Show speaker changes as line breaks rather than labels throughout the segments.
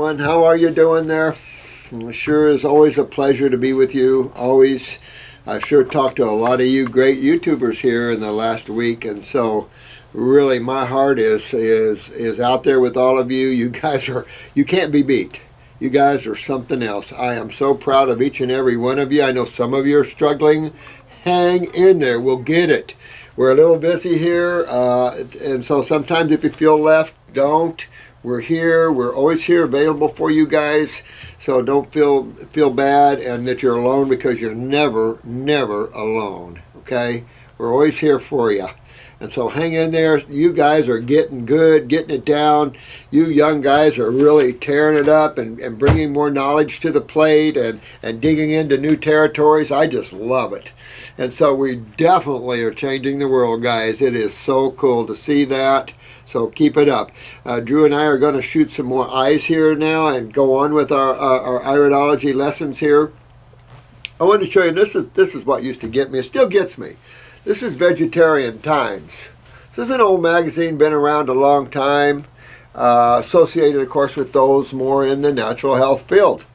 everyone. How are you doing there? It sure is always a pleasure to be with you. Always. I've sure talked to a lot of you great YouTubers here in the last week, and so really my heart is out there with all of you. You guys you can't be beat. You guys are something else. I am so proud of each and every one of you. I know some of you are struggling. Hang in there. We'll get it. We're a little busy here, and so sometimes if you feel left, don't. We're here. We're always here, available for you guys. So don't feel bad and that you're alone, because you're never alone. Okay? We're always here for you. And so hang in there. You guys are getting good, getting it down. You young guys are really tearing it up and bringing more knowledge to the plate and digging into new territories. I just love it. And so we definitely are changing the world, guys. It is so cool to see that. So keep it up. Drew and I are going to shoot some more eyes here now and go on with our iridology lessons here. I want to show you, this is what used to get me. It still gets me. This is Vegetarian Times. This is an old magazine, been around a long time, associated, of course, with those more in the natural health field.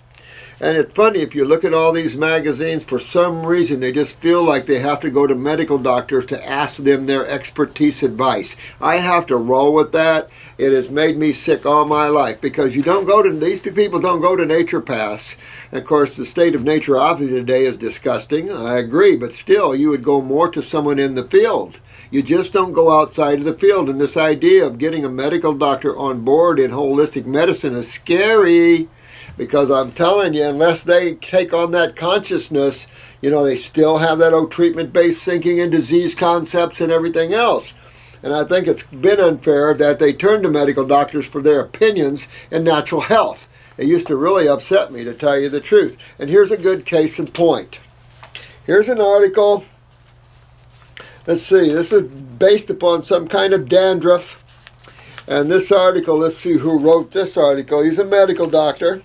And it's funny, if you look at all these magazines, for some reason they just feel like they have to go to medical doctors to ask them their expertise advice. I have to roll with that. It has made me sick all my life, because you don't go to, these two people don't go to naturopaths. Of course, the state of naturopathy today is disgusting. I agree, but still, you would go more to someone in the field. You just don't go outside of the field. And this idea of getting a medical doctor on board in holistic medicine is scary. Because I'm telling you, unless they take on that consciousness, you know, they still have that old treatment-based thinking and disease concepts and everything else. And I think it's been unfair that they turn to medical doctors for their opinions in natural health. It used to really upset me, to tell you the truth. And here's a good case in point. Here's an article. Let's see, this is based upon some kind of dandruff. And this article, let's see who wrote this article. He's a medical doctor.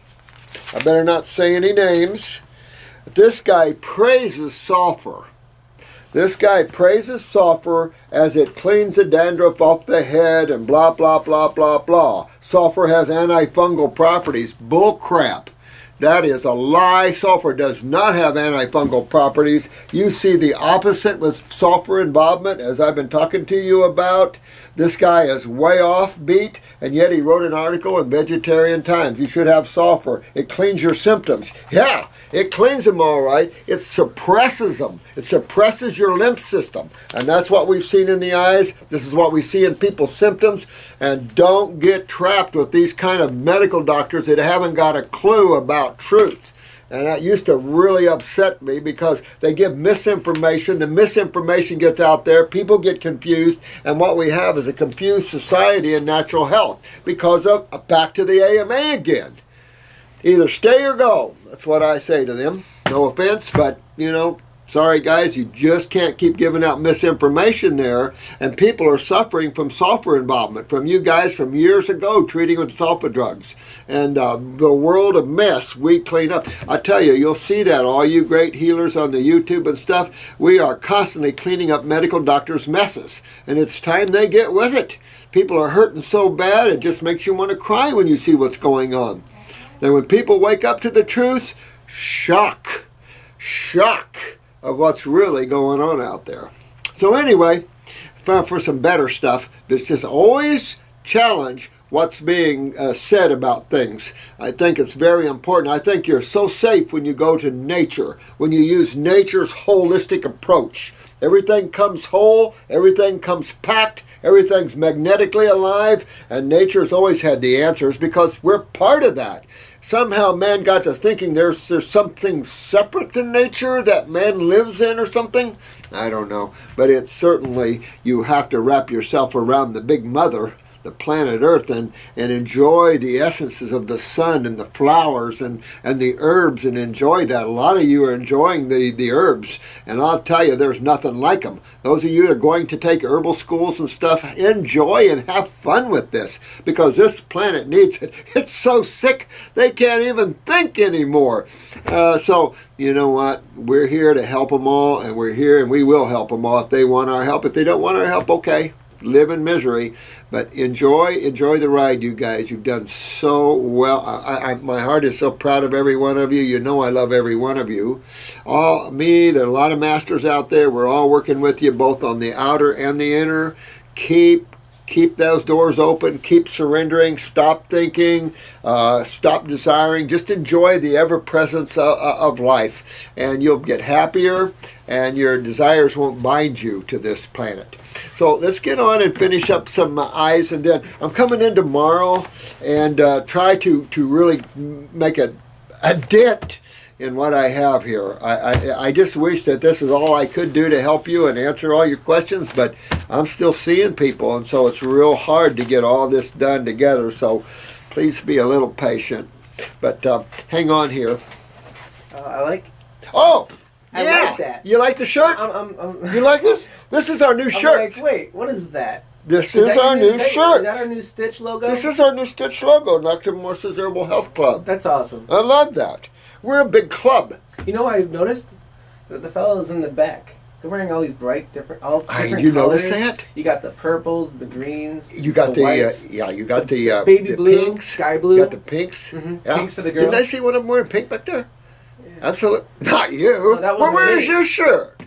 I better not say any names. This guy praises sulfur. This guy praises sulfur as it cleans the dandruff off the head and blah, blah, blah, blah, blah. Sulfur has antifungal properties. Bull crap. That is a lie. Sulfur does not have antifungal properties. You see the opposite with sulfur involvement, as I've been talking to you about. This guy is way off beat, and yet he wrote an article in Vegetarian Times. You should have sulfur. It cleans your symptoms. Yeah, it cleans them all right. It suppresses them. It suppresses your lymph system. And that's what we've seen in the eyes. This is what we see in people's symptoms. And don't get trapped with these kind of medical doctors that haven't got a clue about truth. And that used to really upset me, because they give misinformation. The misinformation gets out there. People get confused. And what we have is a confused society in natural health because of, back to the AMA again. Either stay or go. That's what I say to them. No offense, but, you know, sorry guys, you just can't keep giving out misinformation there. And people are suffering from sulfur involvement from you guys from years ago treating with sulfur drugs. And the world of mess we clean up. I tell you, you'll see that, all you great healers on the YouTube and stuff. We are constantly cleaning up medical doctors' messes. And it's time they get with it. People are hurting so bad, it just makes you want to cry when you see what's going on. And when people wake up to the truth, shock of what's really going on out there. So anyway, for some better stuff, it's just always challenge what's being said about things. I think it's very important. I think you're so safe when you go to nature, when you use nature's holistic approach. Everything comes whole, everything comes packed, everything's magnetically alive, and nature's always had the answers because we're part of that. Somehow man got to thinking there's something separate than nature that man lives in or something. I don't know. But it's certainly, you have to wrap yourself around the big mother, the planet Earth, and enjoy the essences of the sun and the flowers and the herbs, and enjoy that. A lot of you are enjoying the herbs, and I'll tell you, there's nothing like them. Those of you that are going to take herbal schools and stuff, enjoy and have fun with this, because this planet needs it. It's so sick, they can't even think anymore. So, you know what? We're here to help them all, and we're here and we will help them all if they want our help. If they don't want our help, okay. live in misery. But enjoy the ride, you guys. You've done so well. My heart is so proud of every one of you. You know I love every one of you. There are a lot of masters out there. We're all working with you, both on the outer and the inner. Keep those doors open. Keep surrendering. Stop thinking. Stop desiring. Just enjoy the ever-presence of life. And you'll get happier, and your desires won't bind you to this planet. So let's get on and finish up some eyes. And then I'm coming in tomorrow and try to really make a dent in what I have here. I just wish that this is all I could do to help you and answer all your questions, but I'm still seeing people, and so it's real hard to get all this done together, so please be a little patient. But hang on here. Oh! Yeah!
I like that.
You like the shirt? You like this? This is our new shirt.
Wait, what is that?
This is our new shirt.
Is that our new Stitch logo?
This is our new Stitch logo, Dr. Morse's Herbal Health Club.
That's awesome.
I love that. We're a big club.
You know what I've noticed? That the fellas in the back, they're wearing all these bright, different colors.
You notice that?
You got the purples, the greens,
you got the
whites,
you got the
baby
the
blue,
pinks,
sky blue.
You got the pinks.
Mm-hmm.
Yeah.
Pinks for the girls.
Didn't I see one of them wearing pink back there?
Yeah.
Absolutely. Not you.
No,
well, where's your shirt?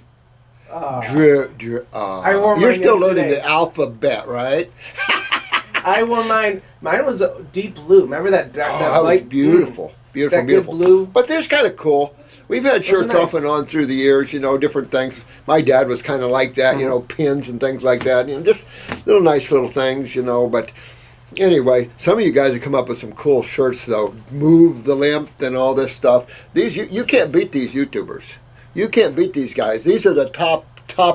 I wore mine
You're still learning
yesterday.
the alphabet, right?
I wore mine. Mine was a deep blue. Remember that?
That was beautiful. Beautiful,
that
beautiful.
Good blue.
But there's kind of cool. We've had shirts
nice.
off and on through the years, different things. My dad was kind of like that, pins and things like that. Just little nice little things, But anyway, some of you guys have come up with some cool shirts, though. Move the limp and all this stuff. You can't beat these YouTubers. You can't beat these guys. These are the top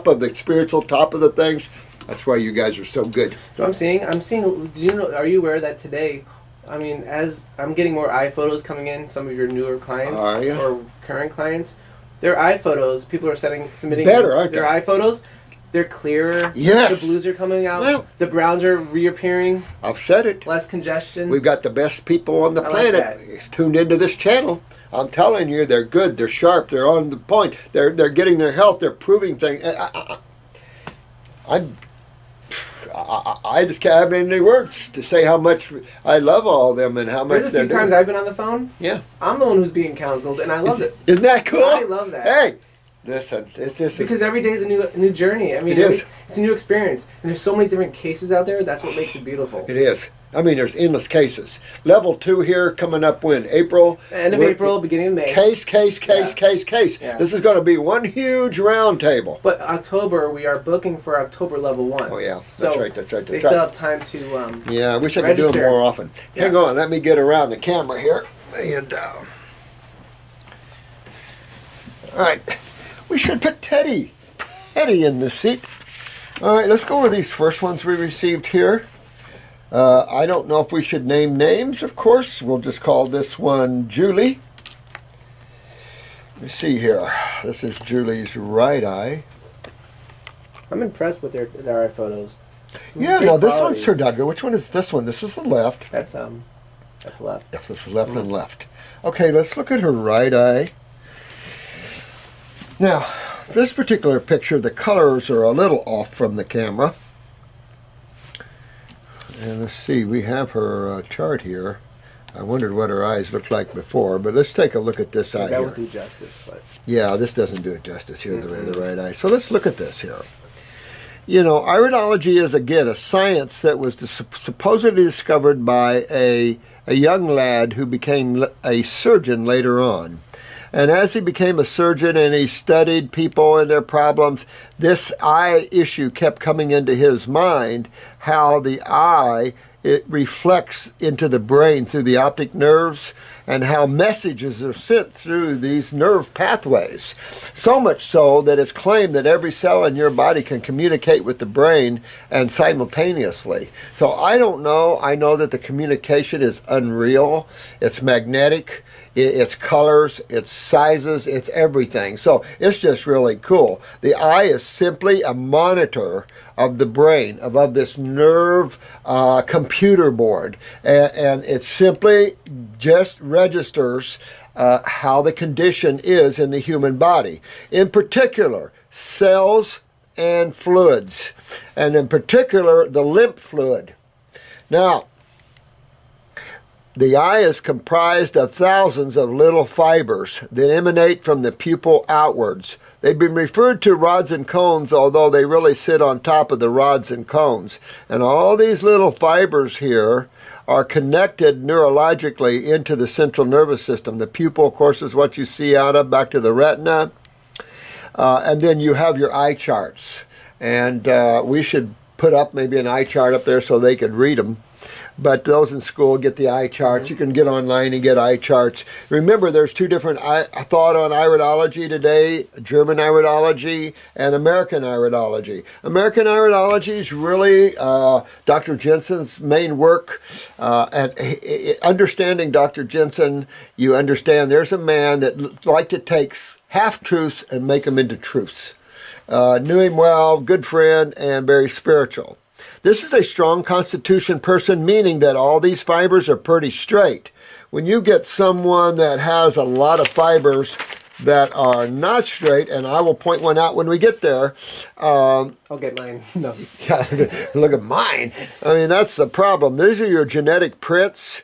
of the spiritual, top of the things. That's why you guys are so good.
So I'm seeing. Are you aware that today? I mean, as I'm getting more eye photos coming in, some of your newer clients or current clients, their eye photos, people are submitting
better, aren't
their
they?
eye photos. They're clearer.
Yes.
The blues are coming out.
Well,
the browns are reappearing.
I've said it.
Less congestion.
We've got the best people on the planet.
Like that.
It's tuned into this channel. I'm telling you, they're good. They're sharp. They're on the point. They're getting their health. They're proving things. I just can't have any words to say how much I love all of them and how much
There's a
they're
few
doing.
times I've been on the phone.
Yeah.
I'm the one who's being counseled, and I love it.
Isn't that cool?
I love that.
Hey, listen,
because every day is a new journey. I mean, it's a new experience, and there's so many different cases out there. That's what makes it beautiful.
It is. I mean, there's endless cases. Level 2 here coming up when? April?
End of April, beginning of May.
Case.
Yeah.
This is going to be one huge round table.
But October, we are booking for October level 1.
Oh, yeah. That's right.
They still have time to
yeah, I wish I could do them more often.
Yeah.
Hang on. Let me get around the camera here. And, all right. We should put Teddy in the seat. All right, let's go over these first ones we received here. I don't know if we should name names, of course. We'll just call this one Julie. Let me see here. This is Julie's right eye.
I'm impressed with their eye photos.
Yeah, now this one's turned out good. Which one is this one? This is the left.
That's left.
Yes, this is left and left. Okay, let's look at her right eye. Now, this particular picture, the colors are a little off from the camera. And let's see, we have her chart here. I wondered what her eyes looked like before, but let's take a look at this eye
that
here.
would do justice, but
yeah, this doesn't do it justice here, the right eye. So let's look at this here. Iridology is, again, a science that was supposedly discovered by a young lad who became a surgeon later on. And as he became a surgeon and he studied people and their problems, this eye issue kept coming into his mind, how the eye, it reflects into the brain through the optic nerves and how messages are sent through these nerve pathways. So much so that it's claimed that every cell in your body can communicate with the brain and simultaneously. So I don't know. I know that the communication is unreal. It's magnetic. It's colors, it's sizes, it's everything. So it's just really cool. The eye is simply a monitor of the brain, of this nerve computer board. And it simply just registers how the condition is in the human body. In particular, cells and fluids, and in particular the lymph fluid. Now, the eye is comprised of thousands of little fibers that emanate from the pupil outwards. They've been referred to rods and cones, although they really sit on top of the rods and cones. And all these little fibers here are connected neurologically into the central nervous system. The pupil, of course, is what you see out of, back to the retina. And then you have your eye charts. And we should put up maybe an eye chart up there so they could read them. But those in school get the eye charts. You can get online and get eye charts. Remember, there's two different thought on iridology today, German iridology and American iridology. American iridology is really Dr. Jensen's main work. And understanding Dr. Jensen, you understand there's a man that liked to take half-truths and make them into truths. Knew him well, good friend, and very spiritual. This is a strong constitution person, meaning that all these fibers are pretty straight. When you get someone that has a lot of fibers that are not straight, and I will point one out when we get there.
I'll get mine. No.
Look at mine. I mean, that's the problem. These are your genetic prints.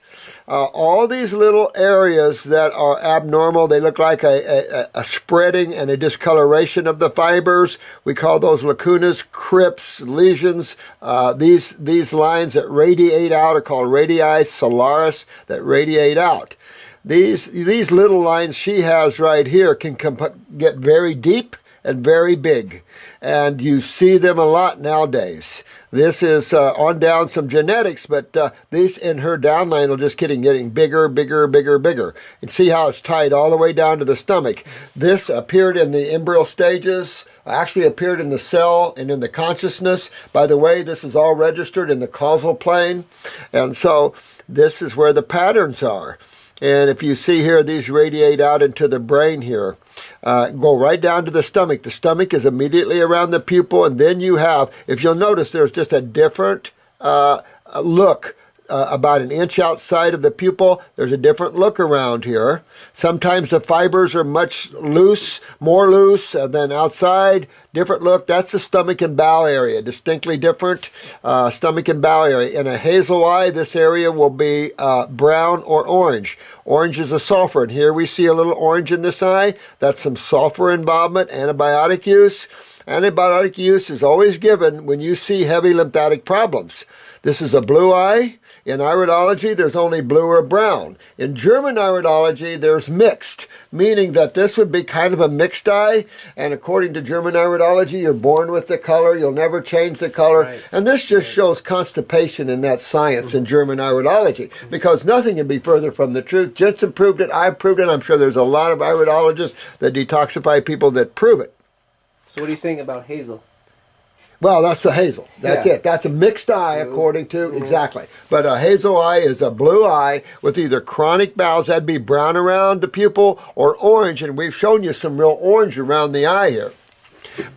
All these little areas that are abnormal, they look like a spreading and a discoloration of the fibers. We call those lacunas, crypts, lesions. These lines that radiate out are called radii solaris, that radiate out. These little lines she has right here can get very deep and very big. And you see them a lot nowadays. This is on down some genetics, but these in her downline will just getting bigger, bigger, bigger, bigger. And see how it's tied all the way down to the stomach. This appeared in the embryo stages, actually appeared in the cell and in the consciousness. By the way, this is all registered in the causal plane. And so this is where the patterns are. And if you see here, these radiate out into the brain here. Go right down to the stomach. The stomach is immediately around the pupil, and then you have, if you'll notice, there's just a different look about an inch outside of the pupil. There's a different look around here. Sometimes the fibers are much loose, more loose, and then outside, different look. That's the stomach and bowel area, distinctly different stomach and bowel area. In a hazel eye, this area will be brown or orange. Orange is a sulfur, and here we see a little orange in this eye. That's some sulfur involvement, antibiotic use. Antibiotic use is always given when you see heavy lymphatic problems. This is a blue eye. In iridology, there's only blue or brown. In German iridology, there's mixed, meaning that this would be kind of a mixed eye. And according to German iridology, you're born with the color. You'll never change the color. Right. And this just shows constipation in that science in German iridology, because nothing can be further from the truth. Jensen proved it. I've proved it. I'm sure there's a lot of iridologists that detoxify people that prove it.
So what are you saying about hazel?
Well, that's a hazel. That's it. That's a mixed eye, according to, exactly. But a hazel eye is a blue eye with either chronic bowels, that'd be brown around the pupil, or orange, and we've shown you some real orange around the eye here.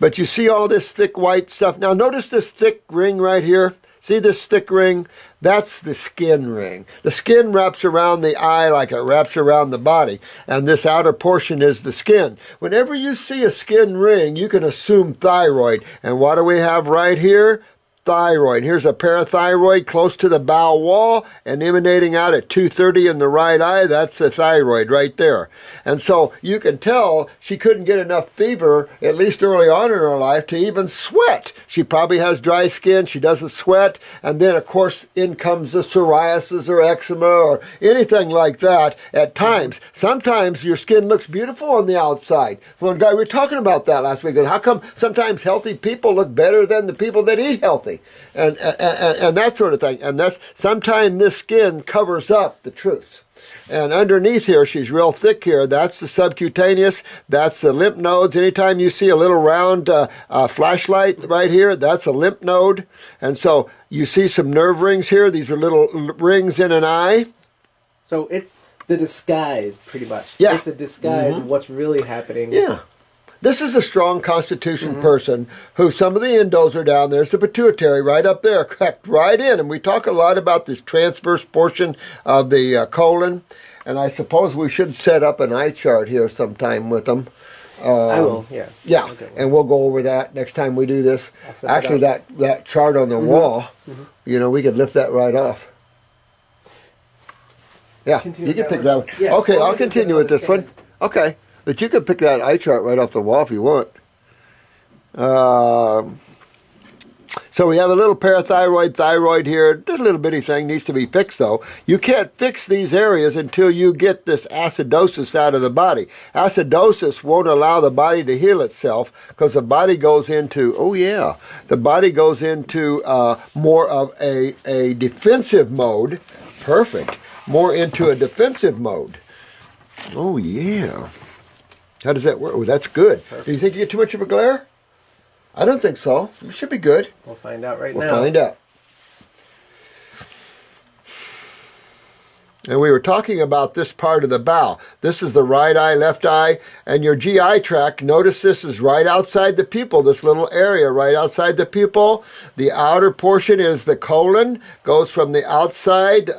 But you see all this thick white stuff. Now, notice this thick ring right here. See this thick ring? That's the skin ring. The skin wraps around the eye like it wraps around the body. And this outer portion is the skin. Whenever you see a skin ring, you can assume thyroid. And what do we have right here? Thyroid. Here's a parathyroid close to the bowel wall and emanating out at 2:30 in the right eye. That's the thyroid right there. And so you can tell she couldn't get enough fever, at least early on in her life, to even sweat. She probably has dry skin. She doesn't sweat. And then, of course, in comes the psoriasis or eczema or anything like that at times. Sometimes your skin looks beautiful on the outside. One guy, we were talking about that last week. And how come sometimes healthy people look better than the people that eat healthy? And that sort of thing. And that's sometimes this skin covers up the truth. And underneath here, she's real thick here. That's the subcutaneous. That's the lymph nodes. Anytime you see a little round flashlight right here, that's a lymph node. And so you see some nerve rings here. These are little rings in an eye. So
it's the disguise, pretty much.
Yeah.
It's a disguise of what's really happening.
Yeah. This is a strong constitution person who some of the endos are down there. It's the pituitary right up there, cracked right in. And we talk a lot about this transverse portion of the colon. And I suppose we should set up an eye chart here sometime with them.
I will, yeah.
Yeah, and we'll go over that next time we do this. Actually, that chart on the wall, you know, we could lift that right off. Yeah, you can pick that one. Yeah, okay, I'll continue with this one. Okay, but you can pick that eye chart right off the wall if you want. So we have a little parathyroid, thyroid here. This little bitty thing needs to be fixed, though. You can't fix these areas until you get this acidosis out of the body. Acidosis won't allow the body to heal itself because the body goes into, the body goes into more of a defensive mode. Perfect. More into a defensive mode. Oh, yeah. How does that work? Oh, that's good. Perfect. Do you think you get too much of a glare? I don't think so. It should be good.
We'll find out right now.
We'll find out. And we were talking about this part of the bowel. This is the right eye, left eye, and your GI tract. Notice this is right outside the pupil, this little area right outside the pupil. The outer portion is the colon, goes from the outside,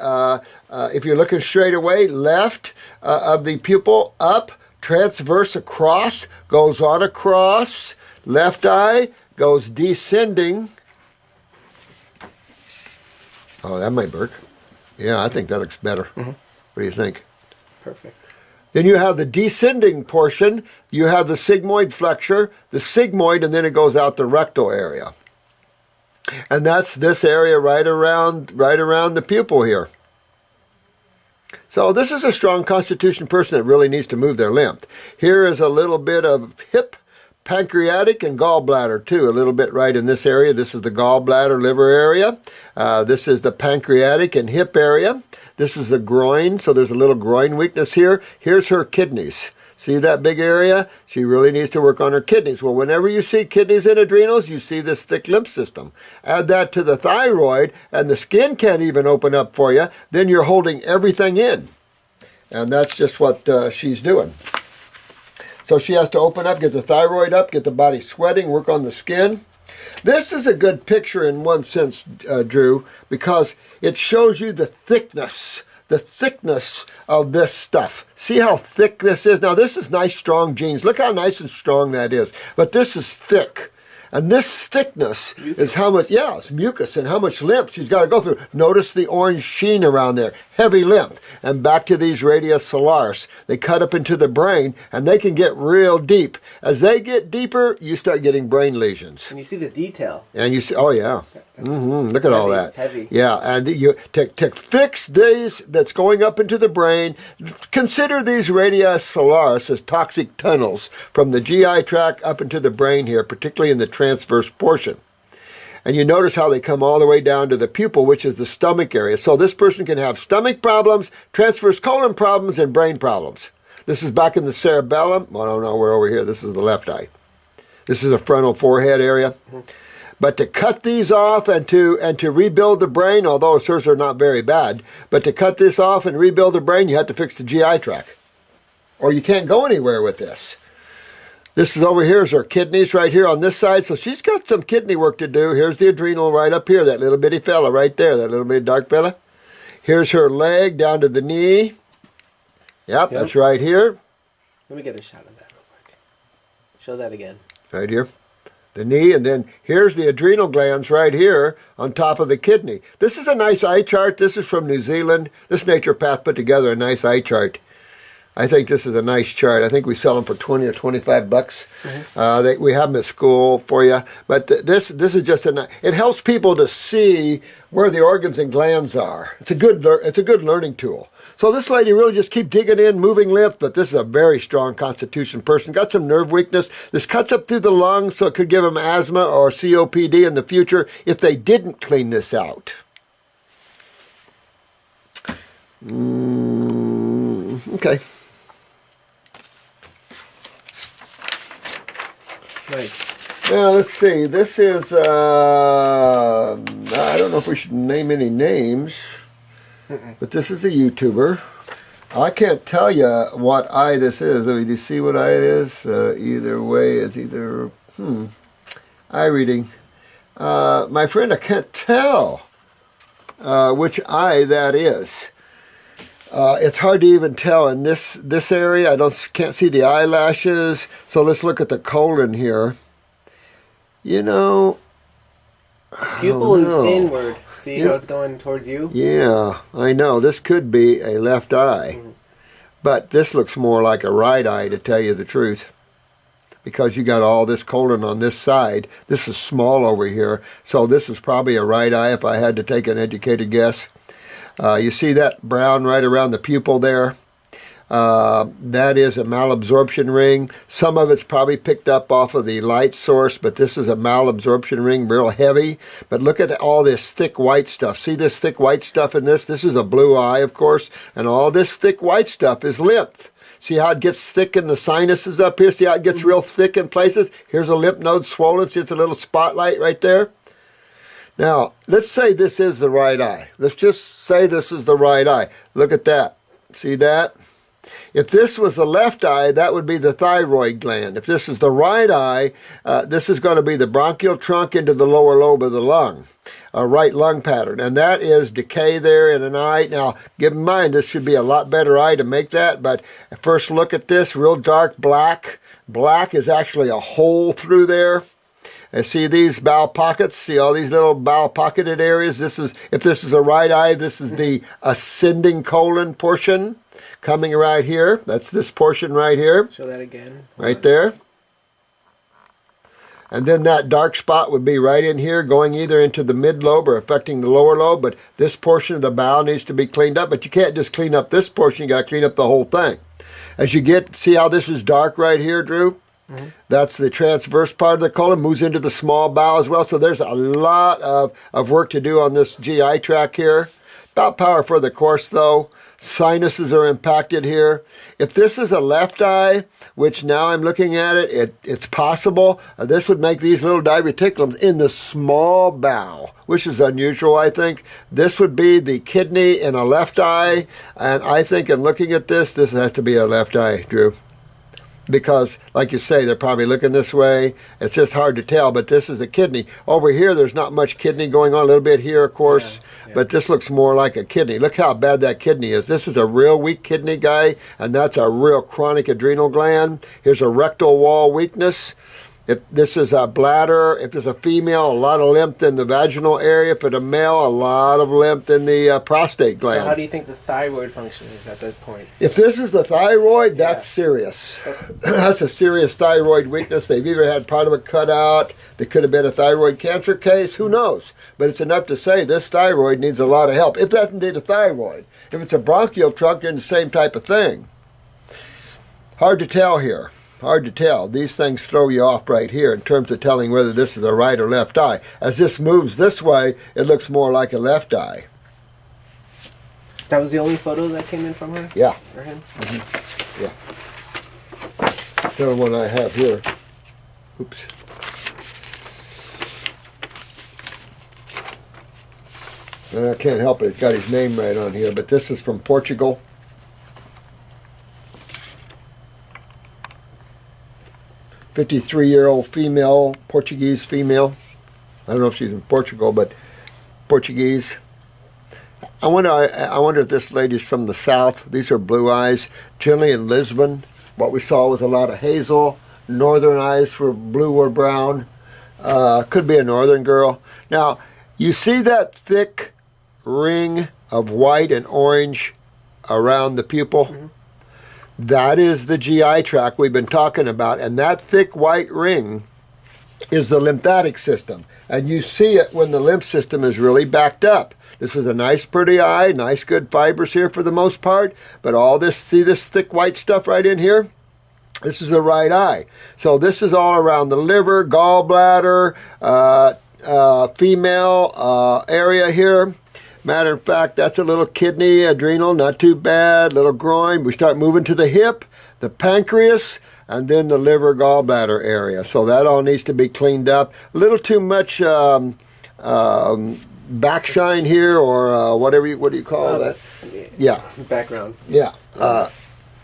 if you're looking straight away, left of the pupil, up, transverse across, goes on across. Left eye goes descending. Oh, that might work. Yeah, I think that looks better. What do you think?
Perfect.
Then you have the descending portion. You have the sigmoid flexure, the sigmoid, and then it goes out the rectal area. And that's this area right around the pupil here. So this is a strong constitution person that really needs to move their lymph. Here is a little bit of hip, pancreatic, and gallbladder too, a little bit right in this area. This is the gallbladder liver area. This is the pancreatic and hip area. This is the groin, so there's a little groin weakness here. Here's her kidneys. See that big area? She really needs to work on her kidneys. Well, whenever you see kidneys and adrenals, you see this thick lymph system. Add that to the thyroid, and the skin can't even open up for you. Then you're holding everything in. And that's just what she's doing. So she has to open up, get the thyroid up, get the body sweating, work on the skin. This is a good picture in one sense, Drew, because it shows you the thickness of this stuff. See how thick this is? Now, this is nice, strong genes. Look how nice and strong that is. But this is thick. And this thickness is how much, it's mucus and how much lymph she's got to go through. Notice the orange sheen around there, heavy lymph. And back to these radius solaris. They cut up into the brain and they can get real deep. As they get deeper, you start getting brain lesions.
And you see the detail.
And you see, oh yeah. Look at all that.
Heavy.
Yeah, and you to fix these that's going up into the brain, consider these radius solaris as toxic tunnels from the GI tract up into the brain here, particularly in the transverse portion. And you notice how they come all the way down to the pupil, which is the stomach area. So this person can have stomach problems, transverse colon problems, and brain problems. This is back in the cerebellum. Oh, no, we're over here. This is the left eye. This is the frontal forehead area. But to cut these off and to rebuild the brain, although hers are not very bad, but to cut this off and rebuild the brain, you have to fix the GI tract. Or you can't go anywhere with this. This is over here is her kidneys right here on this side. So she's got some kidney work to do. Here's the adrenal right up here, that little bitty fella right there, that little bitty dark fella. Here's her leg down to the knee. Yep, that's right here.
Let me get a shot of that real quick. Show that again.
Right here. The knee, and then here's the adrenal glands right here on top of the kidney. This is a nice eye chart. This is from New Zealand. This naturopath put together a nice eye chart. I think this is a nice chart. I think we sell them for 20 or 25 bucks. We have them at school for you. But this is just it helps people to see where the organs and glands are. It's a good learning tool. So this lady really just keep digging in, moving lymph, but this is a very strong constitution person. Got some nerve weakness. This cuts up through the lungs, so it could give them asthma or COPD in the future if they didn't clean this out. Okay.
Nice.
Now, let's see. This is, I don't know if we should name any names, but this is a YouTuber. I can't tell you what eye this is. Do you see what eye it is? Either way, it's either, eye reading. My friend, I can't tell which eye that is. It's hard to even tell in this area. Can't see the eyelashes. So let's look at the colon here. You know,
pupil is inward. See how it's going towards you?
Yeah, I know. This could be a left eye. But this looks more like a right eye, to tell you the truth. Because you got all this colon on this side. This is small over here. So this is probably a right eye if I had to take an educated guess. You see that brown right around the pupil there? That is a malabsorption ring. Some of it's probably picked up off of the light source, but this is a malabsorption ring, real heavy. But look at all this thick white stuff. See this thick white stuff in this? This is a blue eye, of course, and all this thick white stuff is lymph. See how it gets thick in the sinuses up here? See how it gets real thick in places? Here's a lymph node swollen. See, it's a little spotlight right there. Now, let's say this is the right eye. Let's just say this is the right eye. Look at that. See that? If this was the left eye, that would be the thyroid gland. If this is the right eye, this is going to be the bronchial trunk into the lower lobe of the lung, a right lung pattern. And that is decay there in an eye. Now, keep in mind, this should be a lot better eye to make that. But first look at this, real dark black. Black is actually a hole through there. And see these bowel pockets? See all these little bowel pocketed areas? This is, if this is the right eye, this is the ascending colon portion coming right here. That's this portion right here.
Show that again.
Right there. And then that dark spot would be right in here, going either into the mid-lobe or affecting the lower lobe. But this portion of the bowel needs to be cleaned up. But you can't just clean up this portion. You got to clean up the whole thing. As you get, see how this is dark right here, Drew? That's the transverse part of the colon, moves into the small bowel as well. So there's a lot of work to do on this GI tract here. About par for the course, though. Sinuses are impacted here. If this is a left eye, which now I'm looking at it's possible. This would make these little diverticulums in the small bowel, which is unusual, I think. This would be the kidney in a left eye. And I think in looking at this has to be a left eye, Drew. Because, like you say, they're probably looking this way. It's just hard to tell, but this is the kidney. Over here, there's not much kidney going on. A little bit here, of course, but this looks more like a kidney. Look how bad that kidney is. This is a real weak kidney, guy, and that's a real chronic adrenal gland. Here's a rectal wall weakness. If this is a bladder, if it's a female, a lot of lymph in the vaginal area. If it's a male, a lot of lymph in the prostate gland.
So how do you think the thyroid function is at that point?
If this is the thyroid, that's serious. That's a serious thyroid weakness. They've either had part of it cut out. There could have been a thyroid cancer case. Who knows? But it's enough to say this thyroid needs a lot of help. If that's indeed a thyroid. If it's a bronchial trunk, it's the same type of thing. Hard to tell here. Hard to tell. These things throw you off right here in terms of telling whether this is a right or left eye. As this moves this way, it looks more like a left eye.
That was the only photo that came in from her?
Yeah.
Or him?
Yeah. The other one I have here. Oops. I can't help it. It's got his name right on here, but this is from Portugal. "53-year-old female, Portuguese female." I don't know if she's in Portugal, but Portuguese. I wonder if this lady's from the south. These are blue eyes. Generally in Lisbon, what we saw was a lot of hazel. Northern eyes were blue or brown. Could be a northern girl. Now, you see that thick ring of white and orange around the pupil? Mm-hmm. That is the GI tract we've been talking about, and that thick white ring is the lymphatic system. And you see it when the lymph system is really backed up. This is a nice pretty eye, nice good fibers here for the most part, but all this, see this thick white stuff right in here? This is the right eye. So this is all around the liver, gallbladder, female area here. Matter of fact, that's a little kidney, adrenal, not too bad, little groin. We start moving to the hip, the pancreas, and then the liver, gallbladder area. So that all needs to be cleaned up. A little too much backshine here, or whatever. What do you call that? Yeah.
Background.
Yeah.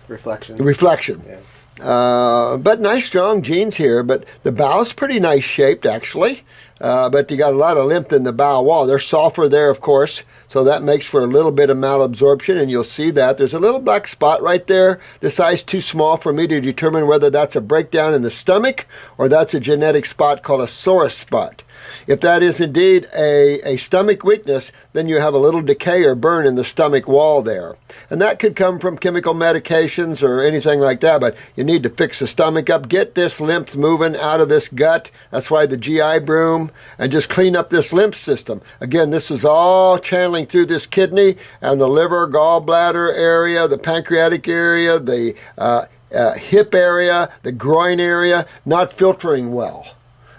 Reflection.
Reflection. Yeah. But nice strong genes here. But the bowel's pretty nice shaped, actually. but you got a lot of lymph in the bowel wall. There's sulfur there, of course, so that makes for a little bit of malabsorption, and you'll see that. There's a little black spot right there, the size too small for me to determine whether that's a breakdown in the stomach or that's a genetic spot called a psoas spot. If that is indeed a stomach weakness, then you have a little decay or burn in the stomach wall there. And that could come from chemical medications or anything like that, but you need to fix the stomach up, get this lymph moving out of this gut. That's why the GI broom, and just clean up this lymph system. Again, this is all channeling through this kidney and the liver, gallbladder area, the pancreatic area, the hip area, the groin area, not filtering well.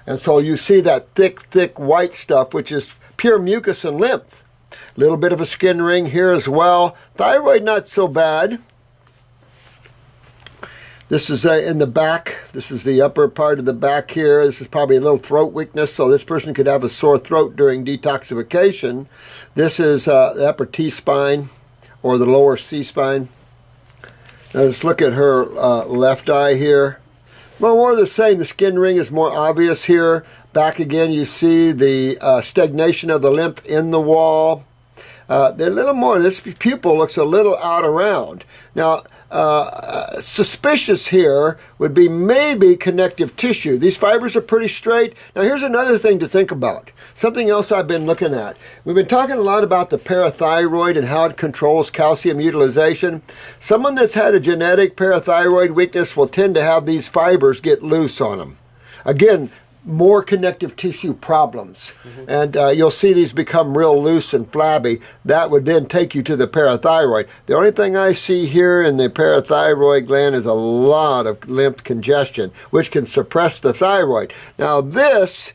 And so you see that thick white stuff, which is pure mucus and lymph. A little bit of a skin ring here as well. Thyroid, not so bad. This is in the back. This is the upper part of the back here. This is probably a little throat weakness, so this person could have a sore throat during detoxification. This is the upper T-spine or the lower C-spine. Now let's look at her left eye here. Well, more of the same. The skin ring is more obvious here. Back again, you see the stagnation of the lymph in the wall. They're a little more, this pupil looks a little out around. Now, suspicious here would be maybe connective tissue. These fibers are pretty straight. Now, here's another thing to think about. Something else I've been looking at. We've been talking a lot about the parathyroid and how it controls calcium utilization. Someone that's had a genetic parathyroid weakness will tend to have these fibers get loose on them. Again, more connective tissue problems. And you'll see these become real loose and flabby. That would then take you to the parathyroid. The only thing I see here in the parathyroid gland is a lot of lymph congestion, which can suppress the thyroid. Now this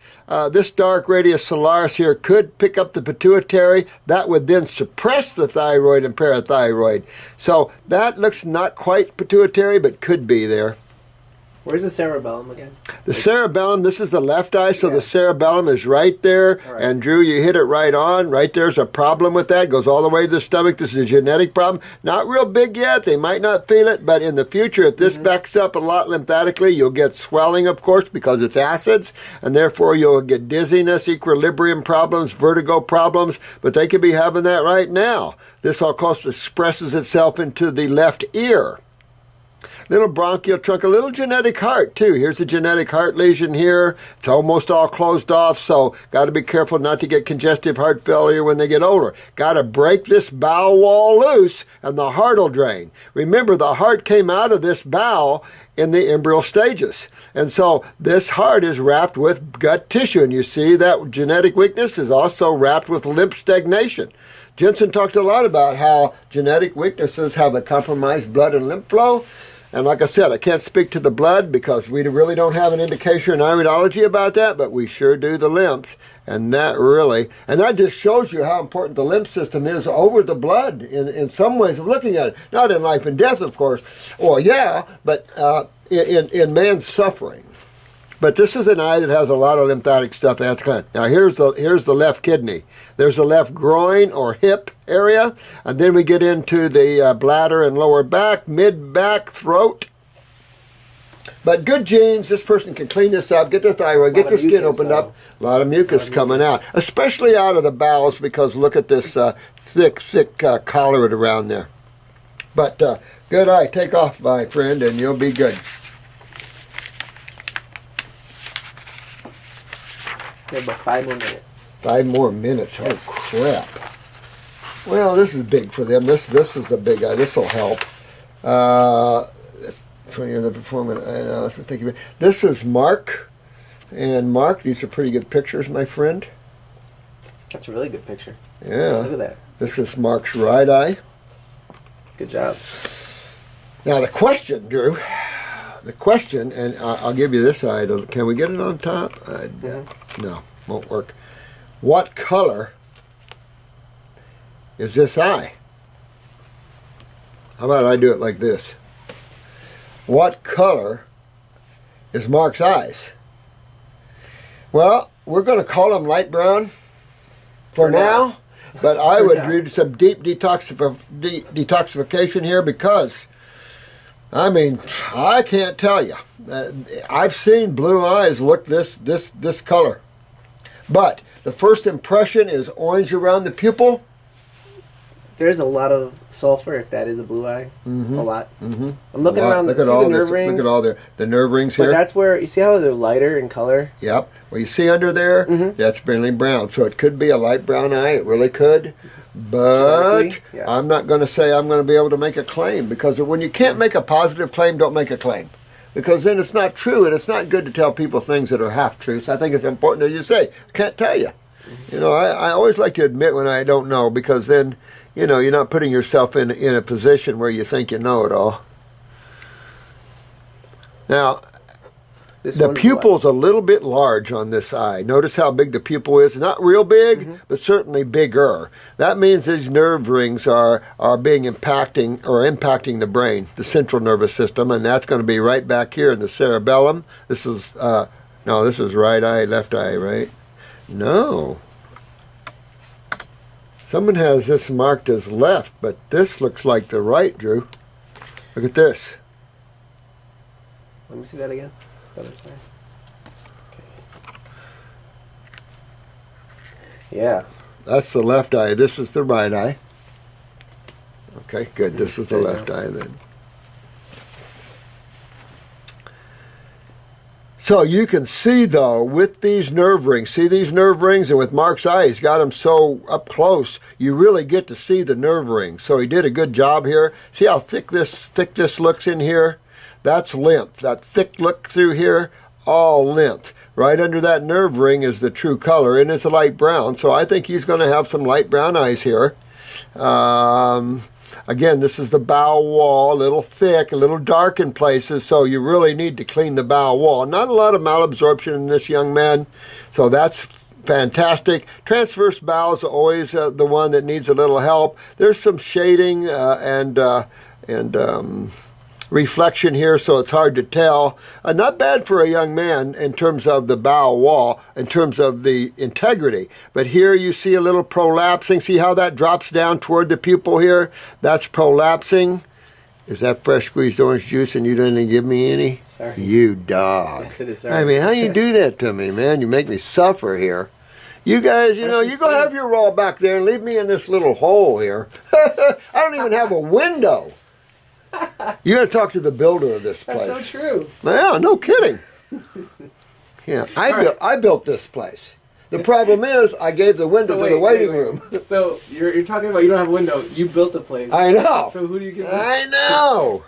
dark radius solaris here could pick up the pituitary. That would then suppress the thyroid and parathyroid. So that looks not quite pituitary, but could be there.
Where's the cerebellum again?
The cerebellum, this is the left eye, so the cerebellum is right there.
Right.
And Drew, you hit it right on. Right there's a problem with that. It goes all the way to the stomach. This is a genetic problem. Not real big yet. They might not feel it, but in the future, if this backs up a lot lymphatically, you'll get swelling, of course, because it's acids, and therefore you'll get dizziness, equilibrium problems, vertigo problems, but they could be having that right now. This, of course, expresses itself into the left ear. Little bronchial trunk, a little genetic heart too. Here's a genetic heart lesion here. It's almost all closed off, so got to be careful not to get congestive heart failure when they get older. Got to break this bowel wall loose and the heart will drain. Remember, the heart came out of this bowel in the embryo stages. And so this heart is wrapped with gut tissue, and you see that genetic weakness is also wrapped with lymph stagnation. Jensen talked a lot about how genetic weaknesses have a compromised blood and lymph flow. And like I said, I can't speak to the blood because we really don't have an indication in iridology about that, but we sure do the lymphs. And that just shows you how important the lymph system is over the blood in some ways of looking at it. Not in life and death, of course. Well, yeah, but in man's suffering. But this is an eye that has a lot of lymphatic stuff. That's kind of, now here's the left kidney. There's the left groin or hip area, and then we get into the bladder and lower back, mid-back, throat. But good genes, this person can clean this up, get the thyroid, get the skin opened up. A lot of mucus coming out, especially out of the bowels, because look at this thick collar around there. But good eye, take off, my friend, and you'll be good.
We have about 5 more minutes.
5 more minutes. Oh, crap. Well, this is big for them. This is the big eye. This will help. 20 years of performance. I know. This is Mark. And Mark, these are pretty good pictures, my friend.
That's a really good picture.
Yeah.
Look at that.
This is Mark's right eye.
Good job.
Now, the question, Drew. The question, and I'll give you this eye. Can we get it on top? No, won't work. What color is this eye? How about I do it like this? What color is Mark's eyes? Well, we're going to call them light brown for now, but I would do some deep detoxification here because, I mean, I can't tell you. I've seen blue eyes look this color. But the first impression is orange around the pupil.
There's a lot of sulfur if that is a blue eye.
Mm-hmm.
A lot.
Mm-hmm.
I'm looking around.
Look at all the nerve rings. Look at all the nerve rings here.
But that's where you see how they're lighter in color.
Yep. Well, you see under there, that's mainly brown. So it could be a light brown eye. It really could. But yes. I'm not going to say I'm going to be able to make a claim, because when you can't make a positive claim, don't make a claim. Because then it's not true, and it's not good to tell people things that are half-truths. I think it's important that you say, can't tell you. You know, I always like to admit when I don't know, because then, you know, you're not putting yourself in a position where you think you know it all. Now, the pupil's a little bit large on this eye. Notice how big the pupil is. Not real big, but certainly bigger. That means these nerve rings are impacting the brain, the central nervous system, and that's going to be right back here in the cerebellum. This is no, this is right eye, left eye, right? No. Someone has this marked as left, but this looks like the right, Drew. Look at this.
Let me see that again. Okay. Yeah.
That's the left eye. This is the right eye. Okay, good. This is the left eye then. So you can see, though, with these nerve rings, see these nerve rings? And with Mark's eye, he's got them so up close, you really get to see the nerve rings. So he did a good job here. See how thick this looks in here? That's lymph. That thick look through here, all lymph. Right under that nerve ring is the true color, and it's a light brown. So I think he's going to have some light brown eyes here. Again, this is the bow wall, a little thick, a little dark in places, so you really need to clean the bow wall. Not a lot of malabsorption in this young man, so that's fantastic. Transverse bow is always the one that needs a little help. There's some shading and reflection here, so it's hard to tell. Not bad for a young man in terms of the bow wall, in terms of the integrity. But here you see a little prolapsing. See how that drops down toward the pupil here? That's prolapsing. Is that fresh squeezed orange juice and you didn't give me any?
Sorry.
You dog.
Yes, it is, sorry.
I mean, how you do that to me, man? You make me suffer here. You guys, you know, you go have your roll back there and leave me in this little hole here. I don't even have a window. You got to talk to the builder of this place.
That's so true.
Yeah, no kidding. Yeah, I built this place. The problem is I gave the window to the waiting room.
So you're talking about you don't have a window. You built the place.
I know.
So who do you give it?
I know.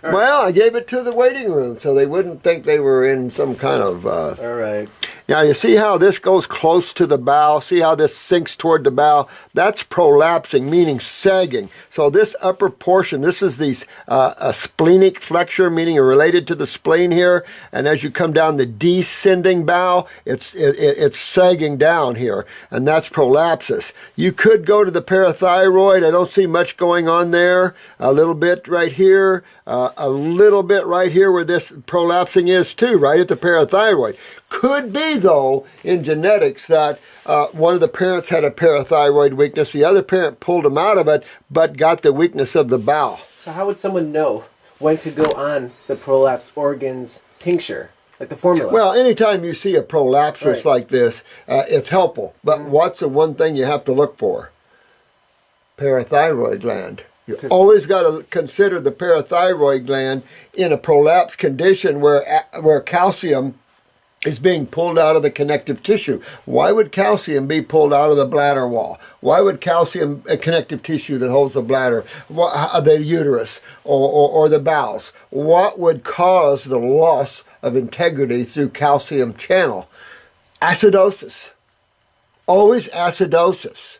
Well, I gave it to the waiting room so they wouldn't think they were in some kind of...
All right.
Now, you see how this goes close to the bow? See how this sinks toward the bow? That's prolapsing, meaning sagging. So this upper portion, this is the a splenic flexure, meaning related to the spleen here. And as you come down the descending bow, it's sagging down here. And that's prolapsus. You could go to the parathyroid. I don't see much going on there. A little bit right here. A little bit right here where this prolapsing is too, right at the parathyroid. Could be, though, in genetics that one of the parents had a parathyroid weakness, the other parent pulled him out of it, but got the weakness of the bowel.
So how would someone know when to go on the prolapse organs tincture, like the formula? Well,
anytime you see a prolapsus like this, it's helpful. But what's the one thing you have to look for? Parathyroid gland. You always got to consider the parathyroid gland in a prolapse condition where calcium is being pulled out of the connective tissue. Why would calcium be pulled out of the bladder wall? Why would calcium, a connective tissue that holds the bladder, the uterus, or the bowels? What would cause the loss of integrity through calcium channel? Acidosis. Always acidosis.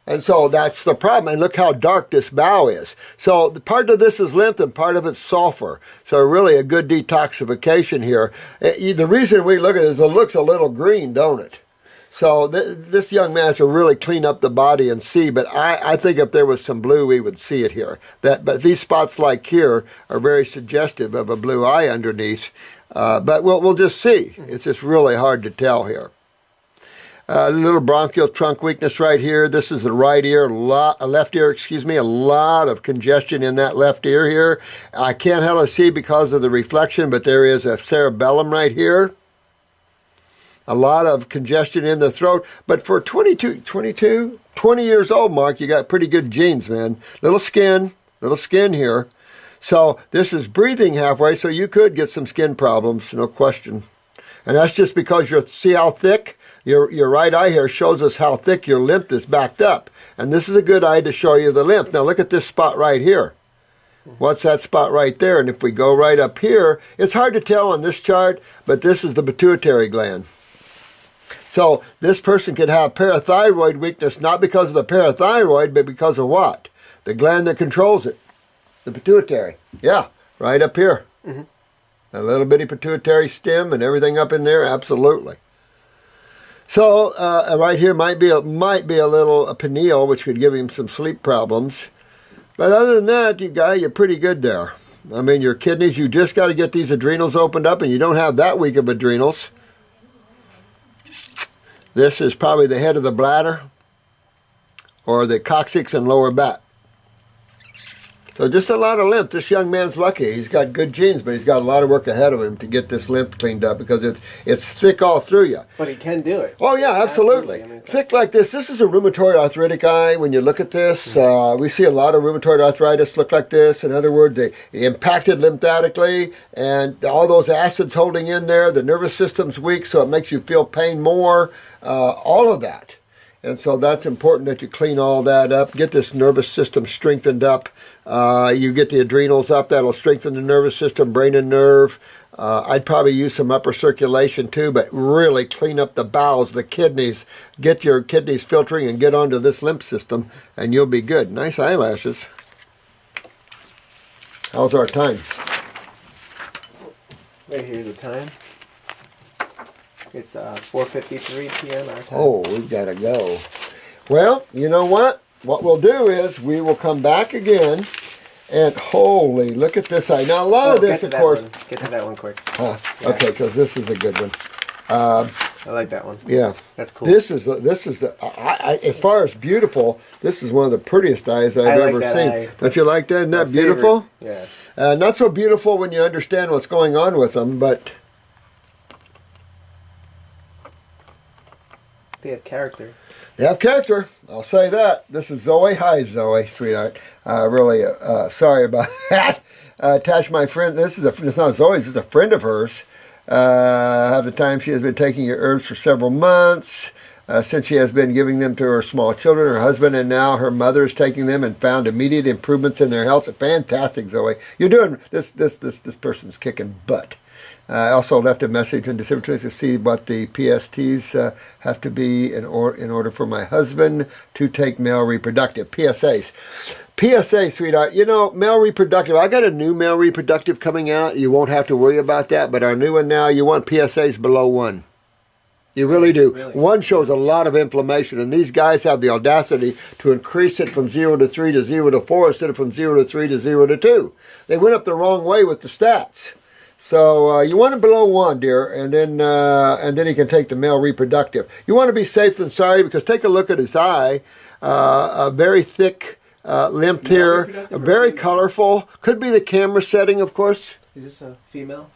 And so that's the problem. And look how dark this bow is. So part of this is lymph and part of it's sulfur. So really a good detoxification here. The reason we look at it is it looks a little green, don't it? So this young man should really clean up the body and see. But I think if there was some blue, we would see it here. But these spots like here are very suggestive of a blue eye underneath. But we'll just see. It's just really hard to tell here. A little bronchial trunk weakness right here. This is the right ear, left ear, excuse me, a lot of congestion in that left ear here. I can't hella see because of the reflection, but there is a cerebellum right here. a lot of congestion in the throat. But for 20 years old, Mark, you got pretty good genes, man. Little skin here. So this is breathing halfway, so you could get some skin problems, no question. And that's just because see how thick? Your right eye here shows us how thick your lymph is backed up. And this is a good eye to show you the lymph. Now look at this spot right here. What's that spot right there? And if we go right up here, it's hard to tell on this chart, but this is the pituitary gland. So this person could have parathyroid weakness, not because of the parathyroid, but because of what? The gland that controls it. The pituitary. Yeah, right up here. Mm-hmm. A little bitty pituitary stem and everything up in there, absolutely. So right here might be a little pineal, which could give him some sleep problems. But other than that, you're pretty good there. I mean, your kidneys, you just got to get these adrenals opened up, and you don't have that weak of adrenals. This is probably the head of the bladder or the coccyx and lower back. So just a lot of lymph. This young man's lucky. He's got good genes, but he's got a lot of work ahead of him to get this lymph cleaned up because it's thick all through you.
But he can do it.
Oh, yeah, absolutely. I mean, thick like this. This is a rheumatoid arthritic eye. When you look at this, we see a lot of rheumatoid arthritis look like this. In other words, they impacted lymphatically, and all those acids holding in there. The nervous system's weak, so it makes you feel pain more. All of that. And so that's important that you clean all that up, get this nervous system strengthened up. You get the adrenals up, that'll strengthen the nervous system, brain and nerve. I'd probably use some upper circulation too, but really clean up the bowels, the kidneys. Get your kidneys filtering and get onto this lymph system, and you'll be good. Nice eyelashes. How's our time?
Right here's the time. It's 4:53 p.m. our time.
Oh, we've got to go. Well, you know what? What we'll do is we will come back again, and holy, look at this eye. Now, a lot of this, of course...
Get to that one quick.
Yeah. Okay, because this is a good one.
I like that one.
Yeah.
That's cool.
This is as far as beautiful, this is one of the prettiest eyes I've ever seen. Eye. Don't you like that? Isn't that beautiful?
Favorite. Yeah.
Not so beautiful when you understand what's going on with them, but...
They have character.
They have character. I'll say that. This is Zoe. Hi, Zoe, sweetheart. Really sorry about that. Attach my friend. It's not Zoe's. It's a friend of hers. At the time she has been taking your herbs for several months. Since she has been giving them to her small children, her husband, and now her mother is taking them and found immediate improvements in their health. Fantastic, Zoe. You're doing this person's kicking butt. I also left a message in December to see what the PSTs have to be in order for my husband to take male reproductive. PSAs. PSA, sweetheart, male reproductive. I got a new male reproductive coming out. You won't have to worry about that, but our new one now, you want PSAs below 1. You really do. Really? 1 shows a lot of inflammation, and these guys have the audacity to increase it from 0 to 3 to 0 to 4 instead of from 0 to 3 to 0 to 2. They went up the wrong way with the stats. So you want it below 1, dear, and then he can take the male reproductive. You want to be safe than sorry because take a look at his eye. A very thick lymph here, very colorful. Could be the camera setting, of course.
Is this a female?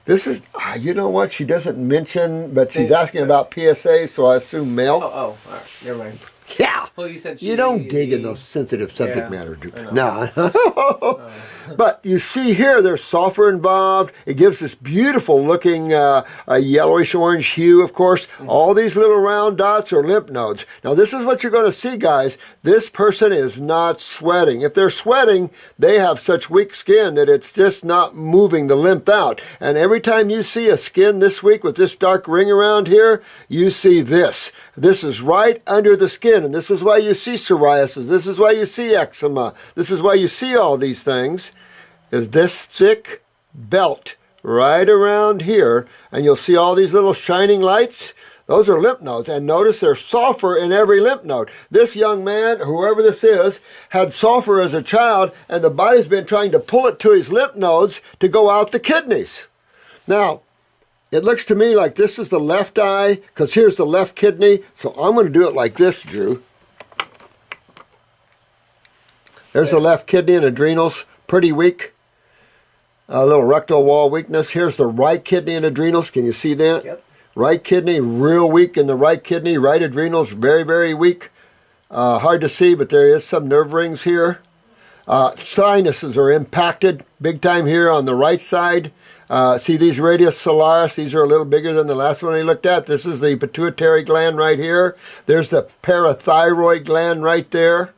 This is, you know what? She doesn't mention, but she's asking about PSA, so I assume male.
Oh, all right. Never mind.
Yeah.
Well, you said
you don't dig in those sensitive subject matter. No. But you see here, there's sulfur involved. It gives this beautiful looking yellowish orange hue, of course. All these little round dots are lymph nodes. Now, this is what you're going to see, guys. This person is not sweating. If they're sweating, they have such weak skin that it's just not moving the lymph out. And every time you see a skin this week with this dark ring around here, you see this. This is right under the skin, and this is why you see psoriasis. This is why you see eczema. This is why you see all these things, is this thick belt right around here, and you'll see all these little shining lights. Those are lymph nodes, and notice there's sulfur in every lymph node. This young man, whoever this is, had sulfur as a child, and the body's been trying to pull it to his lymph nodes to go out the kidneys. Now, it looks to me like this is the left eye, because here's the left kidney. So I'm going to do it like this, Drew. There's the left kidney and adrenals, pretty weak. A little rectal wall weakness. Here's the right kidney and adrenals. Can you see that?
Yep.
Right kidney, real weak in the right kidney. Right adrenals, very, very weak. Hard to see, but there is some nerve rings here. Sinuses are impacted big time here on the right side. See these radius solaris? These are a little bigger than the last one I looked at. This is the pituitary gland right here. There's the parathyroid gland right there.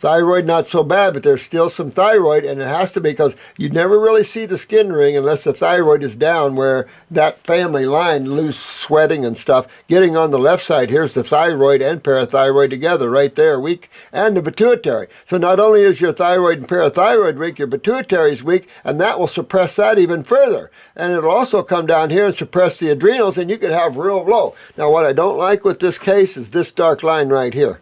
Thyroid, not so bad, but there's still some thyroid, and it has to be because you never really see the skin ring unless the thyroid is down where that family line, loose sweating and stuff. Getting on the left side, here's the thyroid and parathyroid together right there, weak, and the pituitary. So not only is your thyroid and parathyroid weak, your pituitary is weak, and that will suppress that even further. And it'll also come down here and suppress the adrenals, and you could have real low. Now, what I don't like with this case is this dark line right here.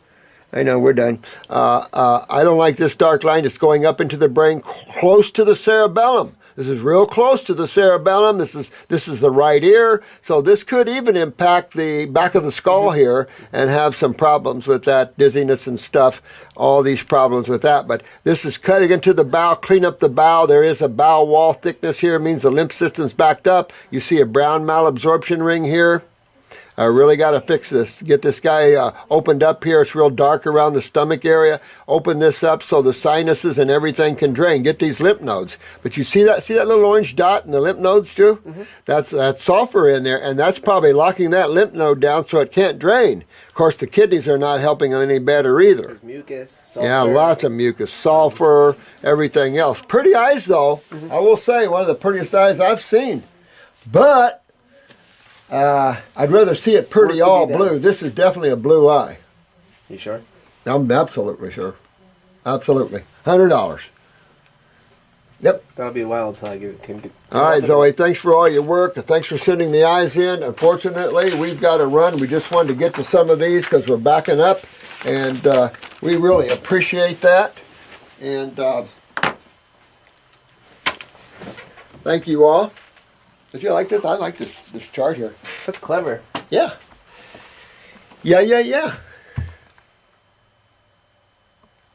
I know, we're done. I don't like this dark line. It's going up into the brain close to the cerebellum. This is real close to the cerebellum. This is the right ear. So this could even impact the back of the skull here and have some problems with that, dizziness and stuff, all these problems with that. But this is cutting into the bowel, clean up the bowel. There is a bowel wall thickness here. It means the lymph system's backed up. You see a brown malabsorption ring here. I really got to fix this. Get this guy opened up here. It's real dark around the stomach area. Open this up so the sinuses and everything can drain. Get these lymph nodes. But you see that? See that little orange dot in the lymph nodes, too? Mm-hmm. That's sulfur in there, and that's probably locking that lymph node down so it can't drain. Of course, the kidneys are not helping any better either.
There's mucus, sulfur.
Yeah, lots of mucus, sulfur, everything else. Pretty eyes, though. Mm-hmm. I will say, one of the prettiest eyes I've seen. But I'd rather see it pretty all blue. This is definitely a blue eye.
You sure?
I'm absolutely sure. Absolutely. $100. Yep.
That'll be a while until I can get.
All right, Zoe. Thanks for all your work. Thanks for sending the eyes in. Unfortunately, we've got to run. We just wanted to get to some of these because we're backing up, and we really appreciate that. And thank you all. Did you like this? I like this chart here.
That's clever.
Yeah. Yeah.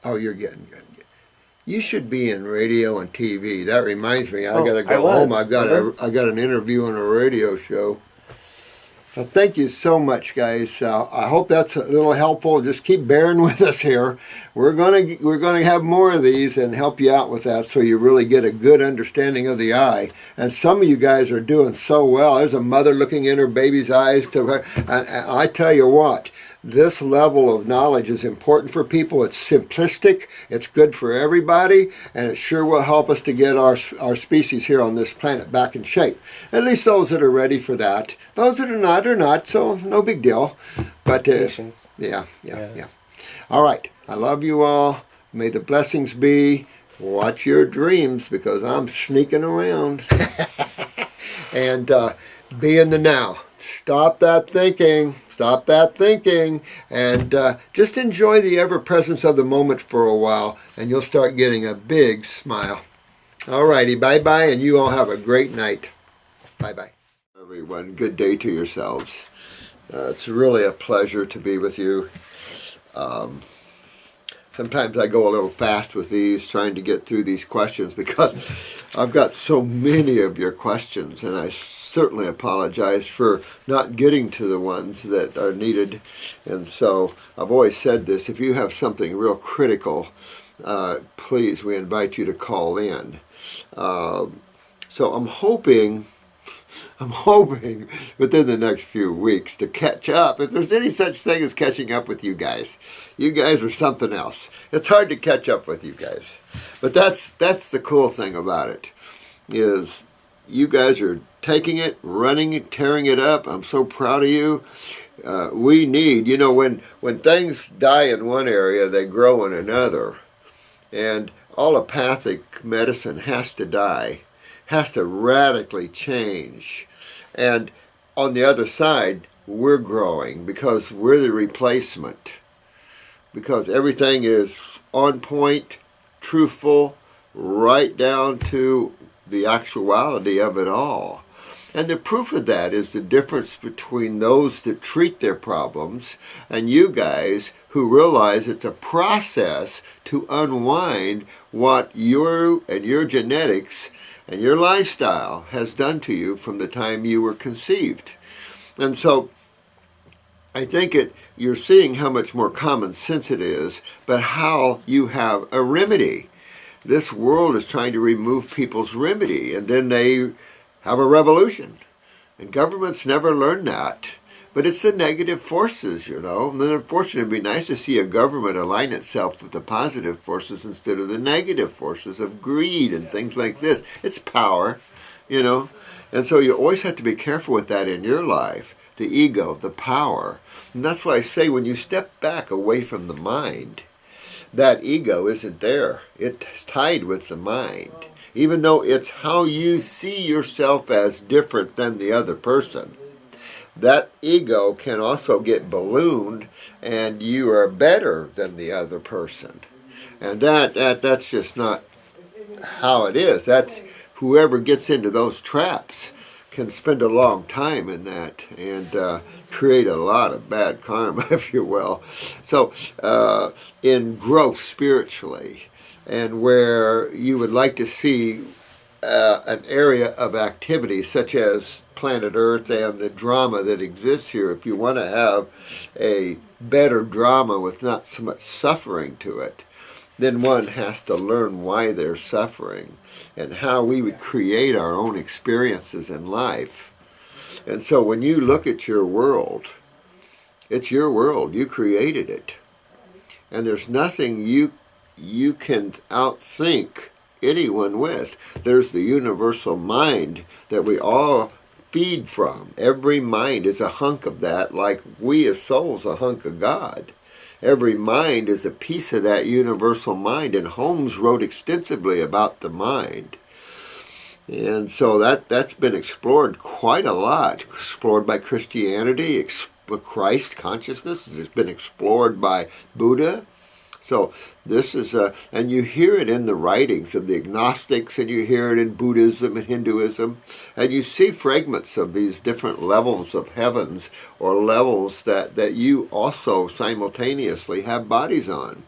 Oh, you're getting good. You should be in radio and TV. That reminds me, I gotta go home. I got an interview on a radio show. So thank you so much, guys. I hope that's a little helpful. Just keep bearing with us here. We're gonna have more of these and help you out with that, so you really get a good understanding of the eye. And some of you guys are doing so well. There's a mother looking in her baby's eyes to her, and I tell you what. This level of knowledge is important for people. It's simplistic, it's good for everybody, and it sure will help us to get our species here on this planet back in shape. At least those that are ready for that. Those that are not, so no big deal. But
patience.
Yeah. All right, I love you all. May the blessings be. Watch your dreams, because I'm sneaking around. And be in the now. Stop that thinking. Stop that thinking, and just enjoy the ever-presence of the moment for a while, and you'll start getting a big smile. All righty, bye-bye, and you all have a great night. Bye-bye. Everyone, good day to yourselves. It's really a pleasure to be with you. Sometimes I go a little fast with these, trying to get through these questions, because I've got so many of your questions, and I certainly apologize for not getting to the ones that are needed. And so I've always said this: if you have something real critical, please, we invite you to call in. So I'm hoping within the next few weeks to catch up, if there's any such thing as catching up with you guys. You guys are something else. It's hard to catch up with you guys, but that's the cool thing about it, is you guys are taking it, running it, tearing it up. I'm so proud of you. We need, when things die in one area, they grow in another. And allopathic medicine has to die, has to radically change. And on the other side, we're growing, because we're the replacement. Because everything is on point, truthful, right down to the actuality of it all. And the proof of that is the difference between those that treat their problems and you guys who realize it's a process to unwind what you and your genetics and your lifestyle has done to you from the time you were conceived. And so I think you're seeing how much more common sense it is, but how you have a remedy. This world is trying to remove people's remedy, and then they have a revolution. And governments never learn that. But it's the negative forces, And then unfortunately, it'd be nice to see a government align itself with the positive forces instead of the negative forces of greed and things like this. It's power, And so you always have to be careful with that in your life. The ego, the power. And that's why I say when you step back away from the mind, that ego isn't there. It's tied with the mind. Even though it's how you see yourself as different than the other person. That ego can also get ballooned and you are better than the other person. And that's just not how it is. That's whoever gets into those traps can spend a long time in that and create a lot of bad karma, if you will. So in growth spiritually, and where you would like to see an area of activity such as planet Earth and the drama that exists here, if you want to have a better drama with not so much suffering to it, then one has to learn why they're suffering and how we would create our own experiences in life. And so when you look at your world, it's your world. You created it. And there's nothing you can outthink anyone with. There's the universal mind that we all feed from. Every mind is a hunk of that, like we as souls a hunk of God. Every mind is a piece of that universal mind, and Holmes wrote extensively about the mind. And so that's been explored quite a lot. Explored by Christianity, Christ consciousness has been explored by Buddha. So this is and you hear it in the writings of the agnostics, and you hear it in Buddhism and Hinduism, and you see fragments of these different levels of heavens, or levels that you also simultaneously have bodies on.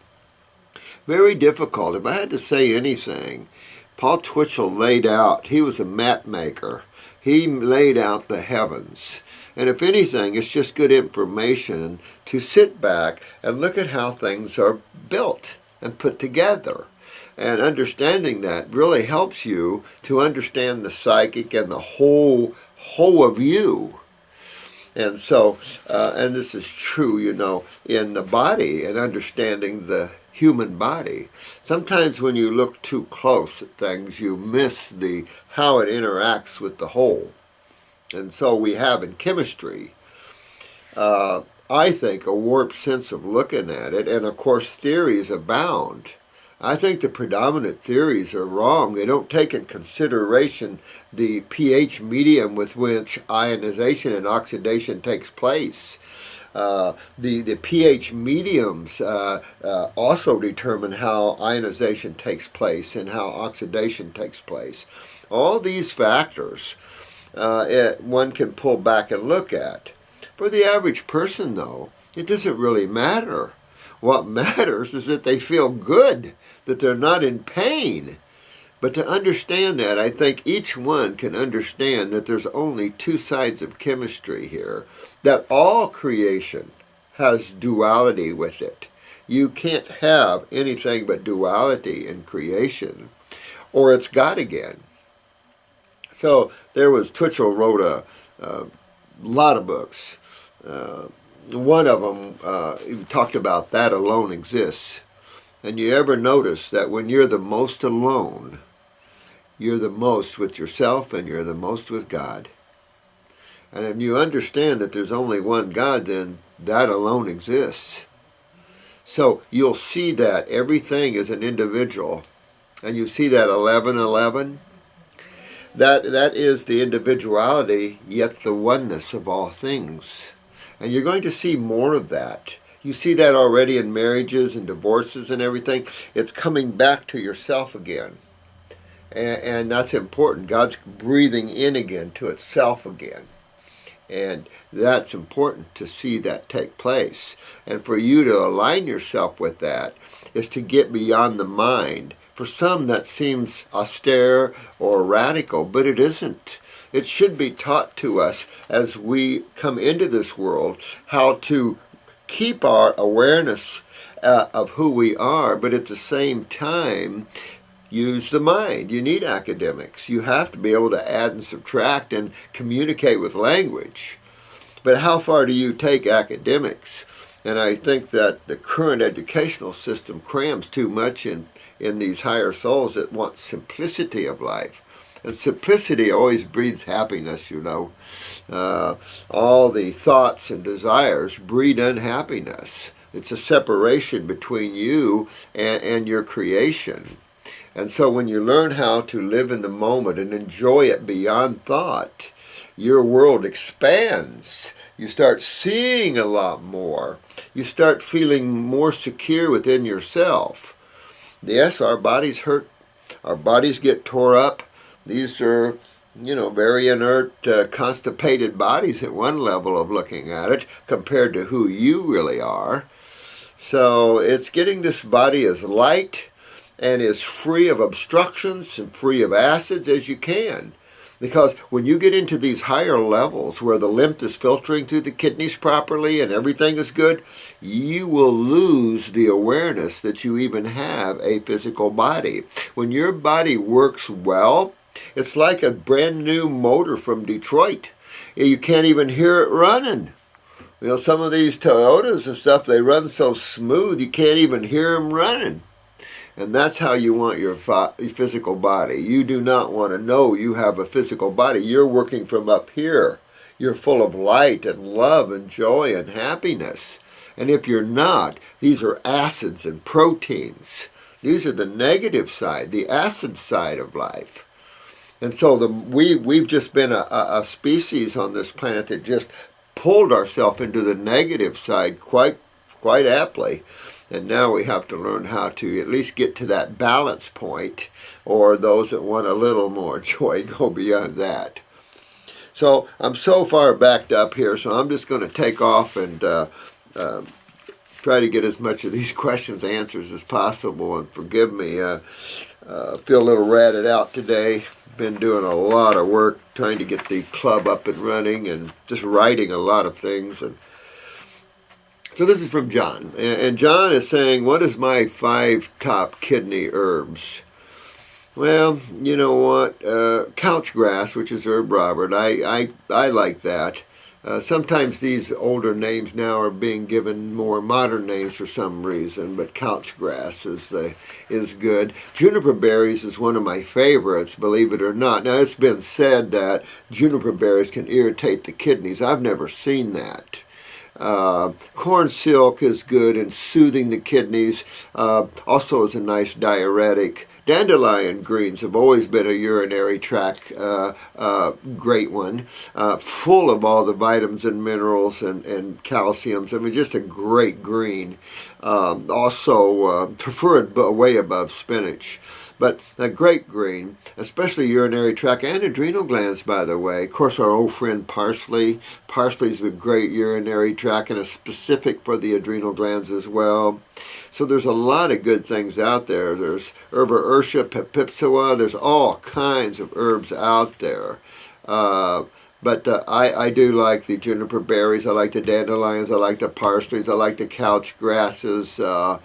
Very difficult. If I had to say anything, Paul Twitchell laid out, he was a map maker. He laid out the heavens. And if anything, it's just good information to sit back and look at how things are built and put together. And understanding that really helps you to understand the psychic and the whole of you. And so, and this is true, in the body and understanding the human body. Sometimes when you look too close at things, you miss how it interacts with the whole. And so we have in chemistry, I think, a warped sense of looking at it. And of course, theories abound. I think the predominant theories are wrong. They don't take in consideration the pH medium with which ionization and oxidation takes place. The pH mediums also determine how ionization takes place and how oxidation takes place. All these factors one can pull back and look at. For the average person, though, it doesn't really matter. What matters is that they feel good, that they're not in pain. But to understand that, I think each one can understand that there's only two sides of chemistry here, that all creation has duality with it. You can't have anything but duality in creation, or it's God again. So Twitchell wrote a lot of books. One of them, he talked about that alone exists. And you ever notice that when you're the most alone, you're the most with yourself and you're the most with God. And if you understand that there's only one God, then that alone exists. So you'll see that everything is an individual. And you see that 11:11. That is the individuality, yet the oneness of all things. And you're going to see more of that. You see that already in marriages and divorces and everything. It's coming back to yourself again. And that's important. God's breathing in again to itself again. And that's important to see that take place. And for you to align yourself with that is to get beyond the mind. For some that seems austere or radical, but it isn't. It should be taught to us as we come into this world how to keep our awareness of who we are, but at the same time use the mind. You need academics. You have to be able to add and subtract and communicate with language. But how far do you take academics? And I think that the current educational system crams too much in these higher souls that want simplicity of life. And simplicity always breeds happiness, you know. All the thoughts and desires breed unhappiness. It's a separation between you and your creation. And so when you learn how to live in the moment and enjoy it beyond thought, your world expands. You start seeing a lot more. You start feeling more secure within yourself. Yes, our bodies hurt. Our bodies get tore up. These are, very inert, constipated bodies at one level of looking at it compared to who you really are. So it's getting this body as light and as free of obstructions and free of acids as you can. Because when you get into these higher levels where the lymph is filtering through the kidneys properly and everything is good, you will lose the awareness that you even have a physical body. When your body works well, it's like a brand new motor from Detroit. You can't even hear it running. Some of these Toyotas and stuff, they run so smooth you can't even hear them running. And that's how you want your physical body. You do not want to know you have a physical body. You're working from up here. You're full of light and love and joy and happiness. And if you're not, these are acids and proteins. These are the negative side, the acid side of life. And so we've just been a species on this planet that just pulled ourselves into the negative side quite aptly. And now we have to learn how to at least get to that balance point, or those that want a little more joy go beyond that. So I'm so far backed up here, so I'm just going to take off and try to get as much of these questions answered as possible. And forgive me, feel a little ratted out today. Been doing a lot of work trying to get the club up and running and just writing a lot of things. And so this is from John, and John is saying, what is my 5 top kidney herbs? Well, you know what, couch grass, which is herb Robert, I like that. Sometimes these older names now are being given more modern names for some reason, but couch grass is good. Juniper berries is one of my favorites, believe it or not. Now, it's been said that juniper berries can irritate the kidneys. I've never seen that. Corn silk is good in soothing the kidneys, also is a nice diuretic. Dandelion greens have always been a urinary tract great one, full of all the vitamins and minerals and calciums. I mean, just a great green. Also preferred way above spinach. But a great green, especially urinary tract and adrenal glands, by the way. Of course, our old friend parsley. Parsley is a great urinary tract and is specific for the adrenal glands as well. So there's a lot of good things out there. There's Herba Ursia, Pepipsua. There's all kinds of herbs out there. But I do like the juniper berries. I like the dandelions. I like the parsleys. I like the couch grasses. The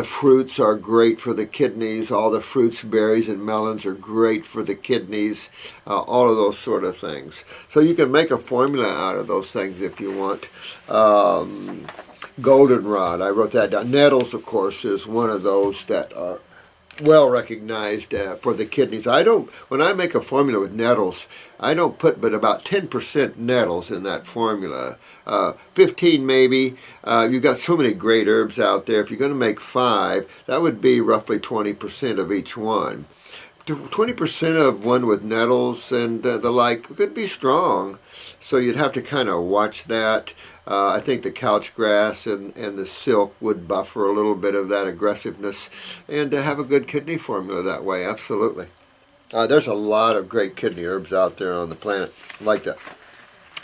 fruits are great for the kidneys. All the fruits, berries, and melons are great for the kidneys. All of those sort of things. So you can make a formula out of those things if you want. Goldenrod, I wrote that down. Nettles, of course, is one of those that are well recognized for the kidneys. When I make a formula with nettles, I don't put but about 10% nettles in that formula. 15 maybe. You've got so many great herbs out there. If you're going to make 5, that would be roughly 20% of each one. 20% of one with nettles and the like could be strong, so you'd have to kind of watch that. I think the couch grass and the silk would buffer a little bit of that aggressiveness and have a good kidney formula that way, absolutely. There's a lot of great kidney herbs out there on the planet like that.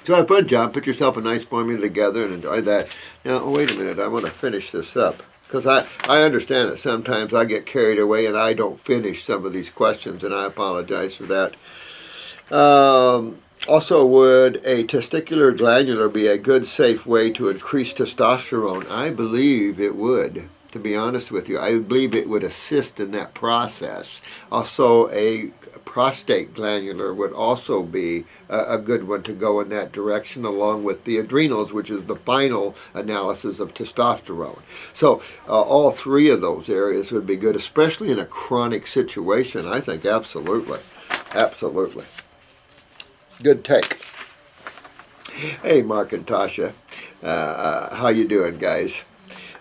So have fun, John. Put yourself a nice formula together and enjoy that. Now, wait a minute. I want to finish this up, because I understand that sometimes I get carried away and I don't finish some of these questions, and I apologize for that. Also, would a testicular glandular be a good, safe way to increase testosterone? I believe it would, to be honest with you. I believe it would assist in that process. Also, a prostate glandular would also be a good one to go in that direction, along with the adrenals, which is the final analysis of testosterone. So all three of those areas would be good, especially in a chronic situation. I think absolutely. Absolutely. Good take. Hey, Mark and Tasha. How you doing, guys?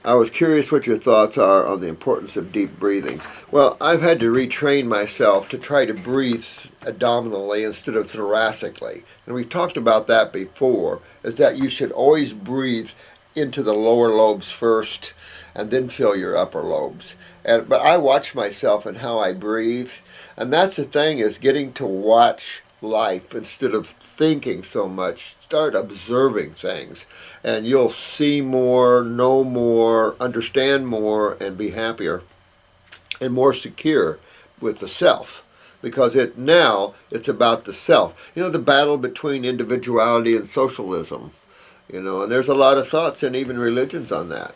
I was curious what your thoughts are on the importance of deep breathing. Well, I've had to retrain myself to try to breathe abdominally instead of thoracically. And we've talked about that before, is that you should always breathe into the lower lobes first and then fill your upper lobes. But I watch myself and how I breathe. And that's the thing, is getting to watch life instead of thinking so much. Start observing things, and you'll see more, know more, understand more, and be happier and more secure with the self, because now it's about the self. You know, the battle between individuality and socialism, you know, and there's a lot of thoughts and even religions on that.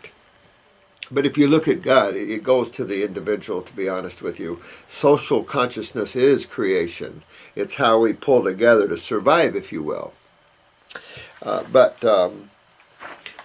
But if you look at God, it goes to the individual, to be honest with you. Social consciousness is creation. It's how we pull together to survive, if you will. But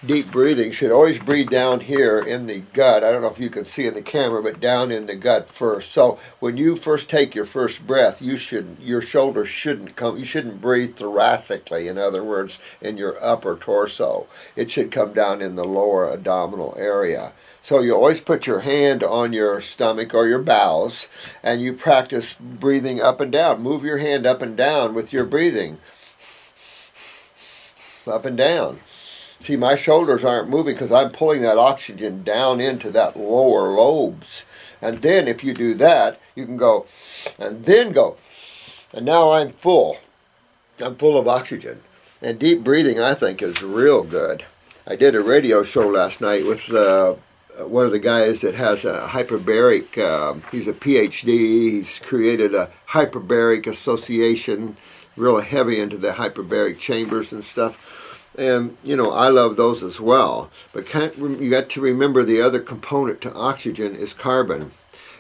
deep breathing, should always breathe down here in the gut. I don't know if you can see in the camera, but down in the gut first. So when you first take your first breath, your shoulders shouldn't come. You shouldn't breathe thoracically. In other words, in your upper torso. It should come down in the lower abdominal area. So you always put your hand on your stomach or your bowels, and you practice breathing up and down. Move your hand up and down with your breathing. Up and down. See, my shoulders aren't moving because I'm pulling that oxygen down into that lower lobes. And then if you do that, you can go, and then go. And now I'm full. I'm full of oxygen. And deep breathing, I think, is real good. I did a radio show last night with one of the guys that has a hyperbaric, he's a PhD, he's created a hyperbaric association, real heavy into the hyperbaric chambers and stuff. And, you know, I love those as well. But you got to remember the other component to oxygen is carbon,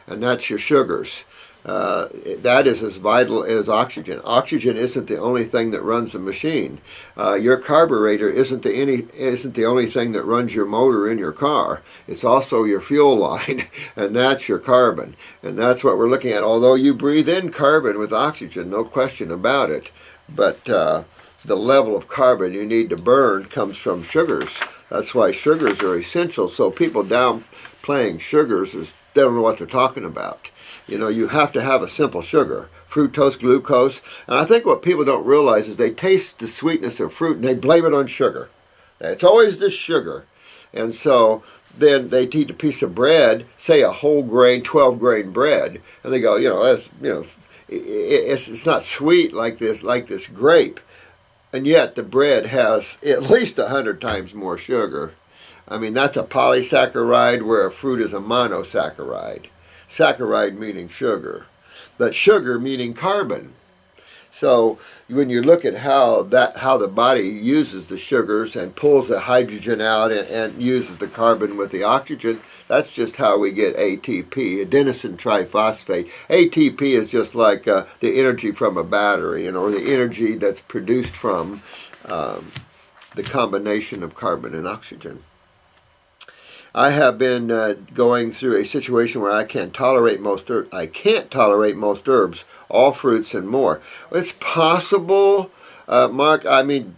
and that's your sugars. That is as vital as oxygen. Oxygen isn't the only thing that runs the machine. Your carburetor isn't the only thing that runs your motor in your car. It's also your fuel line, and that's your carbon. And that's what we're looking at. Although you breathe in carbon with oxygen, no question about it. But the level of carbon you need to burn comes from sugars. That's why sugars are essential. So people downplaying sugars they don't know what they're talking about. You know, you have to have a simple sugar, fructose, glucose. And I think what people don't realize is they taste the sweetness of fruit and they blame it on sugar. It's always the sugar. And so then they eat a piece of bread, say a whole grain, 12 grain bread, and they go, it's not sweet like this grape. And yet the bread has at least 100 times more sugar. I mean, that's a polysaccharide where a fruit is a monosaccharide. Saccharide meaning sugar, but sugar meaning carbon. So when you look at how the body uses the sugars and pulls the hydrogen out and uses the carbon with the oxygen, that's just how we get ATP, adenosine triphosphate. ATP is just like the energy from a battery, or the energy that's produced from the combination of carbon and oxygen. I have been going through a situation where I can't tolerate most herbs. I can't tolerate most herbs, all fruits and more. It's possible, Mark. I mean,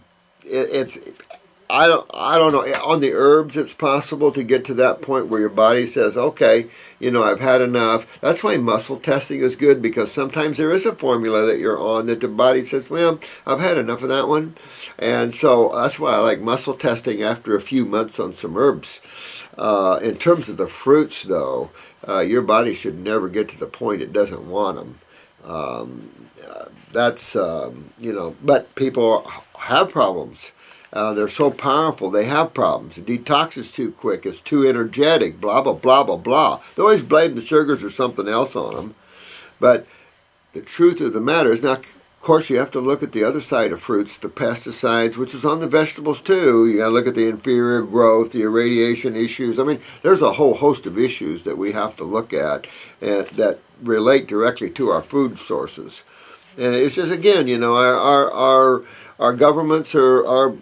I don't know. On the herbs, it's possible to get to that point where your body says, okay, I've had enough. That's why muscle testing is good, because sometimes there is a formula that you're on that the body says, well, I've had enough of that one. And so that's why I like muscle testing after a few months on some herbs. In terms of the fruits, though, your body should never get to the point it doesn't want them. But people have problems. They're so powerful, they have problems. The detox is too quick, it's too energetic, blah, blah, blah, blah, blah. They always blame the sugars or something else on them. But the truth of the matter is, now, course, you have to look at the other side of fruits, the pesticides, which is on the vegetables too. You got to look at the inferior growth, the irradiation issues. I mean, there's a whole host of issues that we have to look at that relate directly to our food sources. And it's just, again, you know, our governments are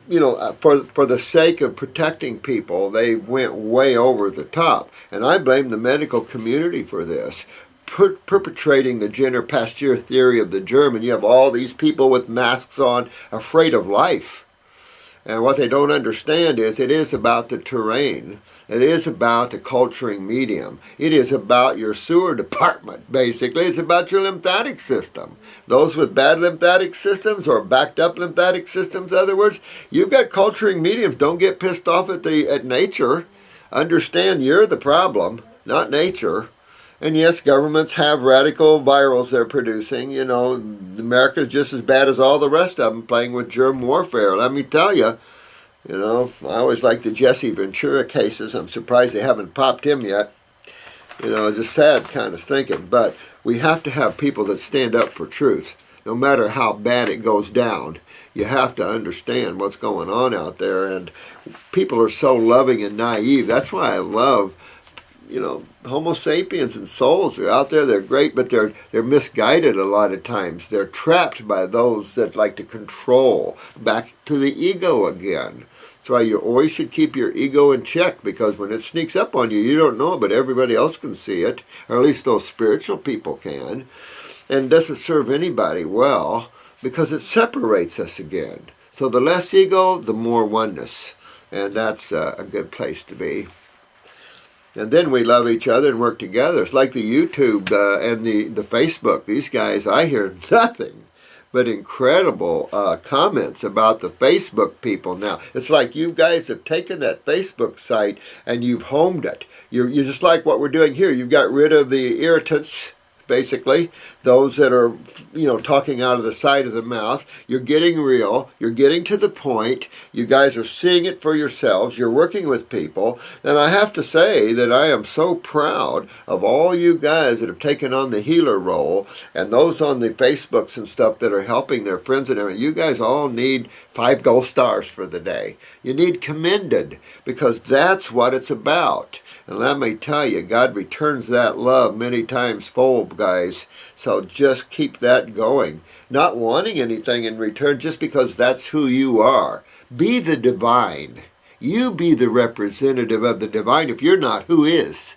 you know, for the sake of protecting people, they went way over the top. And I blame the medical community for this, perpetrating the Jenner Pasteur theory of the germ. And you have all these people with masks on, afraid of life. And what they don't understand is it is about the terrain. It is about the culturing medium. It is about your sewer department, basically. It's about your lymphatic system. Those with bad lymphatic systems or backed up lymphatic systems, in other words, you've got culturing mediums. Don't get pissed off at nature. Understand you're the problem, not nature. And yes, governments have radical virals they're producing. You know, America's just as bad as all the rest of them playing with germ warfare. Let me tell you, you know, I always like the Jesse Ventura cases. I'm surprised they haven't popped him yet. You know, just sad kind of thinking. But we have to have people that stand up for truth. No matter how bad it goes down, you have to understand what's going on out there. And people are so loving and naive. That's why I love, you know, Homo sapiens and souls are out there. They're great, but they're misguided a lot of times. They're trapped by those that like to control. Back to the ego again. That's why you always should keep your ego in check, because when it sneaks up on you, you don't know it, but everybody else can see it, or at least those spiritual people can. And it doesn't serve anybody well, because it separates us again. So the less ego, the more oneness. And that's a good place to be. And then we love each other and work together. It's like the YouTube and the Facebook. These guys, I hear nothing but incredible comments about the Facebook people now. It's like you guys have taken that Facebook site and you've homed it. You're just like what we're doing here. You've got rid of the irritants, basically, those that are, you know, talking out of the side of the mouth. You're getting real. You're getting to the point. You guys are seeing it for yourselves. You're working with people. And I have to say that I am so proud of all you guys that have taken on the healer role, and those on the Facebooks and stuff that are helping their friends and everything. You guys all need 5 gold stars for the day. You need commended, because that's what it's about. And let me tell you, God returns that love many times fold, guys. So just keep that going. Not wanting anything in return just because that's who you are. Be the divine. You be the representative of the divine. If you're not, who is?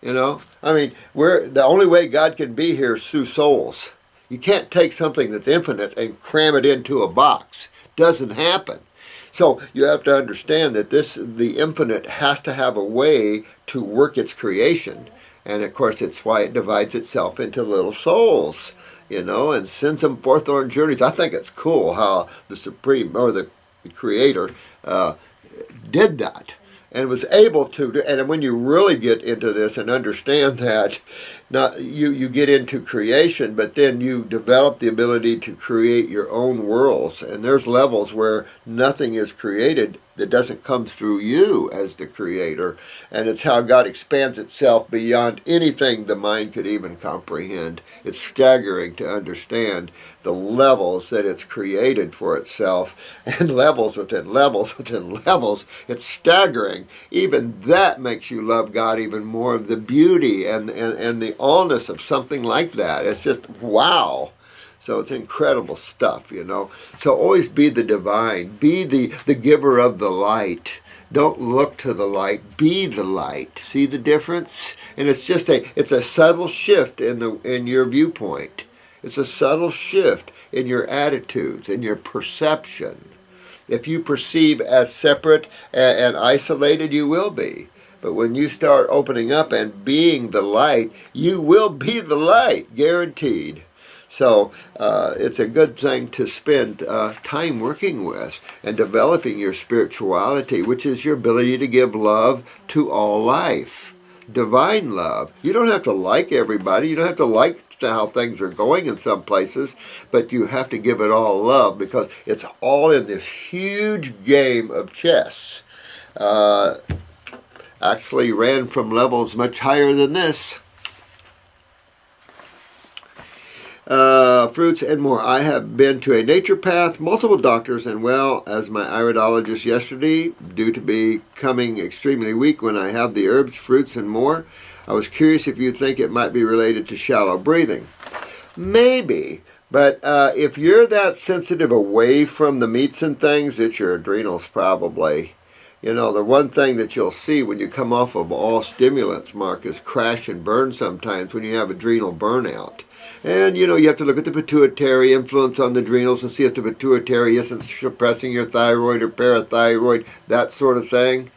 You know? I mean, the only way God can be here is through souls. You can't take something that's infinite and cram it into a box. Doesn't happen. So you have to understand that the infinite has to have a way to work its creation. And of course, it's why it divides itself into little souls, you know, and sends them forth on journeys. I think it's cool how the Supreme, or the Creator, did that. And was able to, and when you really get into this and understand that, you get into creation, but then you develop the ability to create your own worlds. And there's levels where nothing is created that doesn't come through you as the creator. And it's how God expands itself beyond anything the mind could even comprehend. It's staggering to understand the levels that it's created for itself, and levels within levels within levels. It's staggering. Even that makes you love God even more. The beauty and the allness of something like that. It's just wow. So it's incredible stuff, you know. So always be the divine. Be the giver of the light. Don't look to the light. Be the light. See the difference? And it's just it's a subtle shift in your viewpoint. It's a subtle shift in your attitudes, in your perception. If you perceive as separate and isolated, you will be. But when you start opening up and being the light, you will be the light, guaranteed. So it's a good thing to spend time working with and developing your spirituality, which is your ability to give love to all life. Divine love. You don't have to like everybody. You don't have to like how things are going in some places, but you have to give it all love, because it's all in this huge game of chess. Actually ran from levels much higher than this. fruits and more. I have been to a naturopath, multiple doctors, and well, as my iridologist yesterday, due to becoming extremely weak when I have the herbs, fruits, and more. I was curious if you think it might be related to shallow breathing. Maybe, but if you're that sensitive away from the meats and things, it's your adrenals probably. You know, the one thing that you'll see when you come off of all stimulants, Mark, is crash and burn sometimes when you have adrenal burnout. And, you know, you have to look at the pituitary influence on the adrenals and see if the pituitary isn't suppressing your thyroid or parathyroid, that sort of thing.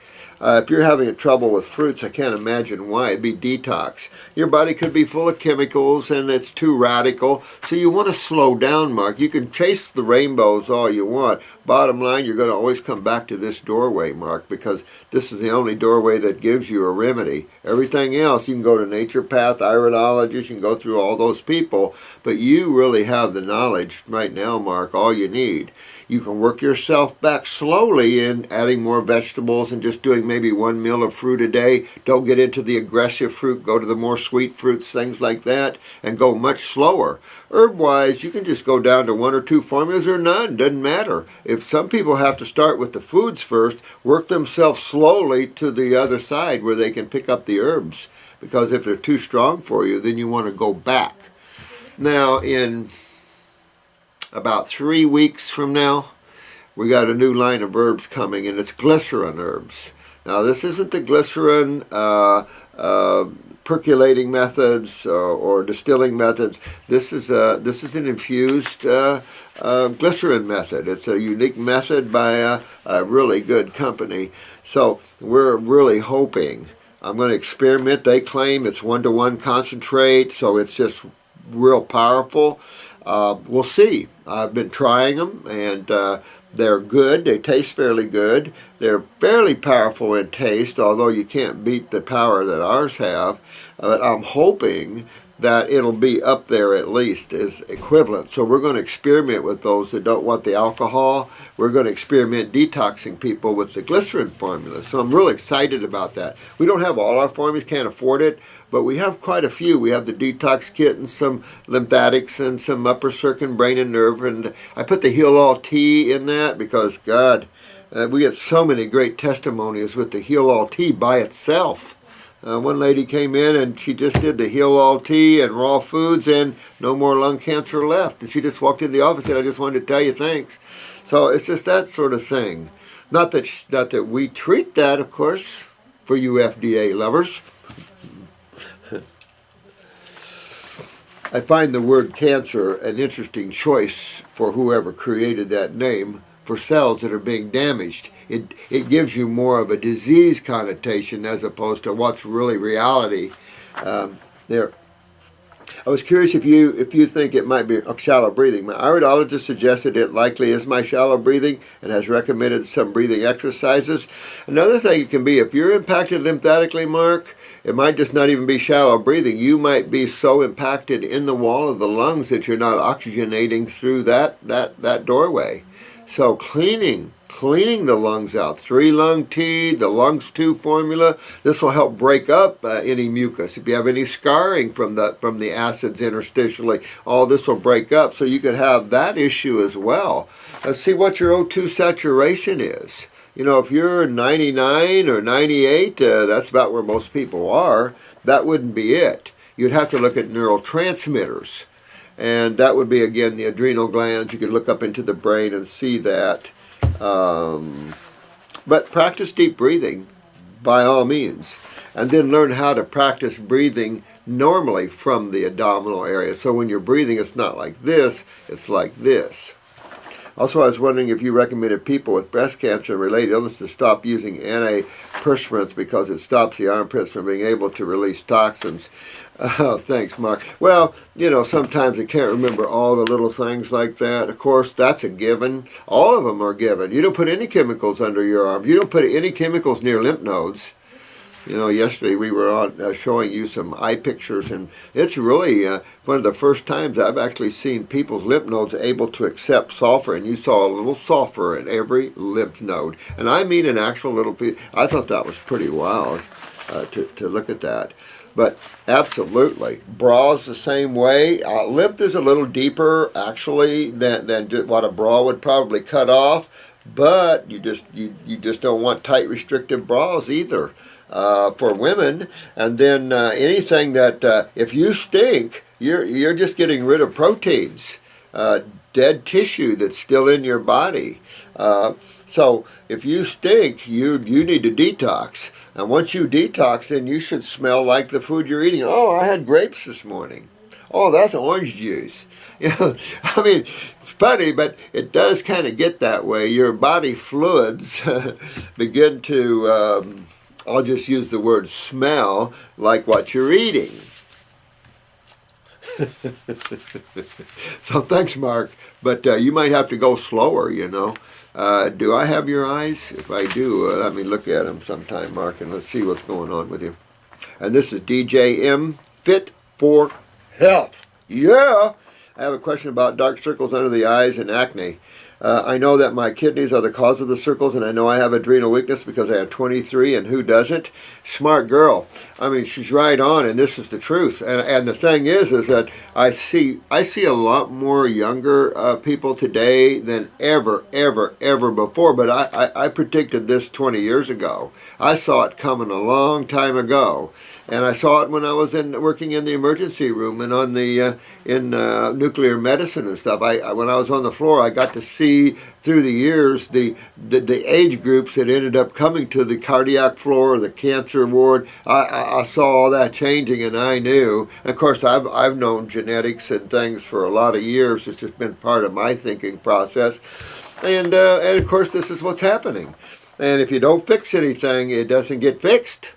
If you're having trouble with fruits, I can't imagine why. It'd be detox. Your body could be full of chemicals and it's too radical. So you want to slow down, Mark. You can chase the rainbows all you want. Bottom line, you're going to always come back to this doorway, Mark, because this is the only doorway that gives you a remedy. Everything else, you can go to naturopath, iridologist, you can go through all those people, but you really have the knowledge right now, Mark, all you need. You can work yourself back slowly in adding more vegetables and just doing maybe 1 meal of fruit a day. Don't get into the aggressive fruit. Go to the more sweet fruits, things like that, and go much slower. Herb-wise, you can just go down to 1 or 2 formulas or none. Doesn't matter. If some people have to start with the foods first, work themselves slowly to the other side where they can pick up the herbs. Because if they're too strong for you, then you want to go back. Now, in about 3 weeks from now, we got a new line of herbs coming, and it's glycerin herbs. Now, this isn't the glycerin percolating methods or distilling methods. This is an infused glycerin method. It's a unique method by a really good company. So we're really hoping. I'm going to experiment. They claim it's 1-to-1 concentrate, so it's just real powerful. We'll see. I've been trying them, and they're good. They taste fairly good. They're fairly powerful in taste, although you can't beat the power that ours have. But I'm hoping that it'll be up there at least as equivalent. So we're going to experiment with those that don't want the alcohol. We're going to experiment detoxing people with the glycerin formula. So I'm really excited about that. We don't have all our formulas, can't afford it, but we have quite a few. We have the detox kit and some lymphatics and some upper circuit, brain and nerve. And I put the Heal All tea in that because, God, we get so many great testimonies with the Heal All tea by itself. One lady came in and she just did the Heal All tea and raw foods and no more lung cancer left. And she just walked in the office and said, I just wanted to tell you thanks. So it's just that sort of thing. Not that we treat that, of course, for you FDA lovers. I find the word cancer an interesting choice for whoever created that name for cells that are being damaged. It gives you more of a disease connotation as opposed to what's really reality. There. I was curious if you think it might be shallow breathing. My iridologist suggested it likely is my shallow breathing and has recommended some breathing exercises. Another thing it can be, if you're impacted lymphatically, Mark, it might just not even be shallow breathing. You might be so impacted in the wall of the lungs that you're not oxygenating through that doorway. So cleaning the lungs out. 3-lung tea, the lungs 2 formula. This will help break up any mucus. If you have any scarring from the acids interstitially, all this will break up. So you could have that issue as well. Let's see what your O2 saturation is. You know, if you're 99 or 98, that's about where most people are. That wouldn't be it. You'd have to look at neurotransmitters. And that would be, again, the adrenal glands. You could look up into the brain and see that. But practice deep breathing, by all means. And then learn how to practice breathing normally from the abdominal area. So when you're breathing, it's not like this, it's like this. Also, I was wondering if you recommended people with breast cancer and related illness to stop using antiperspirants because it stops the armpits from being able to release toxins. Thanks, Mark. Well, you know, sometimes I can't remember all the little things like that. Of course, that's a given. All of them are given. You don't put any chemicals under your arm. You don't put any chemicals near lymph nodes. You know, yesterday we were on showing you some eye pictures, and it's really one of the first times I've actually seen people's lymph nodes able to accept sulfur, and you saw a little sulfur in every lymph node. And I mean an actual little piece. I thought that was pretty wild to look at that. But absolutely, bras the same way. Lymph is a little deeper actually than what a bra would probably cut off. But you just don't want tight restrictive bras either for women. And then anything that if you stink, you're just getting rid of proteins, dead tissue that's still in your body. So if you stink, you need to detox. And once you detox, then you should smell like the food you're eating. Oh, I had grapes this morning. Oh, that's orange juice. You know, I mean, funny, but it does kind of get that way. Your body fluids begin to, I'll just use the word smell, like what you're eating. So thanks, Mark. But you might have to go slower, you know. Do I have your eyes? If I do, let me look at them sometime, Mark, and let's see what's going on with you. And this is DJM Fit for Health. Yeah! I have a question about dark circles under the eyes and acne. I know that my kidneys are the cause of the circles, and I know I have adrenal weakness because I have 23, and who doesn't? Smart girl. I mean, she's right on, and this is the truth. And the thing is that I see a lot more younger people today than ever before. But I predicted this 20 years ago. I saw it coming a long time ago. And I saw it when I was working in the emergency room and on the in nuclear medicine and stuff. When I was on the floor, I got to see through the years the age groups that ended up coming to the cardiac floor or the cancer ward. I saw all that changing, and I knew. And of course, I've known genetics and things for a lot of years. It's just been part of my thinking process. And of course, this is what's happening. And if you don't fix anything, it doesn't get fixed.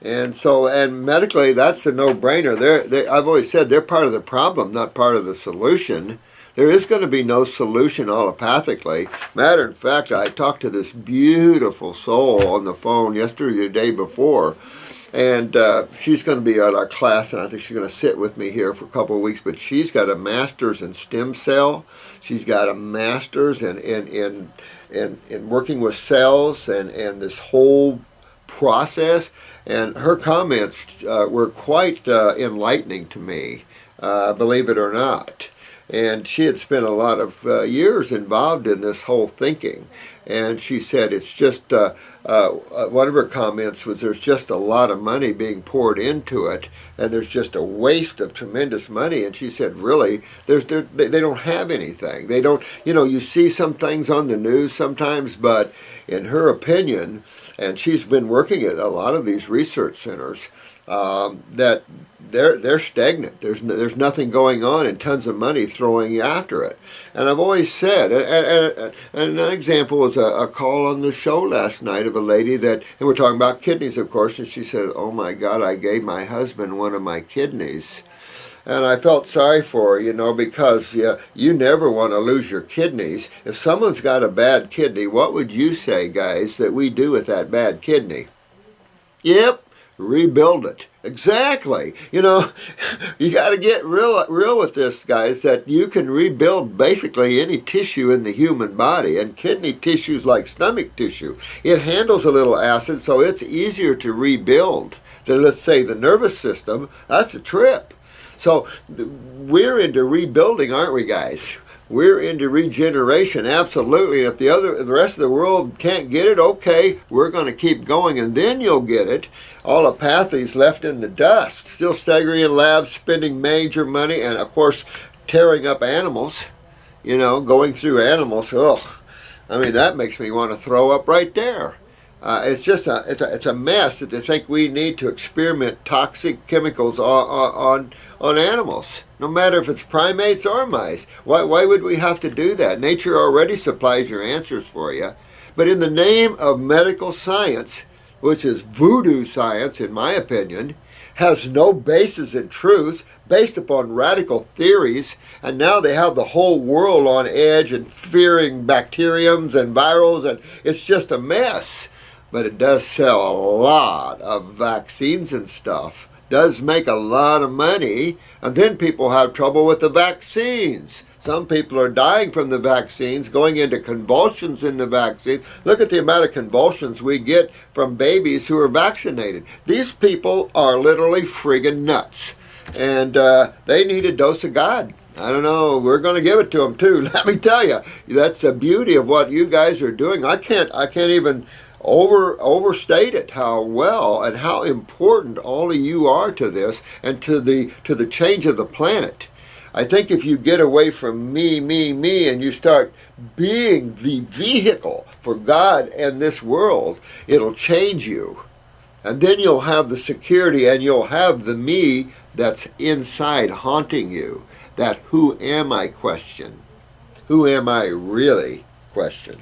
And so, and medically, that's a no-brainer. I've always said they're part of the problem, not part of the solution. There is going to be no solution allopathically. Matter of fact, I talked to this beautiful soul on the phone yesterday, the day before, and she's going to be at our class, and I think she's going to sit with me here for a couple of weeks. But she's got a master's in stem cell. She's got a master's in working with cells and this whole process. And her comments were quite enlightening to me, believe it or not. And she had spent a lot of years involved in this whole thinking. And she said it's just, one of her comments was there's just a lot of money being poured into it, and there's just a waste of tremendous money. And she said, really, they don't have anything. They don't, you see some things on the news sometimes, but in her opinion, and she's been working at a lot of these research centers, that they're stagnant. There's nothing going on, and tons of money throwing after it. And I've always said, and an example was a call on the show last night of a lady and we're talking about kidneys, of course, and she said, oh my God, I gave my husband one of my kidneys. And I felt sorry for her, because you never want to lose your kidneys. If someone's got a bad kidney, what would you say, guys, that we do with that bad kidney? Yep, rebuild it. Exactly. You got to get real with this, guys, that you can rebuild basically any tissue in the human body. And kidney tissue is like stomach tissue. It handles a little acid, so it's easier to rebuild than, let's say, the nervous system. That's a trip. So we're into rebuilding, aren't we, guys? We're into regeneration, absolutely. And if the rest of the world can't get it, okay, we're going to keep going, and then you'll get it. Allopathy's left in the dust, still staggering in labs, spending major money, and of course, tearing up animals. Going through animals. Ugh, I mean, that makes me want to throw up right there. It's just it's a mess that they think we need to experiment toxic chemicals on animals, no matter if it's primates or mice. Why would we have to do that? Nature already supplies your answers for you. But in the name of medical science, which is voodoo science, in my opinion, has no basis in truth, based upon radical theories, and now they have the whole world on edge and fearing bacteriums and virals, and it's just a mess. But it does sell a lot of vaccines and stuff. Does make a lot of money, and then people have trouble with the vaccines. Some people are dying from the vaccines, going into convulsions in the vaccine. Look at the amount of convulsions we get from babies who are vaccinated. These people are literally friggin' nuts. And they need a dose of God. I don't know, we're going to give it to them too. Let me tell you, that's the beauty of what you guys are doing. I can't even overstate it, how well and how important all of you are to this and to the change of the planet. I think if you get away from me, and you start being the vehicle for God and this world, it'll change you. And then you'll have the security and you'll have the me that's inside haunting you. That who am I question. Who am I really question.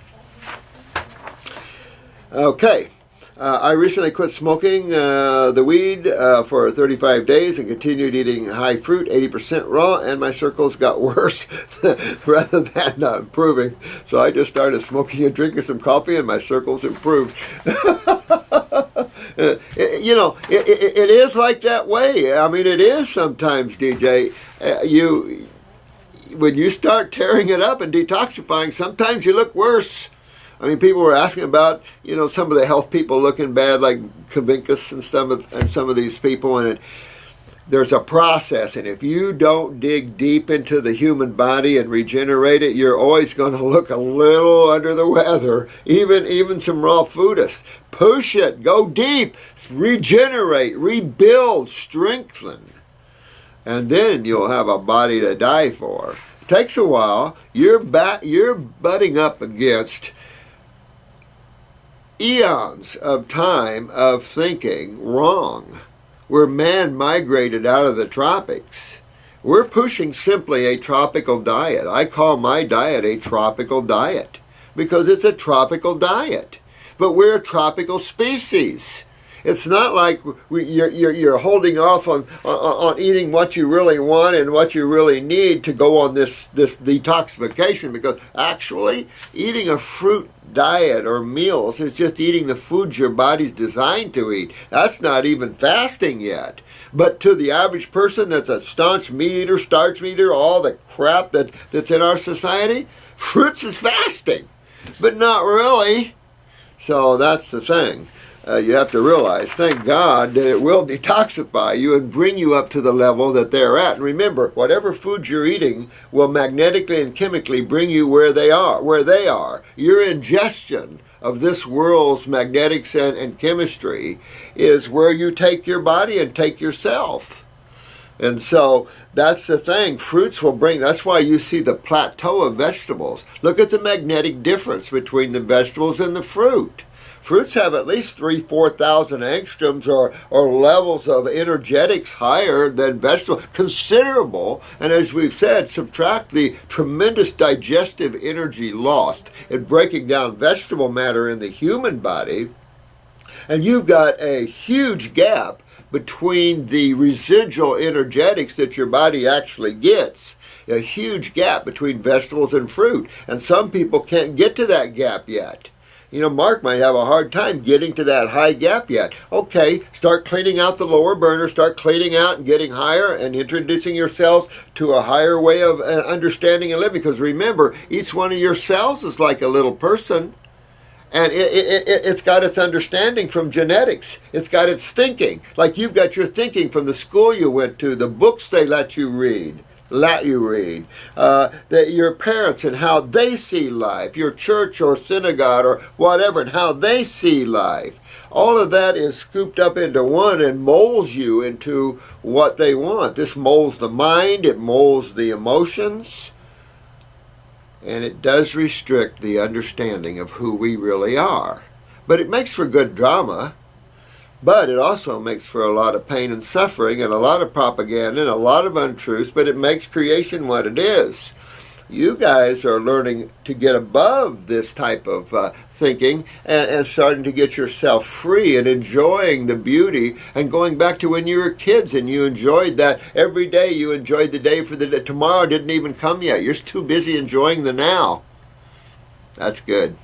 Okay. I recently quit smoking the weed for 35 days and continued eating high fruit, 80% raw, and my circles got worse rather than improving. So I just started smoking and drinking some coffee and my circles improved. You know, it is like that way. I mean, it is sometimes, DJ. When you start tearing it up and detoxifying, sometimes you look worse. I mean, people were asking about, you know, some of the health people looking bad, like Kavinkas and some of these people, and there's a process, and if you don't dig deep into the human body and regenerate it, you're always going to look a little under the weather. Even some raw foodists. Push it, go deep, regenerate, rebuild, strengthen, and then you'll have a body to die for. It takes a while. You're butting up against eons of time of thinking wrong. Where man migrated out of the tropics. We're pushing simply a tropical diet. I call my diet a tropical diet because it's a tropical diet. But we're a tropical species. It's not like you're holding off on eating what you really want and what you really need to go on this detoxification, because actually eating a fruit diet or meals is just eating the foods your body's designed to eat. That's not even fasting yet. But to the average person that's a staunch meat eater, starch eater, all the crap that's in our society, fruits is fasting. But not really. So that's the thing. You have to realize, thank God, that it will detoxify you and bring you up to the level that they're at. And remember, whatever food you're eating will magnetically and chemically bring you where they are. Your ingestion of this world's magnetics and chemistry is where you take your body and take yourself. And so that's the thing. Fruits will bring, that's why you see the plateau of vegetables. Look at the magnetic difference between the vegetables and the fruit. Fruits have at least 3,000-4,000 angstroms or levels of energetics higher than vegetables, considerable. And as we've said, subtract the tremendous digestive energy lost in breaking down vegetable matter in the human body, and you've got a huge gap between the residual energetics that your body actually gets. A huge gap between vegetables and fruit. And some people can't get to that gap yet. You know, Mark might have a hard time getting to that high gap yet. Okay, start cleaning out the lower burner, start cleaning out and getting higher and introducing yourselves to a higher way of understanding and living. Because remember, each one of your cells is like a little person. And it's got its understanding from genetics. It's got its thinking. Like you've got your thinking from the school you went to, the books they let you read. Your parents and how they see life, your church or synagogue or whatever, and how they see life. All of that is scooped up into one and molds you into what they want. This molds the mind, it molds the emotions, and it does restrict the understanding of who we really are. But it makes for good drama. But it also makes for a lot of pain and suffering and a lot of propaganda and a lot of untruths, but it makes creation what it is. You guys are learning to get above this type of thinking and starting to get yourself free and enjoying the beauty and going back to when you were kids and you enjoyed that every day. You enjoyed the day for the day. Tomorrow didn't even come yet. You're too busy enjoying the now. That's good.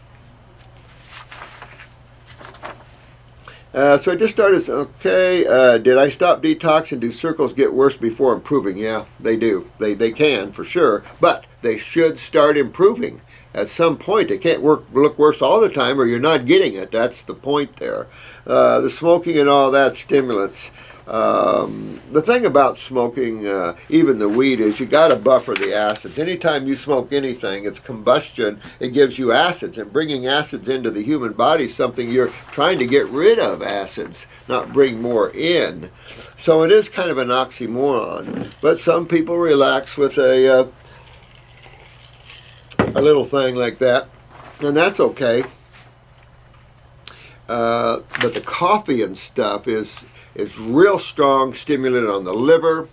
So I just started, okay, did I stop detox and do circles get worse before improving? Yeah, they do. They can, for sure. But they should start improving. At some point, they can't look worse all the time, or you're not getting it. That's the point there. The smoking and all that, stimulants. The thing about smoking, even the weed, is you got to buffer the acids. Anytime you smoke anything, it's combustion. It gives you acids, and bringing acids into the human body is something you're trying to get rid of acids, not bring more in. So it is kind of an oxymoron. But some people relax with a little thing like that, and that's okay. But the coffee and stuff is real strong stimulant on the liver,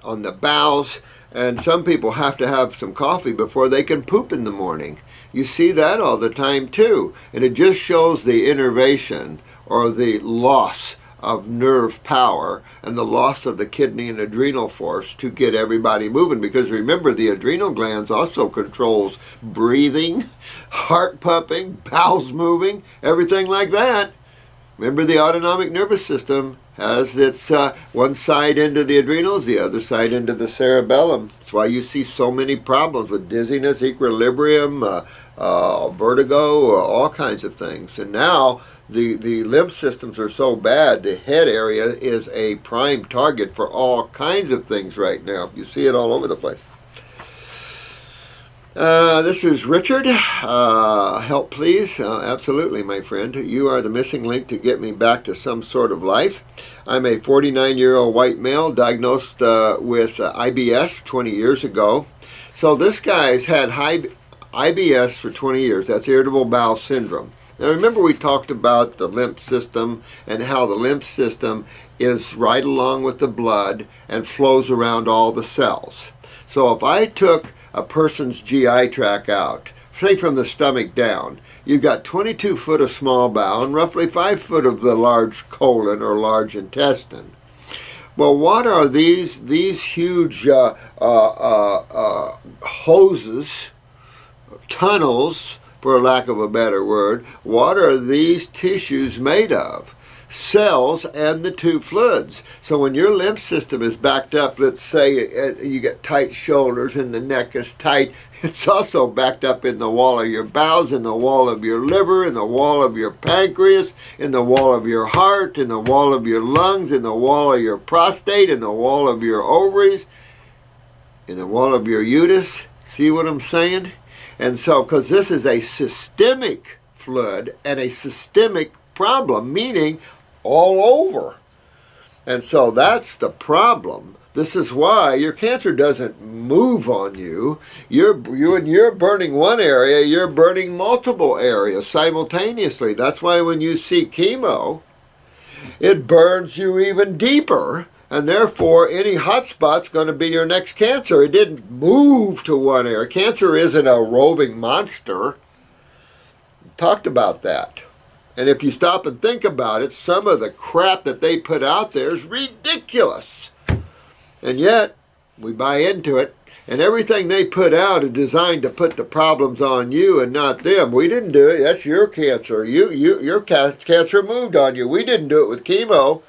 on the bowels, and some people have to have some coffee before they can poop in the morning. You see that all the time too, and it just shows the innervation or the loss of nerve power and the loss of the kidney and adrenal force to get everybody moving, because remember, the adrenal glands also controls breathing, heart pumping, bowels moving, everything like that. Remember, the autonomic nervous system has its one side into the adrenals, the other side into the cerebellum. That's why you see so many problems with dizziness, equilibrium, vertigo, all kinds of things. And now the lymph systems are so bad, the head area is a prime target for all kinds of things right now. You see it all over the place. This is Richard. Help, please. Absolutely, my friend. You are the missing link to get me back to some sort of life. I'm a 49-year-old white male diagnosed with IBS 20 years ago. So this guy's had IBS for 20 years. That's irritable bowel syndrome. Now remember, we talked about the lymph system and how the lymph system is right along with the blood and flows around all the cells. So if I took a person's GI tract out, say from the stomach down, you've got 22 foot of small bowel and roughly 5 foot of the large colon or large intestine. Well, what are these huge hoses, tunnels, for lack of a better word? What are these tissues made of? Cells and the two fluids. So when your lymph system is backed up, let's say you get tight shoulders and the neck is tight, it's also backed up in the wall of your bowels, in the wall of your liver, in the wall of your pancreas, in the wall of your heart, in the wall of your lungs, in the wall of your prostate, in the wall of your ovaries, in the wall of your uterus. See what I'm saying? And so, because this is a systemic fluid and a systemic problem, meaning all over. And so that's the problem. This is why your cancer doesn't move on you. When you're burning one area, you're burning multiple areas simultaneously. That's why when you see chemo, it burns you even deeper, and therefore any hot spot's going to be your next cancer. It didn't move to one area. Cancer isn't a roving monster. We talked about that. And if you stop and think about it, some of the crap that they put out there is ridiculous. And yet, we buy into it. And everything they put out is designed to put the problems on you and not them. We didn't do it. That's your cancer. Your cancer moved on you. We didn't do it with chemo.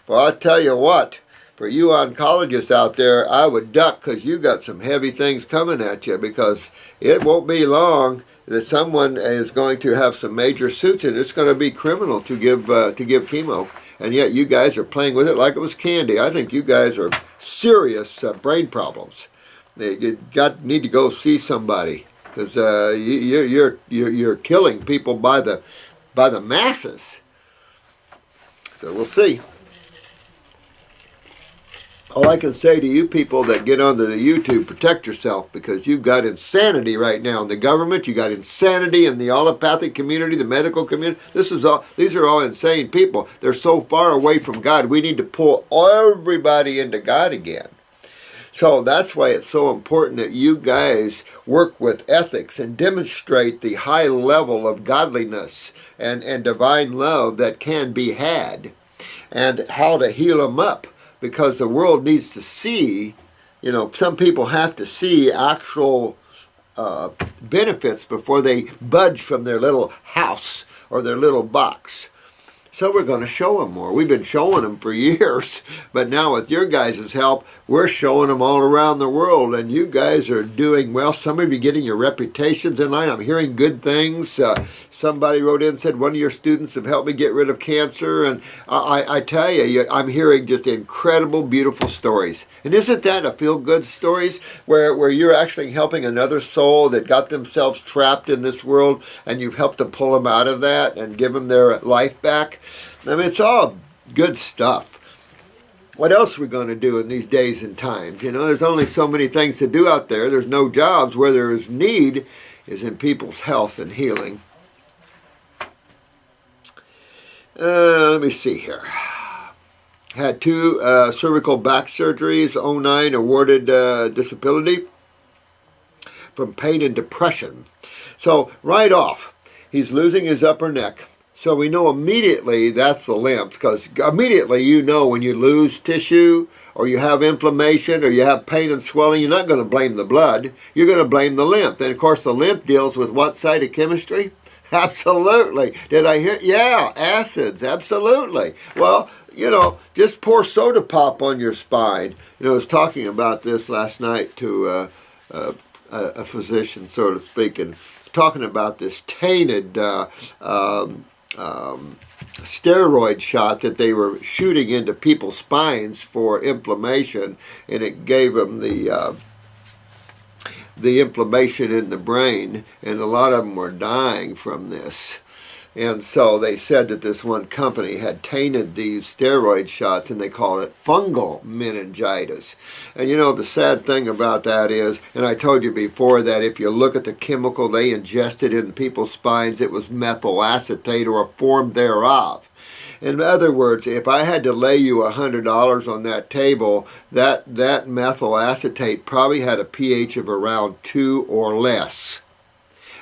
Well, I'll tell you what. For you oncologists out there, I would duck, because you got some heavy things coming at you, because it won't be long that someone is going to have some major suits, and it's going to be criminal to give chemo. And yet you guys are playing with it like it was candy. I think you guys are serious brain problems. You need to go see somebody, because you're killing people by the masses. So we'll see. All I can say to you people that get onto the YouTube, protect yourself, because you've got insanity right now in the government. You got insanity in the allopathic community, the medical community. These are all insane people. They're so far away from God. We need to pull everybody into God again. So that's why it's so important that you guys work with ethics and demonstrate the high level of godliness and divine love that can be had, and how to heal them up. Because the world needs to see, some people have to see actual benefits before they budge from their little house or their little box. So we're going to show them more. We've been showing them for years, but now with your guys' help, we're showing them all around the world, and you guys are doing well. Some of you getting your reputations in line. I'm hearing good things. Somebody wrote in and said, one of your students have helped me get rid of cancer, and I tell you, I'm hearing just incredible, beautiful stories. And isn't that a feel-good stories where you're actually helping another soul that got themselves trapped in this world, and you've helped to pull them out of that and give them their life back? I mean, it's all good stuff. What else are we going to do in these days and times? You know, there's only so many things to do out there. There's no jobs. Where there is need is in people's health and healing. Let me see here. Had 2 cervical back surgeries, 09 awarded disability from pain and depression. So right off, he's losing his upper neck. So we know immediately that's the lymph, because immediately you know when you lose tissue or you have inflammation or you have pain and swelling, you're not going to blame the blood. You're going to blame the lymph. And of course the lymph deals with what side of chemistry? Absolutely. Did I hear? Yeah, acids, absolutely. Well, you know, just pour soda pop on your spine. You know, I was talking about this last night to a physician, so to speak, and talking about this tainted steroid shot that they were shooting into people's spines for inflammation, and it gave them the inflammation in the brain, and a lot of them were dying from this. And so they said that this one company had tainted these steroid shots, and they called it fungal meningitis. And you know, the sad thing about that is, and I told you before, that if you look at the chemical they ingested in people's spines, it was methyl acetate or a form thereof. In other words, if I had to lay you $100 on that table, that methyl acetate probably had a pH of around 2 or less.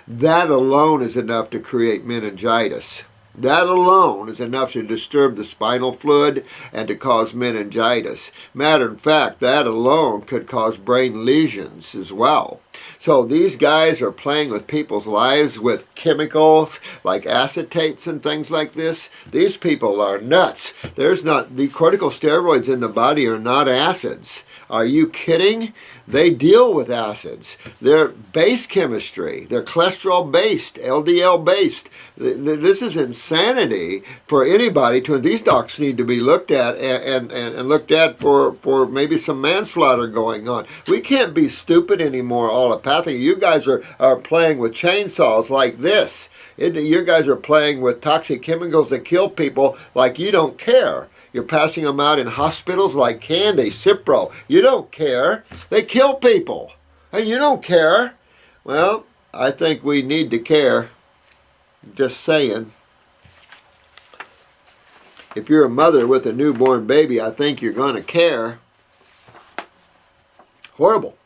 That alone is enough to create meningitis. That alone is enough to disturb the spinal fluid and to cause meningitis. Matter of fact, that alone could cause brain lesions as well. So these guys are playing with people's lives with chemicals like acetates and things like this. These people are nuts. The corticosteroids in the body are not acids. Are you kidding? They deal with acids. They're base chemistry. They're cholesterol-based, LDL-based. This is insanity for anybody. These docs need to be looked at and looked at for maybe some manslaughter going on. We can't be stupid anymore, allopathy. You guys are playing with chainsaws like this. You guys are playing with toxic chemicals that kill people like you don't care. You're passing them out in hospitals like candy, Cipro. You don't care. They kill people. And you don't care. Well, I think we need to care. Just saying. If you're a mother with a newborn baby, I think you're going to care. Horrible.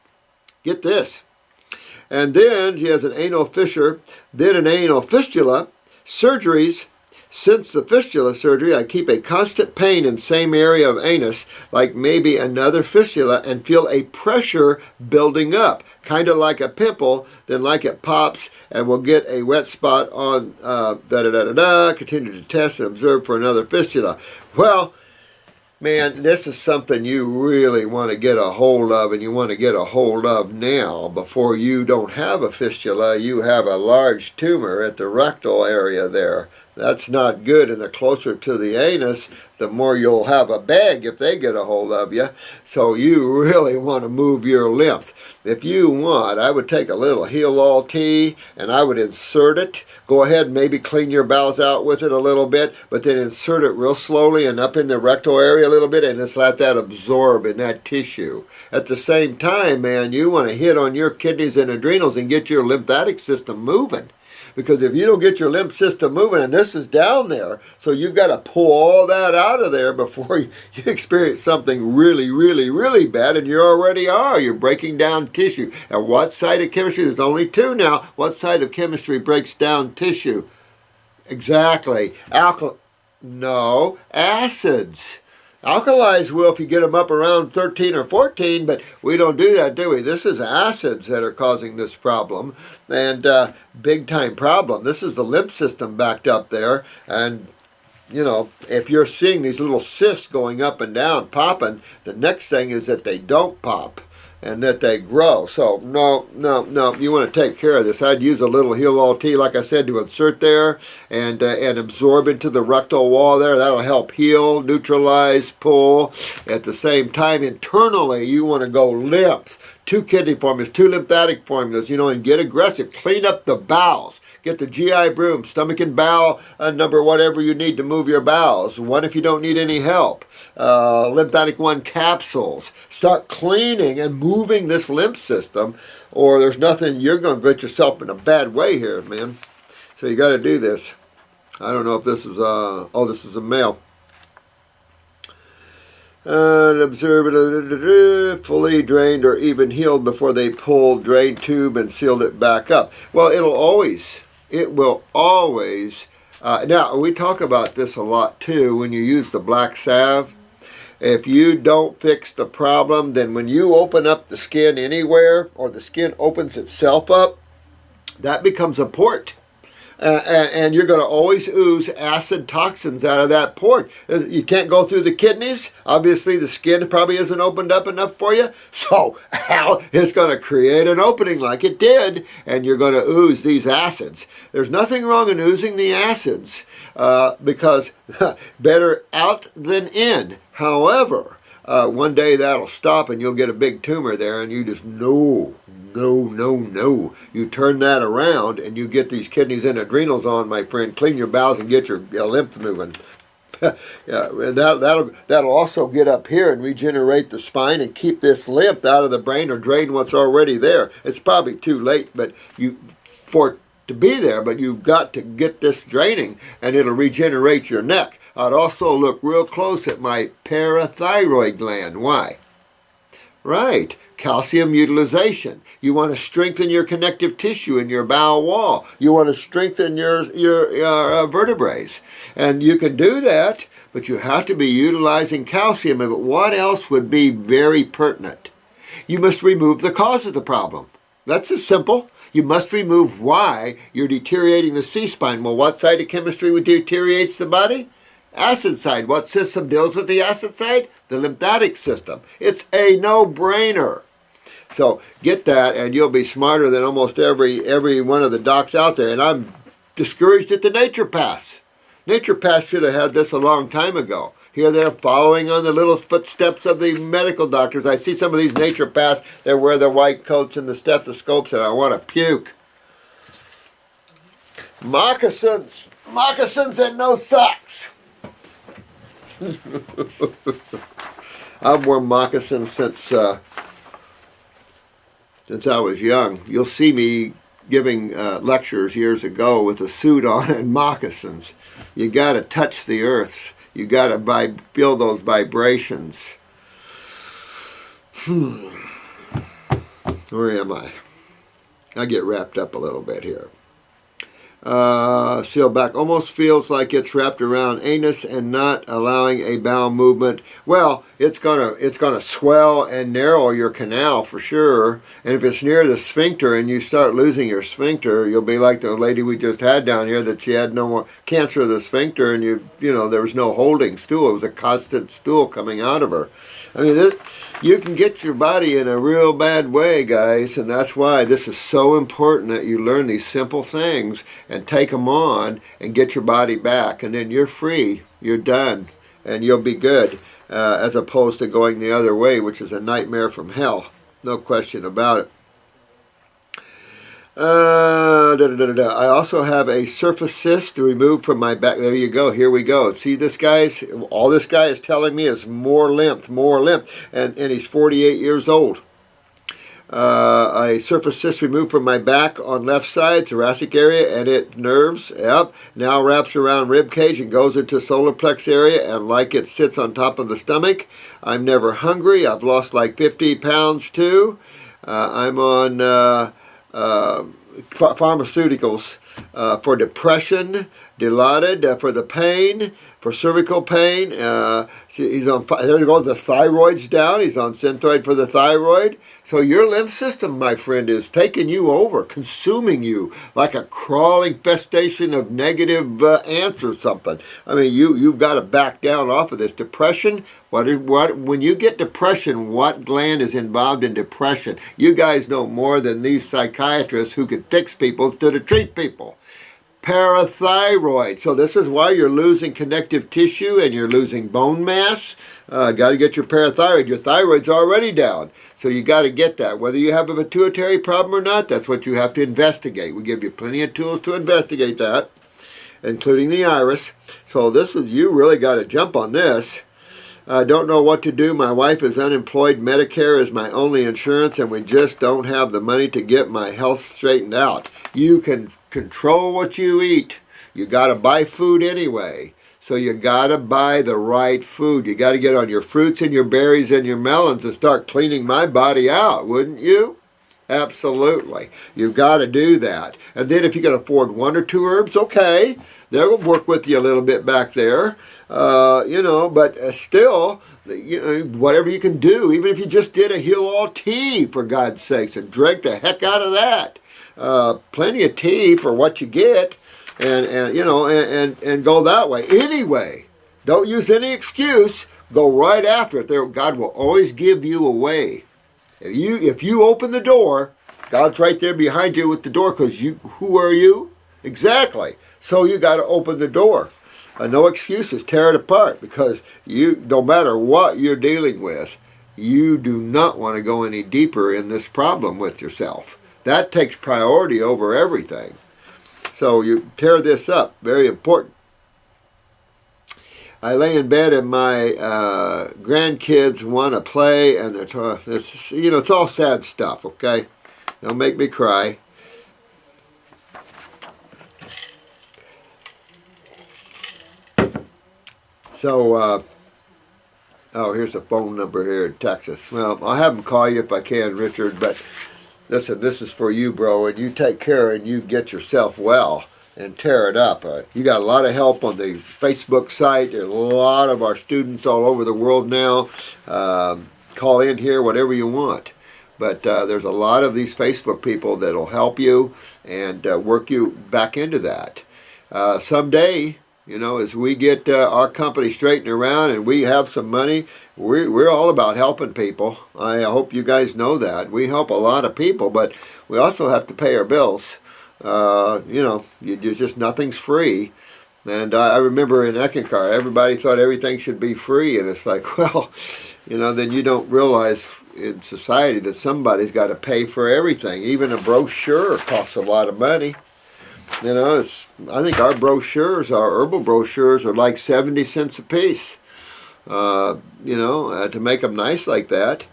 Get this. And then she has an anal fissure, then an anal fistula, surgeries. Since the fistula surgery, I keep a constant pain in same area of anus, like maybe another fistula, and feel a pressure building up, kind of like a pimple, then like it pops, and we'll get a wet spot on continue to test and observe for another fistula. Well, man, this is something you really want to get a hold of, and you want to get a hold of now before you don't have a fistula. You have a large tumor at the rectal area there. That's not good, and the closer to the anus, the more you'll have a bag if they get a hold of you. So you really want to move your lymph. If you want, I would take a little Heal-All tea, and I would insert it. Go ahead and maybe clean your bowels out with it a little bit, but then insert it real slowly and up in the rectal area a little bit, and just let that absorb in that tissue. At the same time, man, you want to hit on your kidneys and adrenals and get your lymphatic system moving. Because if you don't get your lymph system moving, and this is down there, so you've got to pull all that out of there before you experience something really, really, really bad, and you already are. You're breaking down tissue. And what side of chemistry? There's only 2 now. What side of chemistry breaks down tissue? Exactly. No, acids. Alkalis will if you get them up around 13 or 14, but we don't do that, do we? This is acids that are causing this problem, and big time problem. This is the lymph system backed up there, and you know, if you're seeing these little cysts going up and down, popping, the next thing is that they don't pop and that they grow. So, no, you want to take care of this. I'd use a little Heal-All Tea, like I said, to insert there and absorb into the rectal wall there. That'll help heal, neutralize, pull. At the same time, internally, you want to go lymph. 2 kidney formulas, 2 lymphatic formulas, you know, and get aggressive. Clean up the bowels. Get the GI broom, stomach and bowel number, whatever you need to move your bowels. 1 if you don't need any help. Lymphatic 1 capsules. Start cleaning and moving this lymph system, or there's nothing, you're going to get yourself in a bad way here, man. So you got to do this. I don't know if this is, oh, this is a male. Observe it fully drained or even healed before they pulled drain tube and sealed it back up. Well, it will always, now we talk about this a lot too when you use the black salve. If you don't fix the problem, then when you open up the skin anywhere, or the skin opens itself up, that becomes a port. And you're going to always ooze acid toxins out of that port. You can't go through the kidneys. Obviously, the skin probably isn't opened up enough for you. So, it's going to create an opening like it did, and you're going to ooze these acids. There's nothing wrong in oozing the acids, because better out than in. However, one day that'll stop and you'll get a big tumor there, and you just no. You turn that around and you get these kidneys and adrenals on, my friend. Clean your bowels and get your lymph moving. Yeah, and that'll also get up here and regenerate the spine and keep this lymph out of the brain or drain what's already there. It's probably too late, but for it to be there, but you've got to get this draining, and it'll regenerate your neck. I'd also look real close at my parathyroid gland. Why? Right. Calcium utilization. You want to strengthen your connective tissue in your bowel wall. You want to strengthen your vertebrae. And you can do that, but you have to be utilizing calcium. But what else would be very pertinent? You must remove the cause of the problem. That's as simple. You must remove why you're deteriorating the C-spine. Well, what side of chemistry deteriorates the body? Acid side. What system deals with the acid side? The lymphatic system. It's a no-brainer. So get that, and you'll be smarter than almost every one of the docs out there. And I'm discouraged at the naturopaths. Naturopaths should have had this a long time ago. Here they're following on the little footsteps of the medical doctors. I see some of these naturopaths, they wear their white coats and the stethoscopes, and I want to puke. Moccasins. Moccasins and no socks. I've worn moccasins since I was young. You'll see me giving lectures years ago with a suit on and moccasins. You got to touch the earth. You got to feel those vibrations. Where am I? I get wrapped up a little bit here. Seal back. Almost feels like it's wrapped around anus and not allowing a bowel movement. Well, it's gonna swell and narrow your canal for sure. And if it's near the sphincter and you start losing your sphincter, you'll be like the lady we just had down here, that she had no more cancer of the sphincter, and you know there was no holding stool. It was a constant stool coming out of her. I mean, you can get your body in a real bad way, guys, and that's why this is so important that you learn these simple things and take them on and get your body back, and then you're free, you're done, and you'll be good, as opposed to going the other way, which is a nightmare from hell. No question about it. I also have a surface cyst to remove from my back. There you go. Here we go. See this, guys? All this guy is telling me is more lymph, and he's 48 years old. A surface cyst removed from my back on left side, thoracic area, and it nerves. Yep. Now wraps around rib cage and goes into solar plex area, and like it sits on top of the stomach. I'm never hungry. I've lost like 50 pounds too. I'm on pharmaceuticals for depression, Dilaudid for the pain, for cervical pain. He's on, there you go, the thyroid's down. He's on Synthroid for the thyroid. So your lymph system, my friend, is taking you over, consuming you like a crawling infestation of negative ants or something. I mean, you've got to back down off of this. Depression, when you get depression, what gland is involved in depression? You guys know more than these psychiatrists who can fix people instead of treat people. Parathyroid. So this is why you're losing connective tissue and you're losing bone mass. Got to get your parathyroid. Your thyroid's already down. So you got to get that. Whether you have a pituitary problem or not, that's what you have to investigate. We give you plenty of tools to investigate that, including the iris. So this is, you really got to jump on this. I don't know what to do. My wife is unemployed. Medicare is my only insurance, and we just don't have the money to get my health straightened out. You can control what you eat. You got to buy food anyway. So you got to buy the right food. You got to get on your fruits and your berries and your melons and start cleaning my body out, wouldn't you? Absolutely. You've got to do that. And then if you can afford 1 or 2 herbs, okay. They'll work with you a little bit back there. You know, but still, you know, whatever you can do, even if you just did a heal-all tea, for God's sakes, and drank the heck out of that. Plenty of tea for what you get, and you know, and go that way. Anyway, don't use any excuse. Go right after it. There, God will always give you a way. If you open the door, God's right there behind you with the door, because who are you? Exactly. So you got to open the door. No excuses. Tear it apart, because no matter what you're dealing with, you do not want to go any deeper in this problem with yourself. That takes priority over everything. So you tear this up. Very important. I lay in bed and my grandkids want to play, and they're talking. You know, it's all sad stuff. Okay, don't make me cry. So, oh, here's a phone number here in Texas. Well, I'll have them call you if I can, Richard, but listen, this is for you, bro, and you take care and you get yourself well and tear it up. You got a lot of help on the Facebook site. There's a lot of our students all over the world now. Call in here, whatever you want. But there's a lot of these Facebook people that will help you and work you back into that. Someday, you know, as we get our company straightened around and we have some money, we're all about helping people. I hope you guys know that. We help a lot of people, but we also have to pay our bills. You know, just nothing's free. And I remember in Eckankar, everybody thought everything should be free. And it's like, well, you know, then you don't realize in society that somebody's got to pay for everything. Even a brochure costs a lot of money. You know, I think our brochures, our herbal brochures, are like 70 cents a piece. You know, to make them nice like that.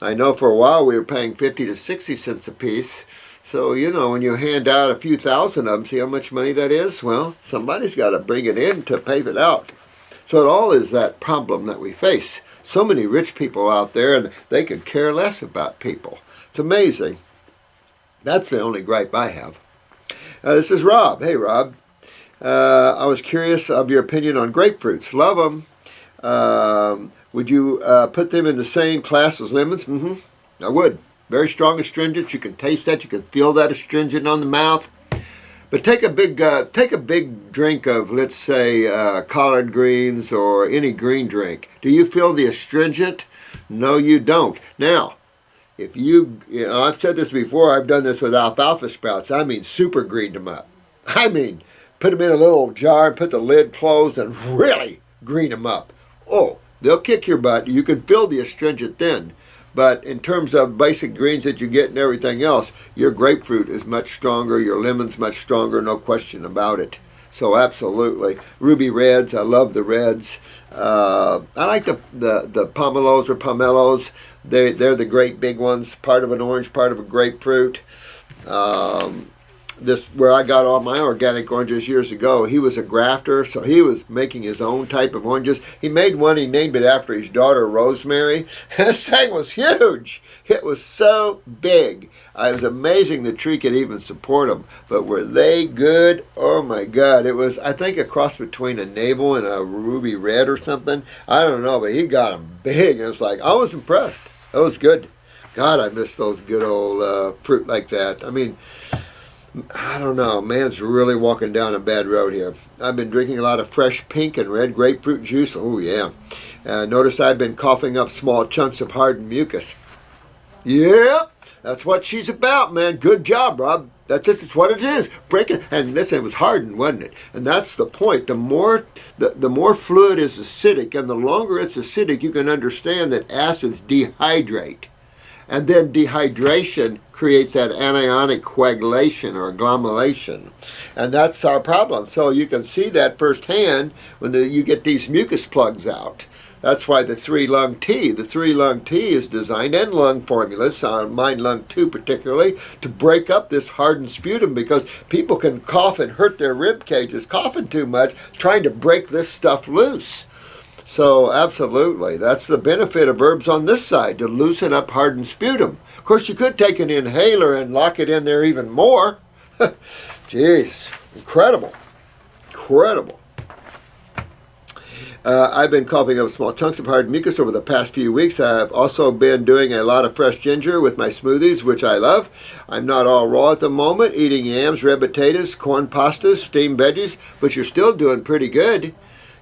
I know for a while we were paying 50 to 60 cents a piece. So, you know, when you hand out a few thousand of them, see how much money that is? Well, somebody's got to bring it in to pay it out. So it all is that problem that we face. So many rich people out there, and they could care less about people. It's amazing. That's the only gripe I have. This is Rob. Hey, Rob. I was curious of your opinion on grapefruits. Love them. Would you put them in the same class as lemons? I would. Very strong astringents. You can taste that. You can feel that astringent on the mouth. But take a big drink of, let's say, collard greens or any green drink. Do you feel the astringent? No, you don't. Now, if you know, I've said this before, I've done this with alfalfa sprouts. I mean, super greened them up. I mean, put them in a little jar, put the lid closed, and really green them up. Oh, they'll kick your butt. You can feel the astringent then. But in terms of basic greens that you get and everything else, your grapefruit is much stronger, your lemon's much stronger, no question about it. So absolutely. Ruby reds, I love the reds. I like the pomelos or pomelos. They're the great big ones, part of an orange, part of a grapefruit. this where I got all my organic oranges years ago. He was a grafter, so he was making his own type of oranges. He made one, he named it after his daughter Rosemary. This thing was huge. It was so big. It was amazing the tree could even support them. But were they good? Oh my God. It was, I think, a cross between a navel and a ruby red or something. I don't know, but he got them big. It was like, I was impressed. That was good. God, I miss those good old fruit like that. I mean, I don't know. Man's really walking down a bad road here. I've been drinking a lot of fresh pink and red grapefruit juice. Oh, yeah. Notice I've been coughing up small chunks of hardened mucus. Yeah, that's what she's about, man. Good job, Rob. That's what it is. Breaking, and listen, it was hardened, wasn't it? And that's the point. The more fluid is acidic, and the longer it's acidic, you can understand that acids dehydrate. And then dehydration creates that anionic coagulation or agglomeration. And that's our problem. So you can see that firsthand when you get these mucus plugs out. That's why the 3-lung tea. The 3-lung tea is designed, and lung formulas, mine lung 2 particularly, to break up this hardened sputum, because people can cough and hurt their rib cages, coughing too much, trying to break this stuff loose. So absolutely, that's the benefit of herbs on this side, to loosen up hardened sputum. Of course, you could take an inhaler and lock it in there even more. Jeez, incredible, incredible. I've been coughing up small chunks of hard mucus over the past few weeks. I've also been doing a lot of fresh ginger with my smoothies, which I love. I'm not all raw at the moment, eating yams, red potatoes, corn pastas, steamed veggies, but you're still doing pretty good.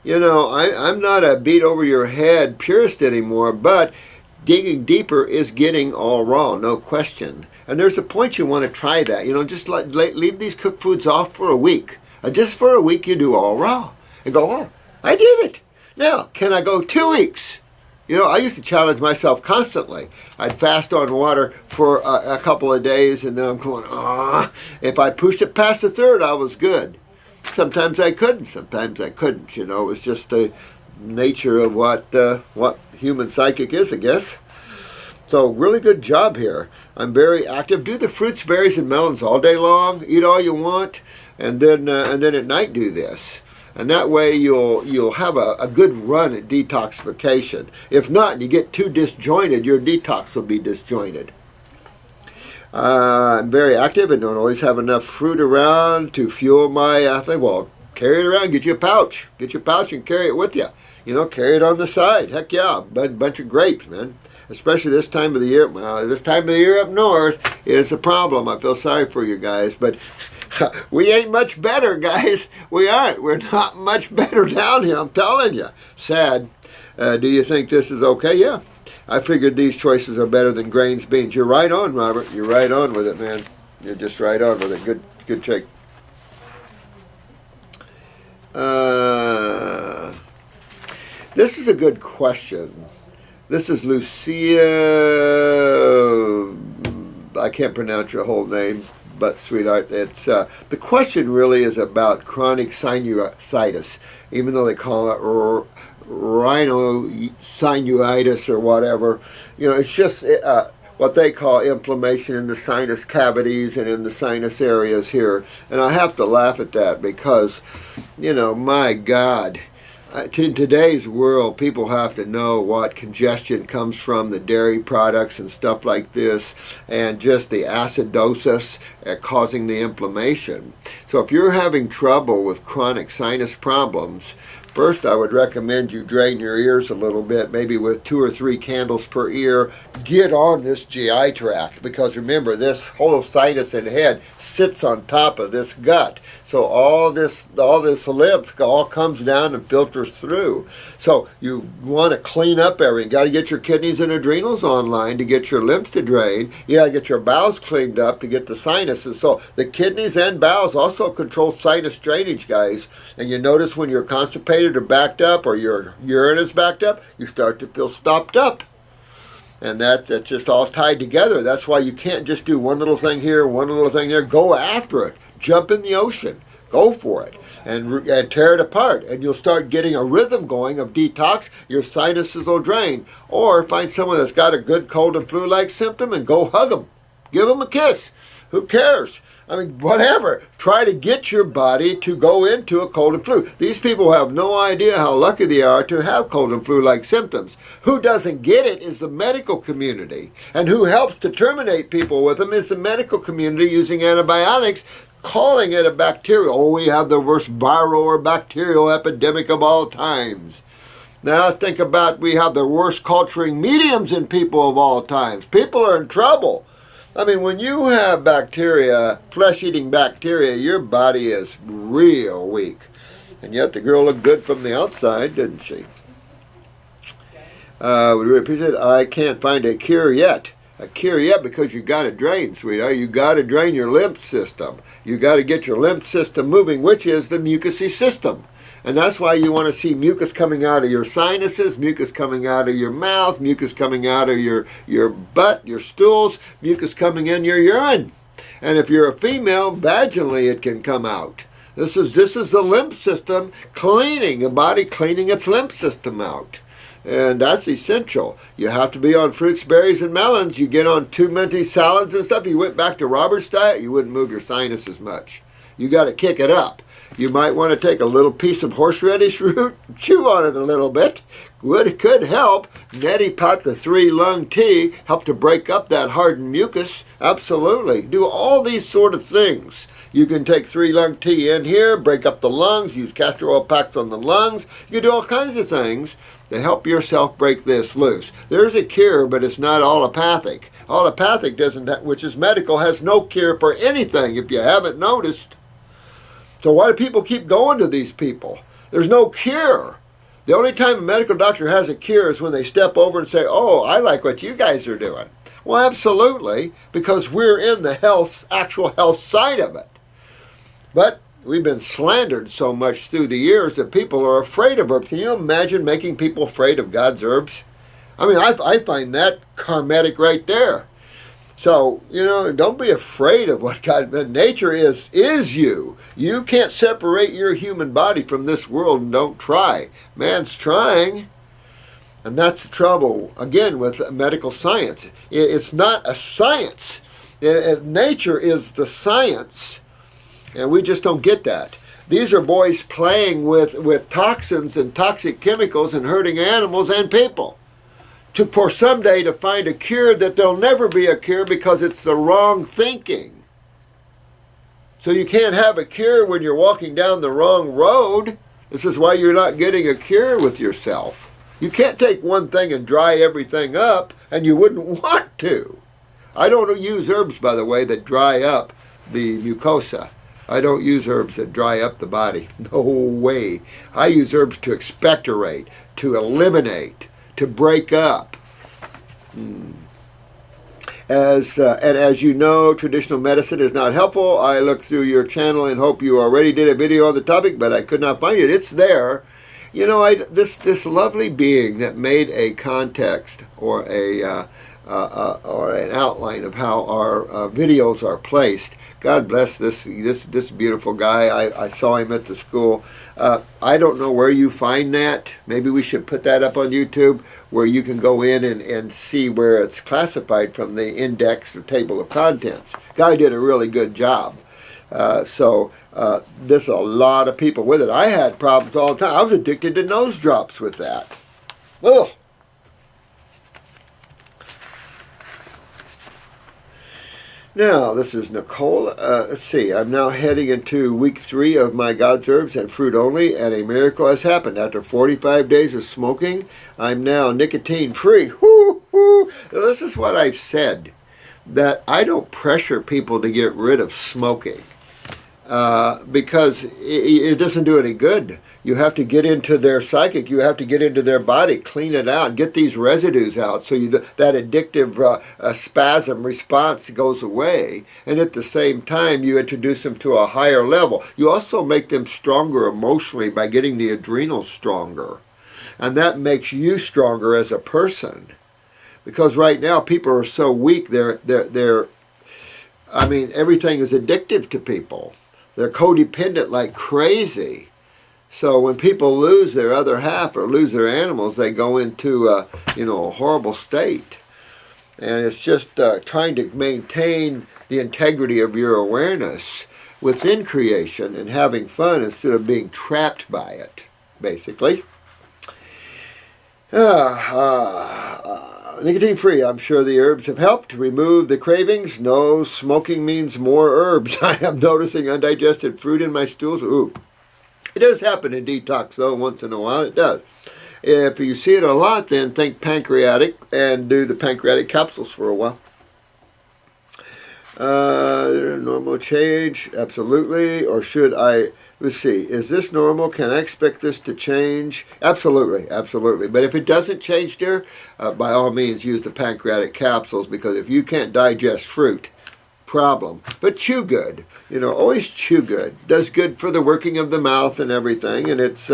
You know, I'm not a beat over your head purist anymore, but digging deeper is getting all raw, no question. And there's a point you want to try that. You know, just leave these cooked foods off for a week. Just for a week you do all raw. And go, oh, I did it. Now, can I go 2 weeks? You know, I used to challenge myself constantly. I'd fast on water for a couple of days, and then I'm going, ah. If I pushed it past the third, I was good. Sometimes I couldn't. Sometimes I couldn't. You know, it was just the nature of what human psychic is, I guess. So, really good job here. I'm very active. Do the fruits, berries, and melons all day long. Eat all you want, and then at night do this. And that way you'll have a good run at detoxification. If not, and you get too disjointed, your detox will be disjointed. I'm very active and don't always have enough fruit around to fuel my thing. Well, carry it around. Get you a pouch. Get your pouch and carry it with you. You know, carry it on the side. Heck yeah, bunch of grapes, man. Especially this time of the year. Well, this time of the year up north is a problem. I feel sorry for you guys, but we ain't much better, guys. We aren't. We're not much better down here, I'm telling you. Sad. Do you think this is okay? Yeah. I figured these choices are better than grains, beans. You're right on, Robert. You're right on with it, man. You're just right on with it. Good check. This is a good question. This is Lucia. I can't pronounce your whole name. But sweetheart, it's the question really is about chronic sinusitis, even though they call it rhinosinusitis or whatever. You know, it's just what they call inflammation in the sinus cavities and in the sinus areas here. And I have to laugh at that because, you know, my God. In today's world, people have to know what congestion comes from, the dairy products and stuff like this, and just the acidosis causing the inflammation. So if you're having trouble with chronic sinus problems, first I would recommend you drain your ears a little bit, maybe with 2 or 3 candles per ear. Get on this GI tract, because remember, this whole sinus and head sits on top of this gut. So all this lymph all comes down and filters through. So you want to clean up everything. Got to get your kidneys and adrenals online to get your lymph to drain. You got to get your bowels cleaned up to get the sinuses. So the kidneys and bowels also control sinus drainage, guys. And you notice when you're constipated or backed up, or your urine is backed up, you start to feel stopped up. And that's just all tied together. That's why you can't just do one little thing here, one little thing there. Go after it. Jump in the ocean. Go for it. And tear it apart. And you'll start getting a rhythm going of detox. Your sinuses will drain. Or find someone that's got a good cold and flu-like symptom and go hug them. Give them a kiss. Who cares? I mean, whatever. Try to get your body to go into a cold and flu. These people have no idea how lucky they are to have cold and flu-like symptoms. Who doesn't get it is the medical community. And who helps to terminate people with them is the medical community using antibiotics, calling it a bacterial. Oh, we have the worst viral or bacterial epidemic of all times. Now think about, we have the worst culturing mediums in people of all times. People are in trouble. I mean, when you have bacteria, flesh-eating bacteria, your body is real weak. And yet the girl looked good from the outside, didn't she? We really appreciate it. I can't find a cure yet. A cure yet because you got to drain, sweetheart. You got to drain your lymph system. You got to get your lymph system moving, which is the mucousy system. And that's why you want to see mucus coming out of your sinuses, mucus coming out of your mouth, mucus coming out of your butt, your stools, mucus coming in your urine. And if you're a female, vaginally it can come out. This is the lymph system cleaning, the body cleaning its lymph system out. And that's essential. You have to be on fruits, berries, and melons. You get on too many salads and stuff. You went back to Robert's diet, you wouldn't move your sinuses much. You got to kick it up. You might want to take a little piece of horseradish root, chew on it a little bit. It could help. Neti pot, the 3-lung tea, help to break up that hardened mucus. Absolutely. Do all these sort of things. You can take 3-lung tea in here, break up the lungs, use castor oil packs on the lungs. You can do all kinds of things to help yourself break this loose. There's a cure, but it's not allopathic. Allopathic doesn't, which is medical, has no cure for anything, if you haven't noticed. So why do people keep going to these people? There's no cure. The only time a medical doctor has a cure is when they step over and say, oh, I like what you guys are doing. Well, absolutely, because we're in the actual health side of it. But we've been slandered so much through the years that people are afraid of herbs. Can you imagine making people afraid of God's herbs? I mean, I find that karmatic right there. So, don't be afraid of what God, nature is you. You can't separate your human body from this world, and don't try. Man's trying. And that's the trouble, again, with medical science. It's not a science. Nature is the science. And we just don't get that. These are boys playing with toxins and toxic chemicals and hurting animals and people. For someday to find a cure that there'll never be a cure because it's the wrong thinking. So you can't have a cure when you're walking down the wrong road. This is why you're not getting a cure with yourself. You can't take one thing and dry everything up, and you wouldn't want to. I don't use herbs, by the way, that dry up the mucosa. I don't use herbs that dry up the body. No way. I use herbs to expectorate, to eliminate, to break up. As you know, traditional medicine is not helpful. I looked through your channel and hope you already did a video on the topic, but I could not find it. It's there. This lovely being that made a context or an outline of how our videos are placed. God bless this beautiful guy. I saw him at the school. I don't know where you find that. Maybe we should put that up on YouTube where you can go in and see where it's classified from the index or table of contents. Guy did a really good job. There's a lot of people with it. I had problems all the time. I was addicted to nose drops with that. Ugh. Now, this is Nicole. Let's see. I'm now heading into week 3 of my God's Herbs and Fruit Only, and a miracle has happened. After 45 days of smoking, I'm now nicotine-free. This is what I've said, that I don't pressure people to get rid of smoking because it doesn't do any good. You have to get into their psychic. You have to get into their body, clean it out, get these residues out so that addictive spasm response goes away. And at the same time, you introduce them to a higher level. You also make them stronger emotionally by getting the adrenals stronger. And that makes you stronger as a person. Because right now, people are so weak, everything is addictive to people. They're codependent like crazy. So when people lose their other half or lose their animals, they go into a horrible state. And it's just trying to maintain the integrity of your awareness within creation and having fun instead of being trapped by it, basically. Nicotine free. I'm sure the herbs have helped to remove the cravings. No smoking means more herbs. I am noticing undigested fruit in my stools. Ooh. It does happen in detox, though, once in a while. It does. If you see it a lot, then think pancreatic and do the pancreatic capsules for a while. Normal change, absolutely. Or should I, let's see, is this normal? Can I expect this to change? Absolutely, absolutely. But if it doesn't change, dear, by all means use the pancreatic capsules, because if you can't digest fruit, problem. But chew good. You know, always chew good. Does good for the working of the mouth and everything, and it's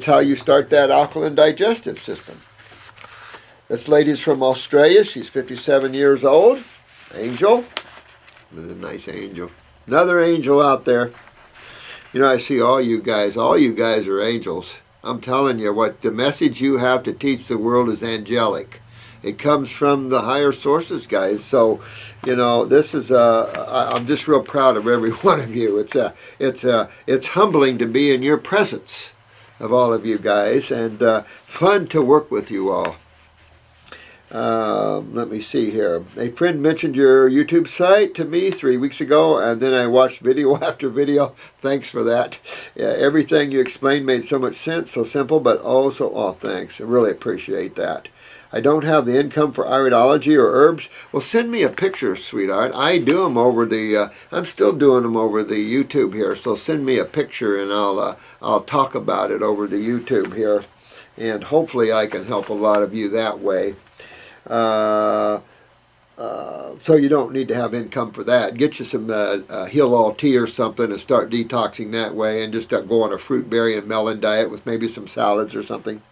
how you start that alkaline digestive system. This lady's from Australia. She's 57 years old. Angel. This is a nice angel. Another angel out there. You know, I see all you guys are angels. I'm telling you, what the message you have to teach the world is angelic. It comes from the higher sources, guys. So, you know, this is I'm just real proud of every one of you. It's humbling to be in your presence, of all of you guys, and fun to work with you all. Let me see here. A friend mentioned your YouTube site to me 3 weeks ago, and then I watched video after video. Thanks for that. Yeah, everything you explained made so much sense, so simple, but oh, so thanks. I really appreciate that. I don't have the income for iridology or herbs. Well, send me a picture, sweetheart. I do them over the, I'm still doing them over the YouTube here, so send me a picture and I'll talk about it over the YouTube here. And hopefully I can help a lot of you that way. So you don't need to have income for that. Get you some Heal All tea or something and start detoxing that way, and just go on a fruit, berry, and melon diet with maybe some salads or something.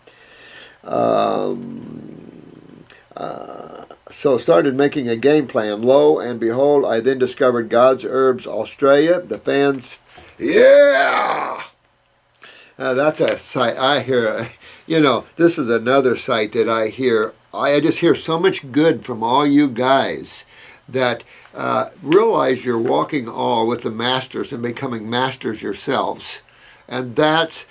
So started making a game plan. Lo and behold, I then discovered God's Herbs Australia. The fans, yeah! That's a site I hear. You know, this is another site that I hear. I just hear so much good from all you guys that realize you're walking all with the masters and becoming masters yourselves. And that's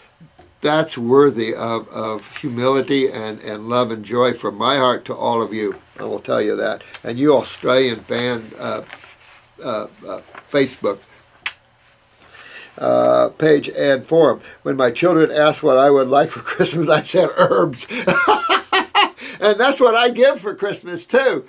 worthy of humility and love and joy from my heart to all of you. I will tell you that. And you Australian fan Facebook page and forum. When my children asked what I would like for Christmas, I said herbs. And that's what I give for Christmas, too.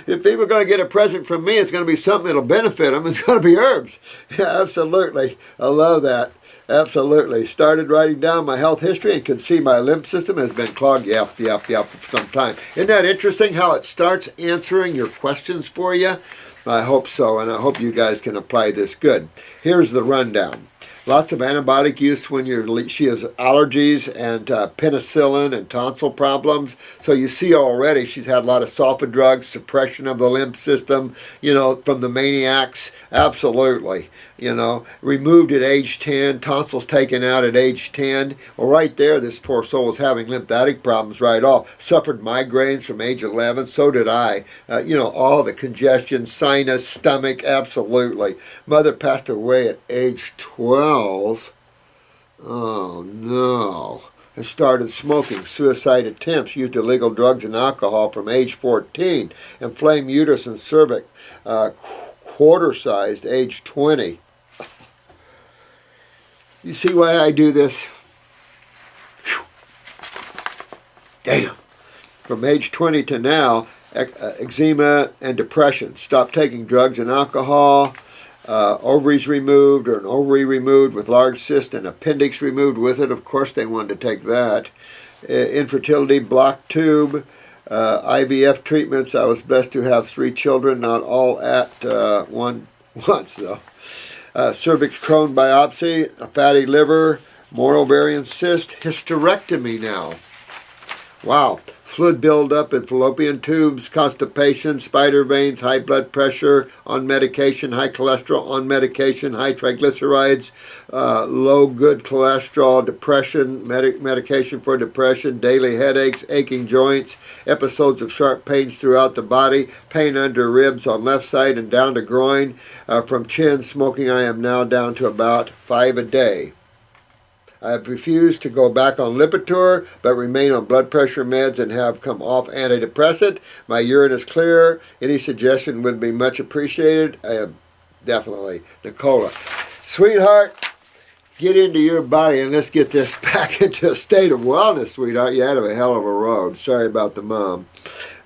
If people are going to get a present from me, it's going to be something that will benefit them. It's going to be herbs. Yeah, absolutely. I love that. Absolutely. Started writing down my health history and could see my lymph system has been clogged. Yep, for some time. Isn't that interesting how it starts answering your questions for you? I hope so, and I hope you guys can apply this good. Here's the rundown. Lots of antibiotic use when she has allergies and penicillin and tonsil problems. So you see already she's had a lot of sulfa drugs, suppression of the lymph system, you know, from the maniacs. Absolutely. You know, removed at age 10, tonsils taken out at age 10. Well, right there, this poor soul was having lymphatic problems right off. Suffered migraines from age 11. So did I. You know, all the congestion, sinus, stomach, absolutely. Mother passed away at age 12. Oh, no. I started smoking, suicide attempts, used illegal drugs and alcohol from age 14. Inflamed uterus and cervix, quarter-sized, age 20. You see why I do this? Whew. Damn. From age 20 to now, eczema and depression. Stopped taking drugs and alcohol. Ovaries removed, or an ovary removed with large cyst and appendix removed with it. Of course they wanted to take that. Infertility, blocked tube. IVF treatments. I was blessed to have 3 children, not all at once though. Cervix Crohn biopsy, a fatty liver, more ovarian cyst, hysterectomy now. Wow. fluid buildup in fallopian tubes, constipation, spider veins, high blood pressure on medication, high cholesterol on medication, high triglycerides, low good cholesterol, depression, medication for depression, daily headaches, aching joints, episodes of sharp pains throughout the body, pain under ribs on left side and down to groin. From chin, smoking, I am now down to about 5 a day. I have refused to go back on Lipitor, but remain on blood pressure meds and have come off antidepressant. My urine is clear. Any suggestion would be much appreciated. I am definitely. Nicola. Sweetheart, get into your body and let's get this back into a state of wellness, sweetheart. You had a hell of a road. Sorry about the mom.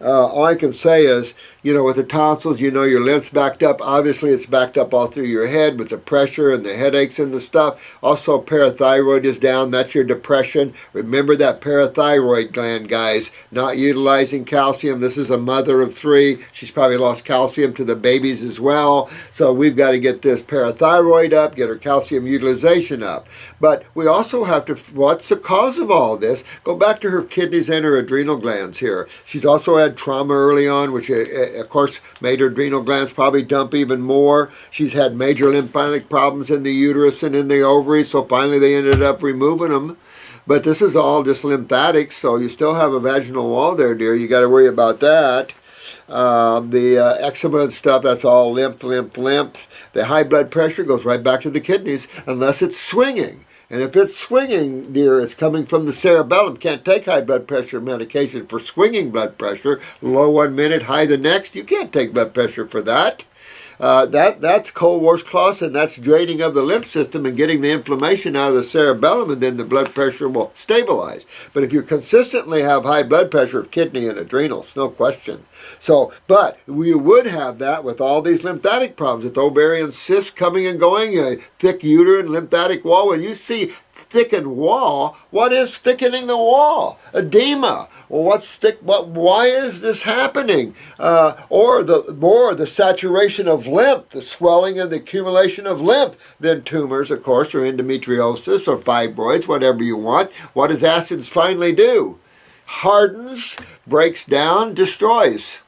All I can say is, with the tonsils, your lymph's backed up. Obviously, it's backed up all through your head with the pressure and the headaches and the stuff. Also, parathyroid is down. That's your depression. Remember that parathyroid gland, guys. Not utilizing calcium. This is a mother of 3. She's probably lost calcium to the babies as well. So we've got to get this parathyroid up, get her calcium utilization up. But we also have to, what's the cause of all this? Go back to her kidneys and her adrenal glands here. She's also had trauma early on, which of course made her adrenal glands probably dump even more. She's had major lymphatic problems in the uterus and in the ovaries, so finally they ended up removing them. But this is all just lymphatics, so you still have a vaginal wall there, dear. You got to worry about that. The eczema and stuff, that's all lymph. The high blood pressure goes right back to the kidneys unless it's swinging. And if it's swinging, dear, it's coming from the cerebellum. Can't take high blood pressure medication for swinging blood pressure. Low 1 minute, high the next. You can't take blood pressure for that. That's Colwars-Clausen, and that's draining of the lymph system and getting the inflammation out of the cerebellum, and then the blood pressure will stabilize. But if you consistently have high blood pressure, kidney and adrenals, no question. So, but we would have that with all these lymphatic problems, with ovarian cysts coming and going, a thick uterine lymphatic wall. When you see thickened wall, what is thickening the wall? Edema. Well, why is this happening? Or the saturation of lymph, the swelling and the accumulation of lymph, then tumors, of course, or endometriosis or fibroids, whatever you want. What does acids finally do? Hardens, breaks down, destroys.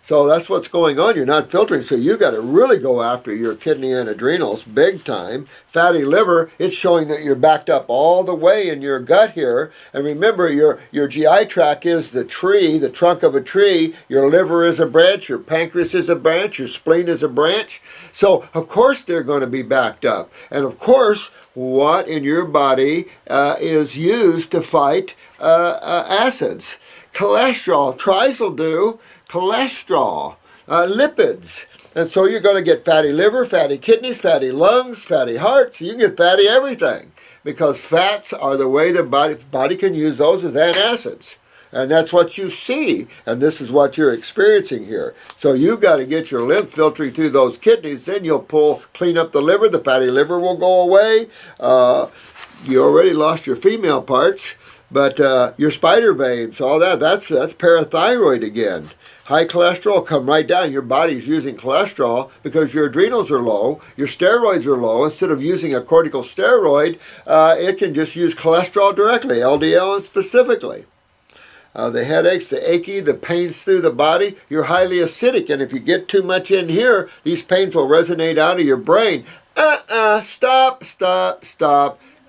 So that's what's going on. You're not filtering, so you got to really go after your kidney and adrenals big time. Fatty liver, it's showing that you're backed up all the way in your gut here. And remember, your GI tract is the tree, the trunk of a tree. Your liver is a branch, your pancreas is a branch, your spleen is a branch. So, of course, they're going to be backed up. And, of course, what in your body is used to fight acids? Cholesterol. Tries will do. Cholesterol, lipids. And so you're going to get fatty liver, fatty kidneys, fatty lungs, fatty hearts. You can get fatty everything because fats are the way the body can use those as antacids. And that's what you see, and this is what you're experiencing here. So you've got to get your lymph filtering through those kidneys, then you'll clean up the liver, the fatty liver will go away. You already lost your female parts, but your spider veins, all that's parathyroid again. High cholesterol come right down. Your body's using cholesterol because your adrenals are low, your steroids are low. Instead of using a corticosteroid, it can just use cholesterol directly, LDL specifically. The headaches, the achy, the pains through the body, you're highly acidic. And if you get too much in here, these pains will resonate out of your brain. Stop.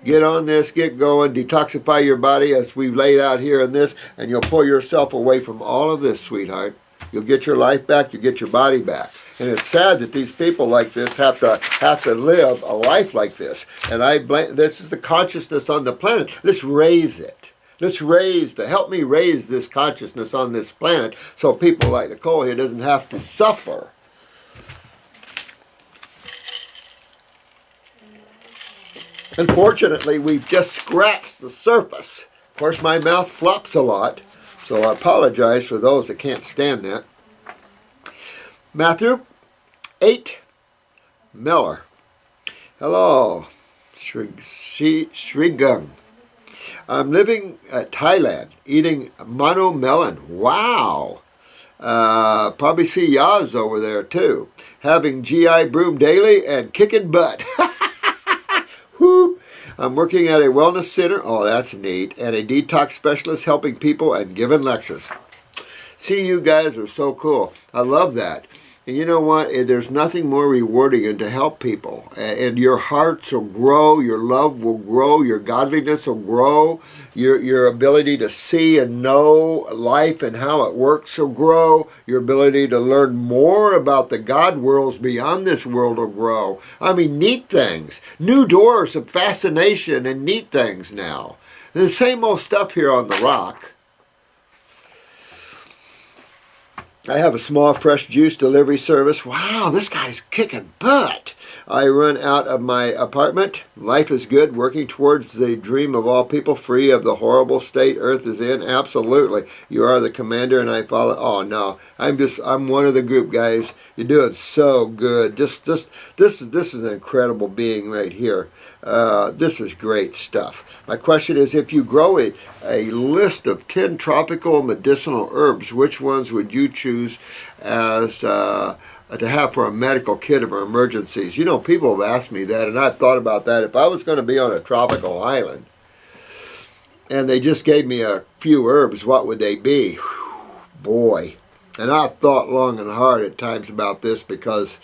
Get on this, get going, detoxify your body as we've laid out here in this, and you'll pull yourself away from all of this, sweetheart. You'll get your life back, you'll get your body back. And it's sad that these people like this have to live a life like this. And I blame, this is the consciousness on the planet. Let's raise it. Help me raise this consciousness on this planet so people like Nicole here doesn't have to suffer. Unfortunately, we've just scratched the surface. Of course, my mouth flops a lot, so I apologize for those that can't stand that. Matthew 8 Miller. Hello, Srigung. I'm living at Thailand, eating mono melon. Wow. Probably see Yaz over there, too. Having GI broom daily and kicking butt. Whoop. I'm working at a wellness center. Oh, that's neat. And a detox specialist helping people and giving lectures. See, you guys are so cool. I love that. And you know what? There's nothing more rewarding than to help people. And your hearts will grow, your love will grow, your godliness will grow, your ability to see and know life and how it works will grow, your ability to learn more about the God worlds beyond this world will grow. I mean, neat things. New doors of fascination and neat things now. The same old stuff here on the rock. I have a small fresh juice delivery service. Wow, this guy's kicking butt. I run out of my apartment. Life is good, working towards the dream of all people, free of the horrible state Earth is in. Absolutely. You are the commander and I follow. Oh, no. I'm one of the group, guys. You're doing so good. This is an incredible being right here. This is great stuff. My question is, if you grow a list of 10 tropical medicinal herbs, which ones would you choose as to have for a medical kit of emergencies? You know, people have asked me that, and I've thought about that. If I was going to be on a tropical island, and they just gave me a few herbs, what would they be? Whew, boy. And I've thought long and hard at times about this because,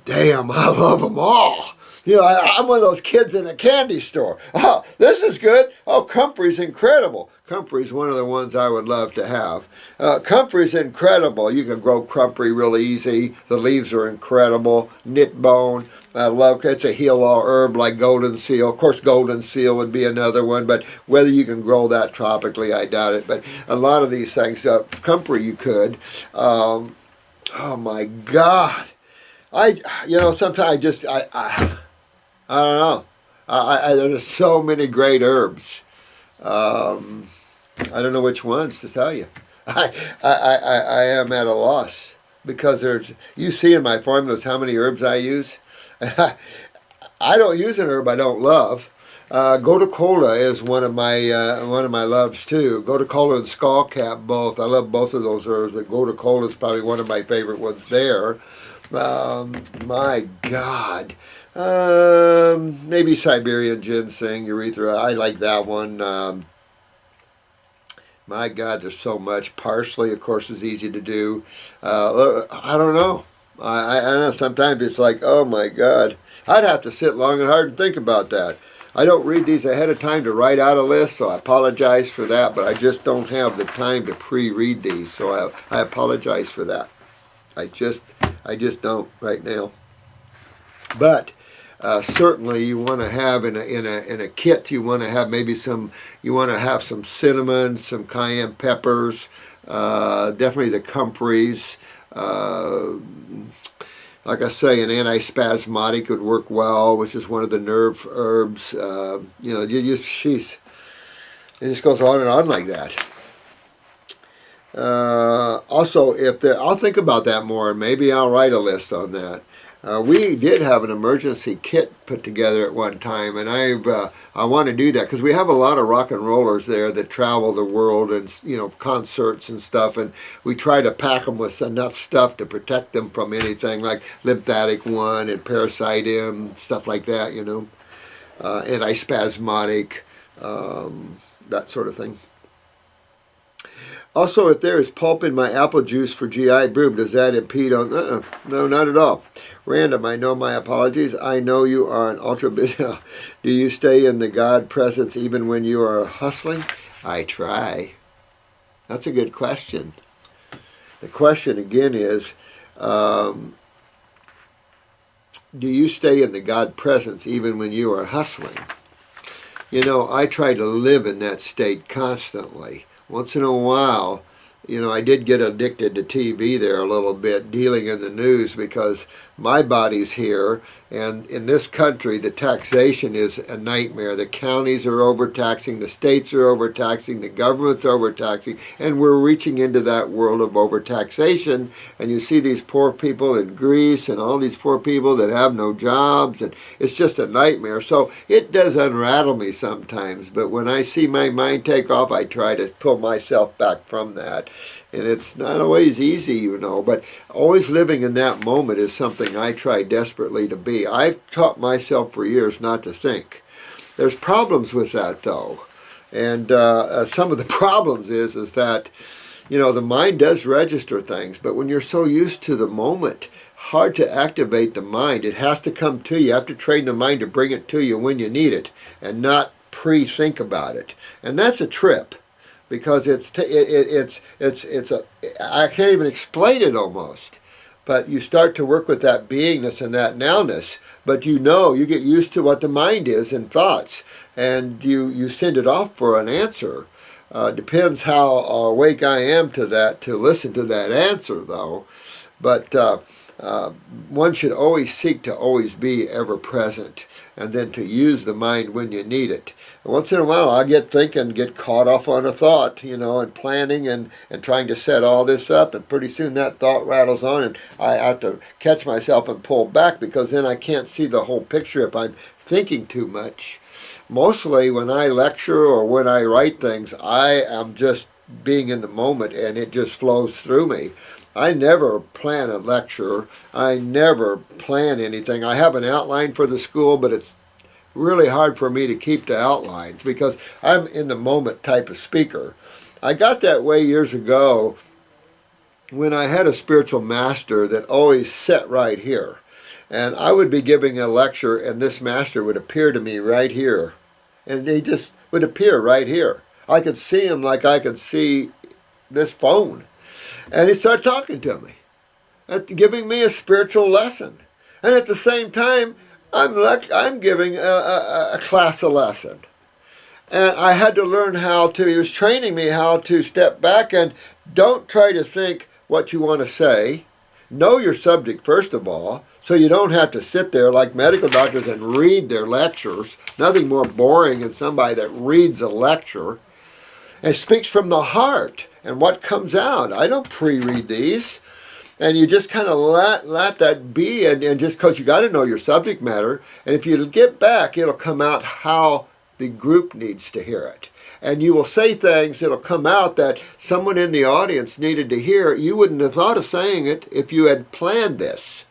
damn, I love them all. You know, I'm one of those kids in a candy store. Oh, this is good. Oh, comfrey's incredible. Comfrey's one of the ones I would love to have. Comfrey's incredible. You can grow comfrey really easy. The leaves are incredible. Knit bone. I love it's a heal-all herb like golden seal. Of course, golden seal would be another one, but whether you can grow that tropically, I doubt it. But a lot of these things, comfrey you could. Oh, my God. Sometimes I don't know. There's so many great herbs. I don't know which ones to tell you. I am at a loss because you see in my formulas how many herbs I use. I don't use an herb I don't love. Gotu-kola is one of my loves too. Gotu-kola and skullcap both. I love both of those herbs. But Gotu-kola is probably one of my favorite ones there. My God. Maybe Siberian ginseng, urethra. I like that one. My God, there's so much. Parsley, of course, is easy to do. I don't know. I don't know. Sometimes it's like, oh my God. I'd have to sit long and hard and think about that. I don't read these ahead of time to write out a list, so I apologize for that, but I just don't have the time to pre-read these, so I apologize for that. I just don't right now. But certainly you want to have in a kit, you want to have some cinnamon, some cayenne peppers, definitely the comfreys. Like I say, an antispasmodic would work well, which is one of the nerve herbs. It just goes on and on like that. Also, I'll think about that more, and maybe I'll write a list on that. We did have an emergency kit put together at one time, and I want to do that because we have a lot of rock and rollers there that travel the world and concerts and stuff, and we try to pack them with enough stuff to protect them from anything like lymphatic 1 and parasitum, stuff like that, antispasmodic, that sort of thing. Also, if there is pulp in my apple juice for GI broom, does that impede on... No, not at all. Random, I know my apologies. I know you are an ultra busy. Do you stay in the God presence even when you are hustling? I try. That's a good question. The question again is, do you stay in the God presence even when you are hustling? I try to live in that state constantly. Once in a while, I did get addicted to TV there a little bit, dealing in the news, because my body's here, and in this country, the taxation is a nightmare. The counties are overtaxing, the states are overtaxing, the government's overtaxing, and we're reaching into that world of overtaxation, and you see these poor people in Greece and all these poor people that have no jobs, and it's just a nightmare. So it does unrattle me sometimes, but when I see my mind take off, I try to pull myself back from that. And it's not always easy, but always living in that moment is something I try desperately to be. I've taught myself for years not to think. There's problems with that, though. And some of the problems is that, the mind does register things, but when you're so used to the moment, hard to activate the mind. It has to come to you. You have to train the mind to bring it to you when you need it, and not pre-think about it. And that's a trip, because I can't even explain it almost. But you start to work with that beingness and that nowness, but you get used to what the mind is in thoughts, and you send it off for an answer. Depends how awake I am to that, to listen to that answer, though. But one should always seek to always be ever present, and then to use the mind when you need it. And once in a while I get caught off on a thought, and planning and trying to set all this up, and pretty soon that thought rattles on, and I have to catch myself and pull back, because then I can't see the whole picture if I'm thinking too much. Mostly when I lecture or when I write things, I am just being in the moment, and it just flows through me. I never plan a lecture. I never plan anything. I have an outline for the school, but it's really hard for me to keep the outlines, because I'm in the moment type of speaker. I got that way years ago when I had a spiritual master that always sat right here. And I would be giving a lecture, and this master would appear to me right here. And he just would appear right here. I could see him like I could see this phone. And he started talking to me, giving me a spiritual lesson. And at the same time, I'm giving a class a lesson. And I had to learn he was training me how to step back and don't try to think what you want to say. Know your subject, first of all, so you don't have to sit there like medical doctors and read their lectures. Nothing more boring than somebody that reads a lecture and speaks from the heart and what comes out. I don't pre-read these. And you just kind of let that be, and just because you got to know your subject matter, and if you get back, it'll come out how the group needs to hear it. And you will say things that'll come out that someone in the audience needed to hear. You wouldn't have thought of saying it if you had planned this.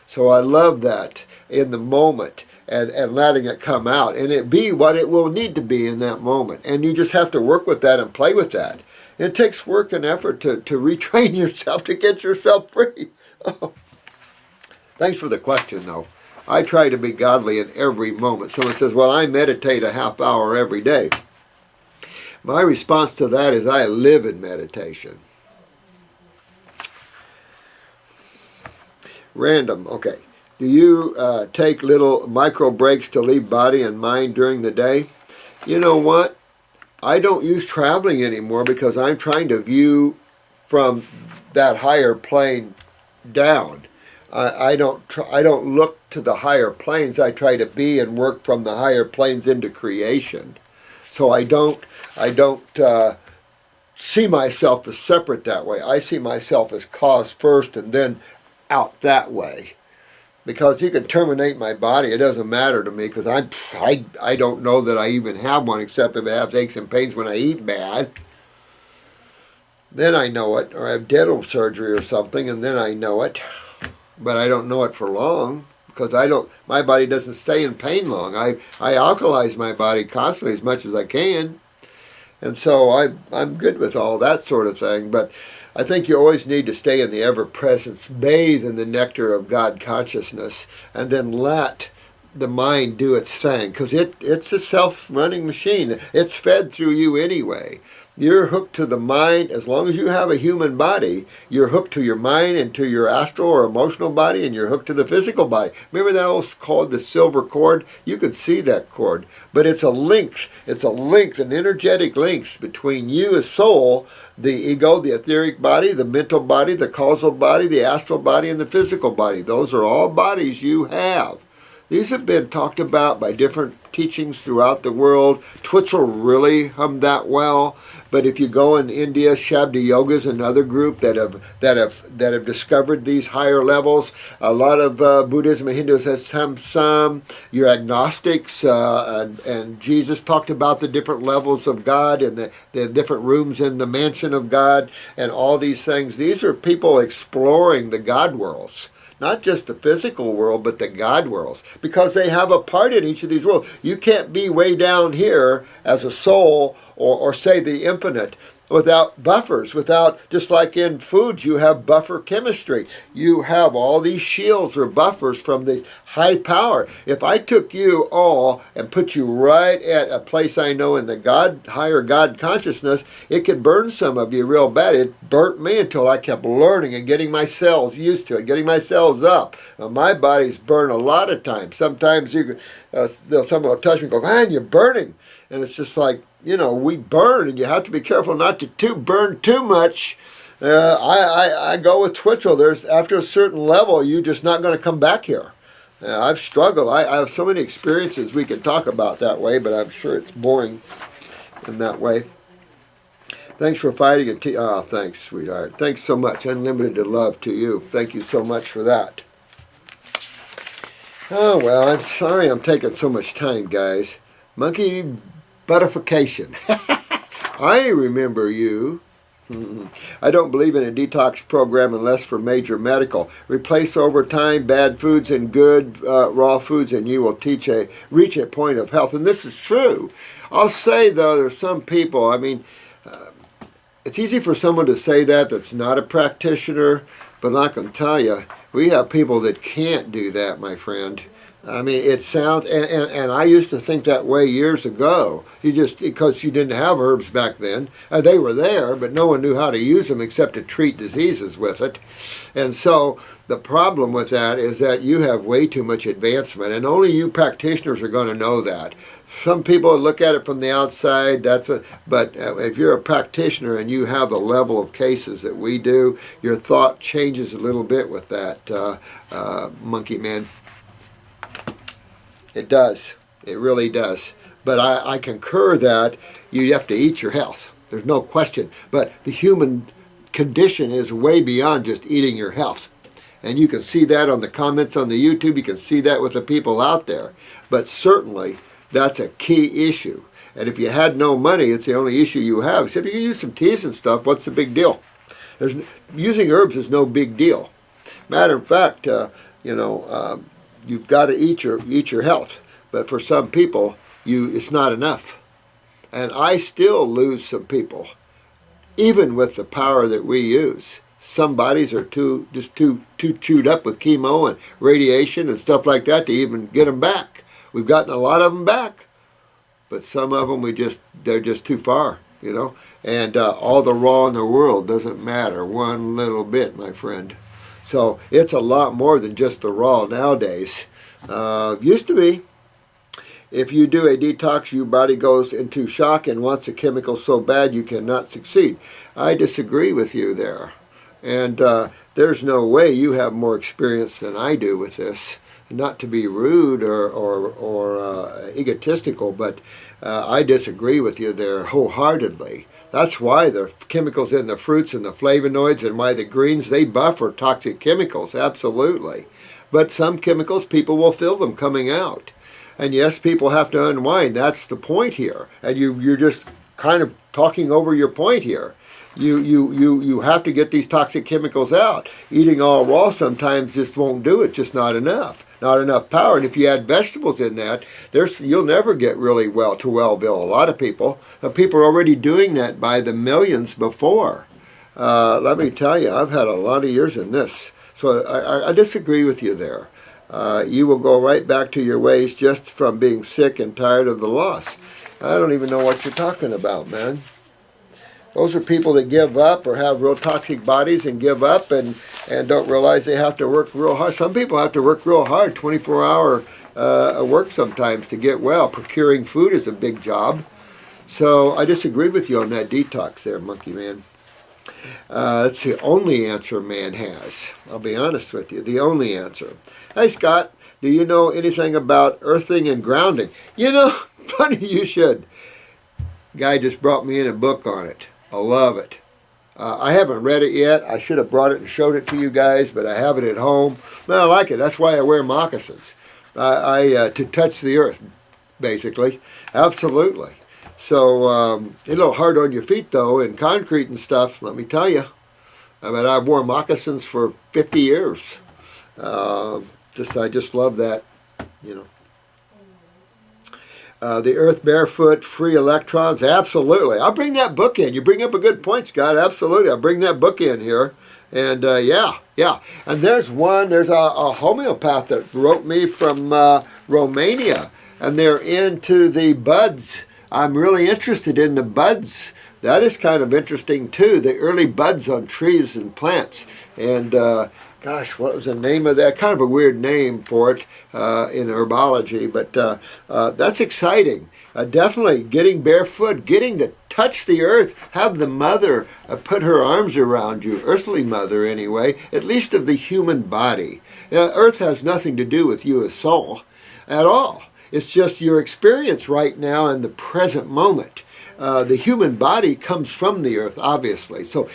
So I love that in the moment, and letting it come out, and it be what it will need to be in that moment. And you just have to work with that and play with that. It takes work and effort to retrain yourself, to get yourself free. Oh. Thanks for the question, though. I try to be godly in every moment. Someone says, well, I meditate a half hour every day. My response to that is I live in meditation. Random, okay. Do you take little micro breaks to leave body and mind during the day? You know what? I don't use traveling anymore, because I'm trying to view from that higher plane down. I don't look to the higher planes. I try to be and work from the higher planes into creation. So I don't see myself as separate that way. I see myself as cause first and then out that way. Because you can terminate my body, it doesn't matter to me, because I don't know that I even have one, except if it has aches and pains when I eat bad. Then I know it, or I have dental surgery or something, and then I know it. But I don't know it for long, because my body doesn't stay in pain long. I alkalize my body constantly as much as I can. And so I'm good with all that sort of thing, but I think you always need to stay in the ever-presence, bathe in the nectar of God consciousness, and then let the mind do its thing, because it's a self-running machine. It's fed through you anyway. You're hooked to the mind. As long as you have a human body, you're hooked to your mind and to your astral or emotional body, and you're hooked to the physical body. Remember that old called the silver cord? You could see that cord. But it's a link. It's a link, an energetic links between you as soul, the ego, the etheric body, the mental body, the causal body, the astral body, and the physical body. Those are all bodies you have. These have been talked about by different teachings throughout the world. Twitchell really hummed that well. But if you go in India, Shabda Yoga is another group that have discovered these higher levels. A lot of Buddhism and Hinduism have some. Your agnostics and Jesus talked about the different levels of God and the different rooms in the mansion of God and all these things. These are people exploring the God worlds not just the physical world, but the God worlds, because they have a part in each of these worlds. You can't be way down here as a soul, or say the infinite, without buffers, without, just like in foods, you have buffer chemistry. You have all these shields or buffers from this high power. If I took you all and put you right at a place I know in the higher God consciousness, it could burn some of you real bad. It burnt me until I kept learning and getting my cells used to it, getting my cells up. My body's burned a lot of times. Sometimes someone will touch me and go, man, you're burning. And it's just like, we burn, and you have to be careful not to burn too much. I go with Twitchell. After a certain level, you're just not going to come back here. I've struggled. I have so many experiences we can talk about that way, but I'm sure it's boring in that way. Thanks for fighting. Thanks, sweetheart. Thanks so much. Unlimited love to you. Thank you so much for that. Oh, well, I'm sorry I'm taking so much time, guys. Monkey buttification. I remember you. I don't believe in a detox program unless for major medical. Replace over time bad foods and good raw foods, and you will reach a point of health. And this is true. I'll say, though, there's some people, it's easy for someone to say that's not a practitioner, but I can tell you, we have people that can't do that, my friend. It sounds, and I used to think that way years ago. Because you didn't have herbs back then. They were there, but no one knew how to use them except to treat diseases with it. And so the problem with that is that you have way too much advancement, and only you practitioners are going to know that. Some people look at it from the outside, but if you're a practitioner and you have the level of cases that we do, your thought changes a little bit with that, monkey man. It does. It really does. But I concur that you have to eat your health. There's no question. But the human condition is way beyond just eating your health. And you can see that on the comments on the YouTube. You can see that with the people out there. But certainly, that's a key issue. And if you had no money, it's the only issue you have. Except you can use some teas and stuff. What's the big deal? Using herbs is no big deal. Matter of fact, you've got to eat your health, but for some people, it's not enough. And I still lose some people, even with the power that we use. Some bodies are too chewed up with chemo and radiation and stuff like that to even get them back. We've gotten a lot of them back, but some of them they're just too far, And all the raw in the world doesn't matter one little bit, my friend. So it's a lot more than just the raw nowadays. Used to be. If you do a detox, your body goes into shock and wants a chemical so bad you cannot succeed. I disagree with you there. And there's no way you have more experience than I do with this. Not to be rude or egotistical, but I disagree with you there wholeheartedly. That's why the chemicals in the fruits and the flavonoids and why the greens, they buffer toxic chemicals, absolutely. But some chemicals, people will feel them coming out. And yes, people have to unwind. That's the point here. And you're just kind of talking over your point here. You have to get these toxic chemicals out. Eating all raw sometimes just won't do it, just not enough. Not enough power. And if you add vegetables in that, you'll never get really to Wellville. A lot of people are already doing that by the millions before. Let me tell you, I've had a lot of years in this. So I disagree with you there. You will go right back to your ways just from being sick and tired of the loss. I don't even know what you're talking about, man. Those are people that give up or have real toxic bodies and give up and don't realize they have to work real hard. Some people have to work real hard, 24-hour work sometimes to get well. Procuring food is a big job. So I disagree with you on that detox there, monkey man. That's the only answer man has. I'll be honest with you, the only answer. Hey, Scott, do you know anything about earthing and grounding? Funny you should. Guy just brought me in a book on it. I love it. I haven't read it yet. I should have brought it and showed it to you guys, but I have it at home. I like it. That's why I wear moccasins. To touch the earth, basically. Absolutely. So, it's a little hard on your feet, though, in concrete and stuff, let me tell you. I've worn moccasins for 50 years. I just love that, you know. The Earth Barefoot, Free Electrons, absolutely. I'll bring that book in. You bring up a good point, Scott. Absolutely, I'll bring that book in here. And yeah. And there's a homeopath that wrote me from Romania, and they're into the buds. I'm really interested in the buds. That is kind of interesting too, the early buds on trees and plants. And gosh, what was the name of that? Kind of a weird name for it in herbology, but that's exciting. Definitely getting barefoot, getting to touch the earth, have the mother put her arms around you, earthly mother anyway, at least of the human body. Earth has nothing to do with you as soul at all. It's just your experience right now in the present moment. The human body comes from the earth, obviously. So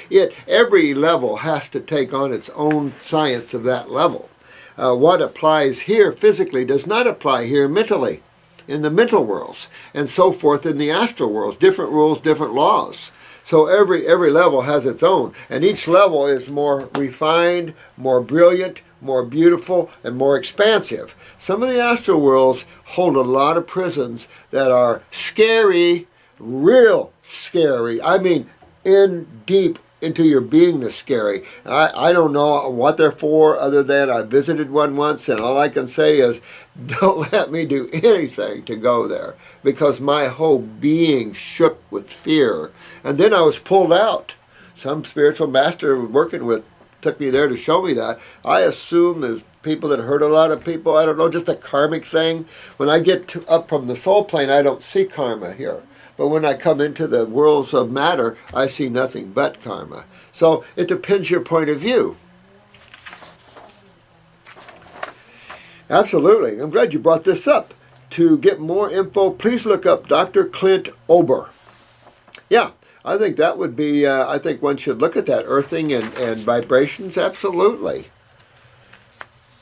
every level has to take on its own science of that level. What applies here physically does not apply here mentally, in the mental worlds, and so forth in the astral worlds. Different rules, different laws. So every level has its own, and each level is more refined, more brilliant, more beautiful, and more expansive. Some of the astral worlds hold a lot of prisons that are scary, real scary. I mean, in deep into your beingness scary. I don't know what they're for other than I visited one once, and all I can say is don't let me do anything to go there, because my whole being shook with fear. And then I was pulled out. Some spiritual master I was working with took me there to show me that. I assume there's people that hurt a lot of people. I don't know, just a karmic thing. When I get up from the soul plane, I don't see karma here. But when I come into the worlds of matter, I see nothing but karma. So it depends your point of view. Absolutely. I'm glad you brought this up. To get more info, please look up Dr. Clint Ober. Yeah, I think that would be, I think one should look at that earthing and vibrations. Absolutely.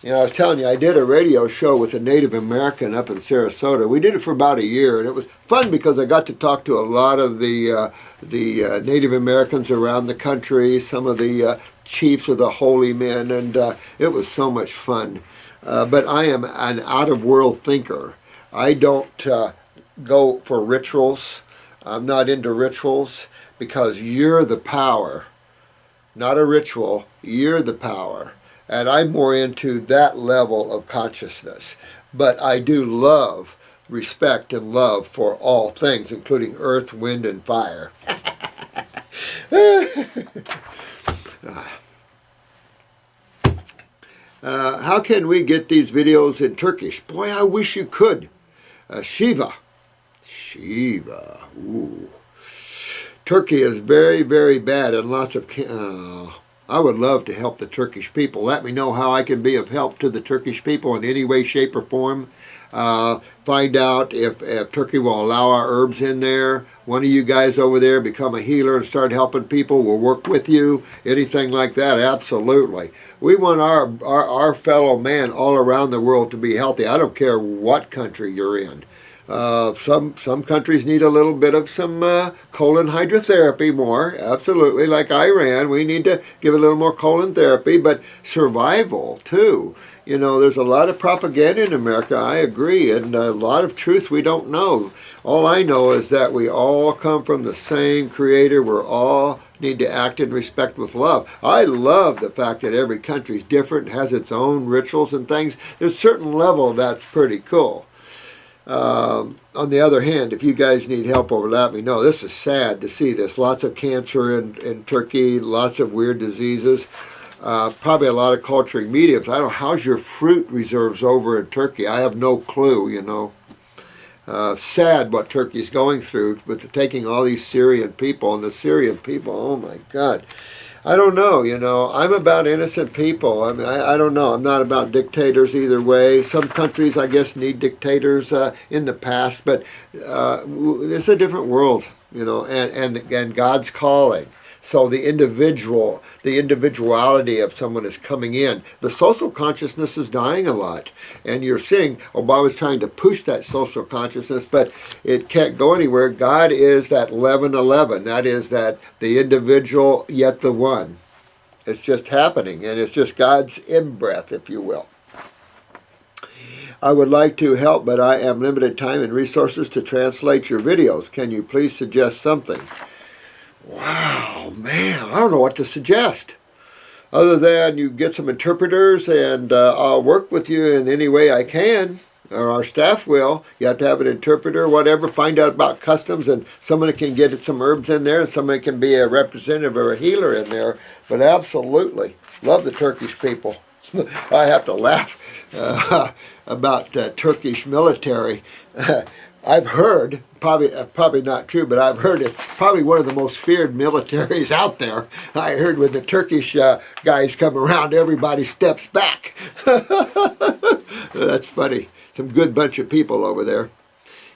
You know, I was telling you, I did a radio show with a Native American up in Sarasota. We did it for about a year, and it was fun because I got to talk to a lot of the Native Americans around the country, some of the chiefs of the holy men, and it was so much fun. But I am an out-of-world thinker. I don't go for rituals. I'm not into rituals because you're the power, not a ritual. You're the power. And I'm more into that level of consciousness. But I do love, respect, and love for all things, including earth, wind, and fire. How can we get these videos in Turkish? Boy, I wish you could. Shiva. Ooh. Turkey is very, very bad, and lots of... I would love to help the Turkish people. Let me know how I can be of help to the Turkish people in any way, shape, or form. Find out if Turkey will allow our herbs in there. One of you guys over there become a healer and start helping people. We'll work with you. Anything like that, absolutely. We want our fellow man all around the world to be healthy. I don't care what country you're in. Some countries need a little bit of some colon hydrotherapy more, absolutely, like Iran. We need to give a little more colon therapy, but survival too. You know, there's a lot of propaganda in America, I agree, and a lot of truth we don't know. All I know is that we all come from the same Creator. We're all need to act in respect with love. I love the fact that every country is different, has its own rituals and things. There's a certain level that's pretty cool. On the other hand, if you guys need help over, let me know. This is sad to see this. Lots of cancer in Turkey, lots of weird diseases, probably a lot of culturing mediums. I don't know, how's your fruit reserves over in Turkey? I have no clue, you know. Sad what Turkey's going through with taking all these Syrian people, and the Syrian people, oh my God. I don't know, you know. I'm about innocent people. I mean, I don't know. I'm not about dictators either way. Some countries, I guess, need dictators in the past, but it's a different world, you know, and God's calling. So the individuality of someone is coming in. The social consciousness is dying a lot. And you're seeing Obama's trying to push that social consciousness, but it can't go anywhere. God is that 11-11. That is that the individual, yet the one. It's just happening, and it's just God's in-breath, if you will. I would like to help, but I am limited time and resources to translate your videos. Can you please suggest something? Wow, man, I don't know what to suggest. Other than you get some interpreters, and I'll work with you in any way I can, or our staff will. You have to have an interpreter, whatever, find out about customs, and someone can get some herbs in there, and someone can be a representative or a healer in there. But absolutely, love the Turkish people. I have to laugh about Turkish military. I've heard, probably not true, but I've heard it's probably one of the most feared militaries out there. I heard when the Turkish guys come around, everybody steps back. That's funny. Some good bunch of people over there.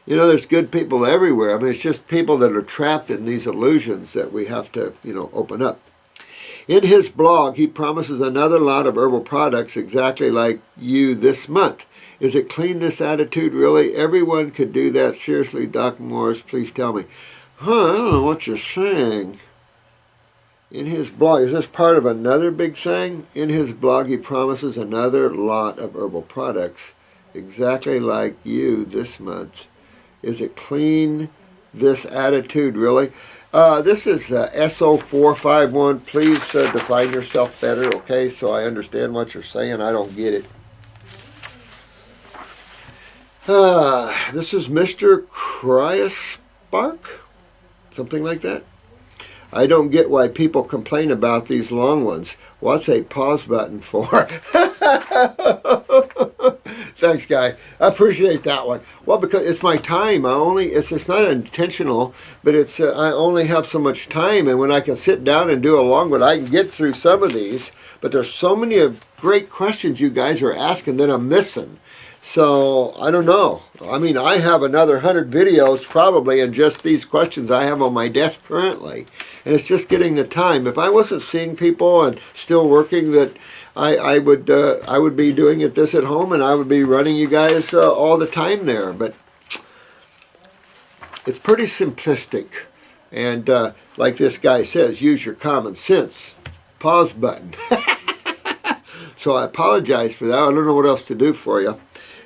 You know, there's good people everywhere. I mean, it's just people that are trapped in these illusions that we have to, open up. In his blog, he promises another lot of herbal products exactly like you this month. Is it clean, this attitude, really? Everyone could do that. Seriously, Doc Morris, please tell me. I don't know what you're saying. In his blog, is this part of another big thing? In his blog, he promises another lot of herbal products exactly like you this month. Is it clean, this attitude, really? This is SO451. Please define yourself better, okay, so I understand what you're saying. I don't get it. This is Mr. Cryospark, something like that. I don't get why people complain about these long ones. What's a pause button for? Thanks, guy. I appreciate that one. Well, because it's my time. It's not intentional, but it's I only have so much time, and when I can sit down and do a long one, I can get through some of these. But there's so many great questions you guys are asking that I'm missing. So, I don't know. I mean, I have another 100 videos probably in just these questions I have on my desk currently. And it's just getting the time. If I wasn't seeing people and still working, that I would be doing this at home, and I would be running you guys all the time there. But it's pretty simplistic. And like this guy says, use your common sense. Pause button. So I apologize for that. I don't know what else to do for you.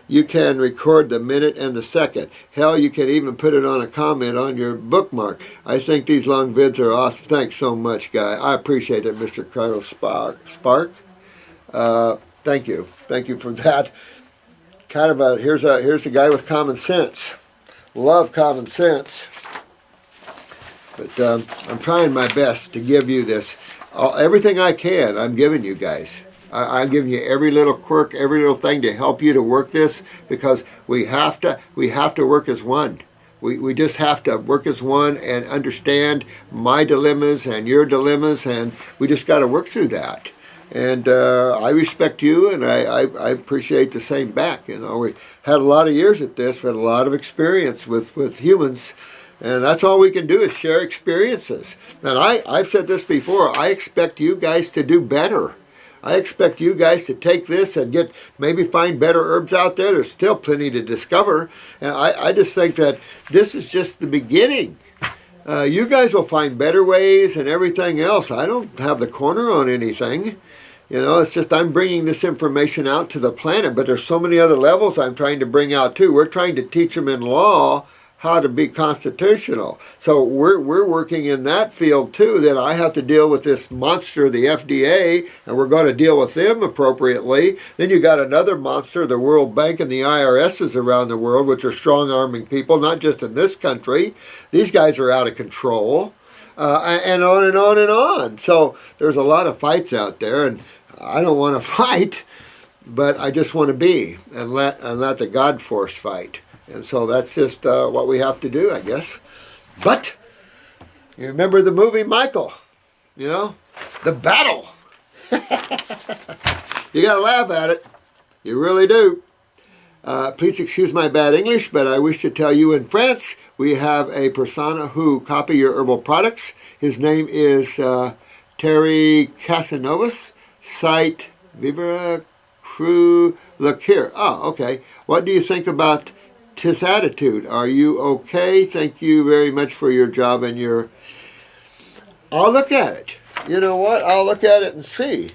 You can record the minute and the second. Hell, you can even put it on a comment on your bookmark. I think these long vids are awesome. Thanks so much, guy. I appreciate it, Mr. Cryospark. Thank you. Thank you for that. Kind of here's a guy with common sense. Love common sense. But I'm trying my best to give you this. Everything I can, I'm giving you guys. I'm giving you every little quirk, every little thing to help you to work this, because we have to work as one. We just have to work as one and understand my dilemmas and your dilemmas, and we just got to work through that. And I respect you, and I appreciate the same back. We had a lot of years at this. We had a lot of experience with humans, and that's all we can do is share experiences. And I've said this before. I expect you guys to do better. I expect you guys to take this and maybe find better herbs out there. There's still plenty to discover. And I just think that this is just the beginning. You guys will find better ways and everything else. I don't have the corner on anything. It's just I'm bringing this information out to the planet. But there's so many other levels I'm trying to bring out too. We're trying to teach them in law how to be constitutional. So we're working in that field too, that I have to deal with this monster, the FDA, and we're going to deal with them appropriately. Then you got another monster, the World Bank and the IRSs around the world, which are strong-arming people, not just in this country. These guys are out of control, and on and on and on. So there's a lot of fights out there, and I don't want to fight, but I just want to be and let the God force fight. And so that's just what we have to do, I guess. But you remember the movie Michael, the battle. You got to laugh at it. You really do. Please excuse my bad English, but I wish to tell you in France, we have a persona who copy your herbal products. His name is Terry Casanovas, site Vibra Crew Look Here. Oh, okay. What do you think about his attitude? Are you okay? Thank you very much for your job and I'll look at it. you know what? I'll look at it and see.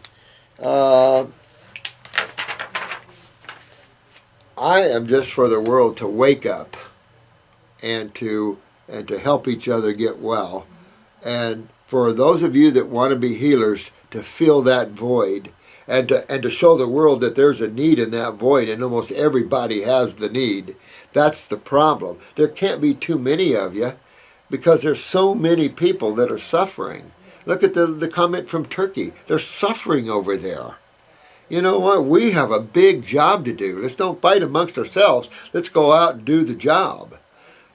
I am just for the world to wake up and to help each other get well. And for those of you that want to be healers, to fill that void and to show the world that there's a need in that void, and almost everybody has the need. That's the problem. There can't be too many of you because there's so many people that are suffering. Look at the comment from Turkey. They're suffering over there. You know what? We have a big job to do. Let's don't fight amongst ourselves. Let's go out and do the job.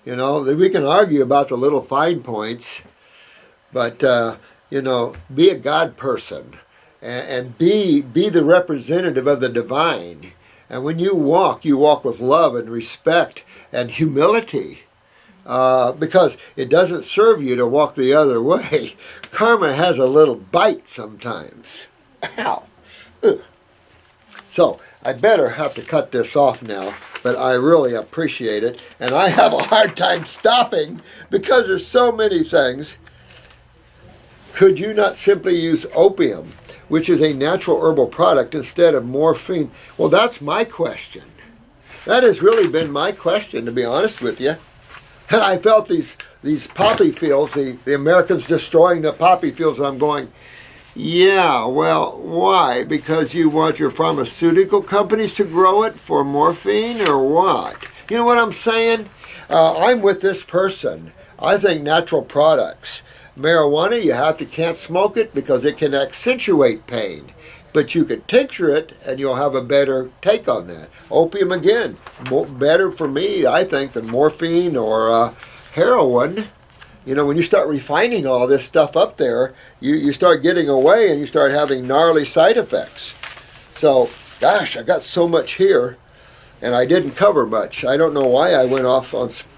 You know, we can argue about the little fine points, but, you know, be a God person and be the representative of the divine. And when you walk with love and respect and humility, because it doesn't serve you to walk the other way. Karma has a little bite sometimes. Ow. Ugh. So I better have to cut this off now, but I really appreciate it. And I have a hard time stopping because there's so many things. Could you not simply use opium, which is a natural herbal product, instead of morphine? Well, that's my question. That has really been my question, to be honest with you. And I felt these poppy fields, the Americans destroying the poppy fields, and I'm going, yeah, well, why? Because you want your pharmaceutical companies to grow it for morphine, or what? You know what I'm saying? I'm with this person. I think natural products. Marijuana, you can't smoke it because it can accentuate pain. But you could tincture it and you'll have a better take on that. Opium, again, better for me, I think, than morphine or heroin. You know, when you start refining all this stuff up there, you start getting away and you start having gnarly side effects. So, gosh, I got so much here and I didn't cover much. I don't know why I went off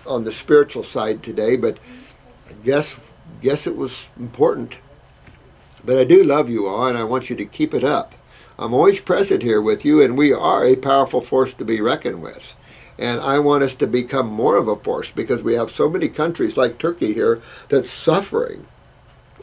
on the spiritual side today, but I guess it was important. But I do love you all, and I want you to keep it up. I'm always present here with you, and we are a powerful force to be reckoned with. And I want us to become more of a force because we have so many countries like Turkey here that's suffering.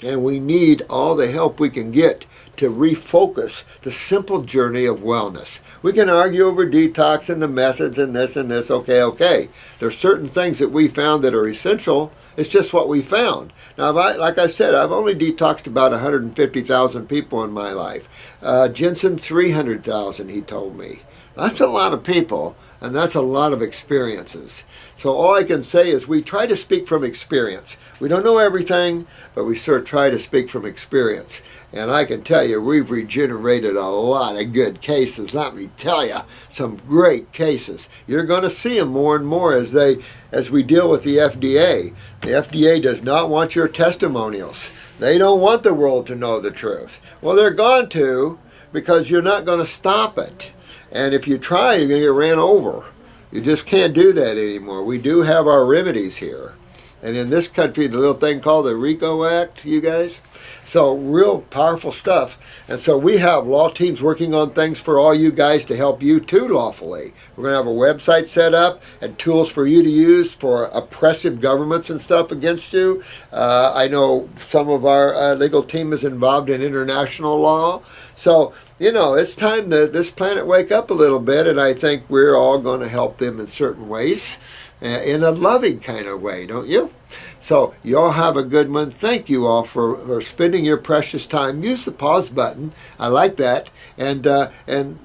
And we need all the help we can get to refocus the simple journey of wellness. We can argue over detox and the methods and this and this. Okay. There's certain things that we found that are essential. It's just what we found. Now, like I said, I've only detoxed about 150,000 people in my life. Jensen, 300,000, he told me. That's a lot of people, and that's a lot of experiences. So all I can say is we try to speak from experience. We don't know everything, but we sort of try to speak from experience. And I can tell you, we've regenerated a lot of good cases. Let me tell you, some great cases. You're going to see them more and more as we deal with the FDA. The FDA does not want your testimonials. They don't want the world to know the truth. Well, they're going to, because you're not going to stop it. And if you try, you're going to get ran over. You just can't do that anymore. We do have our remedies here. And in this country, the little thing called the RICO Act, you guys. So real powerful stuff. And so we have law teams working on things for all you guys to help you too lawfully. We're going to have a website set up and tools for you to use for oppressive governments and stuff against you. I know some of our legal team is involved in international law. So, you know, it's time that this planet wake up a little bit, and I think we're all going to help them in certain ways, in a loving kind of way, don't you? So you all have a good one. Thank you all for spending your precious time. Use the pause button. I like that. And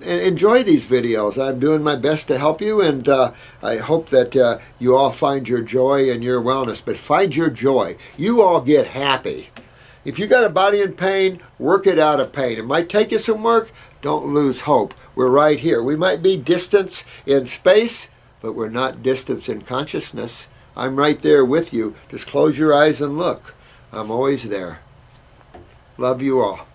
enjoy these videos. I'm doing my best to help you, and I hope that you all find your joy and your wellness. But find your joy. You all get happy. If you got a body in pain, work it out of pain. It might take you some work. Don't lose hope. We're right here. We might be distance in space, but we're not distance in consciousness. I'm right there with you. Just close your eyes and look. I'm always there. Love you all.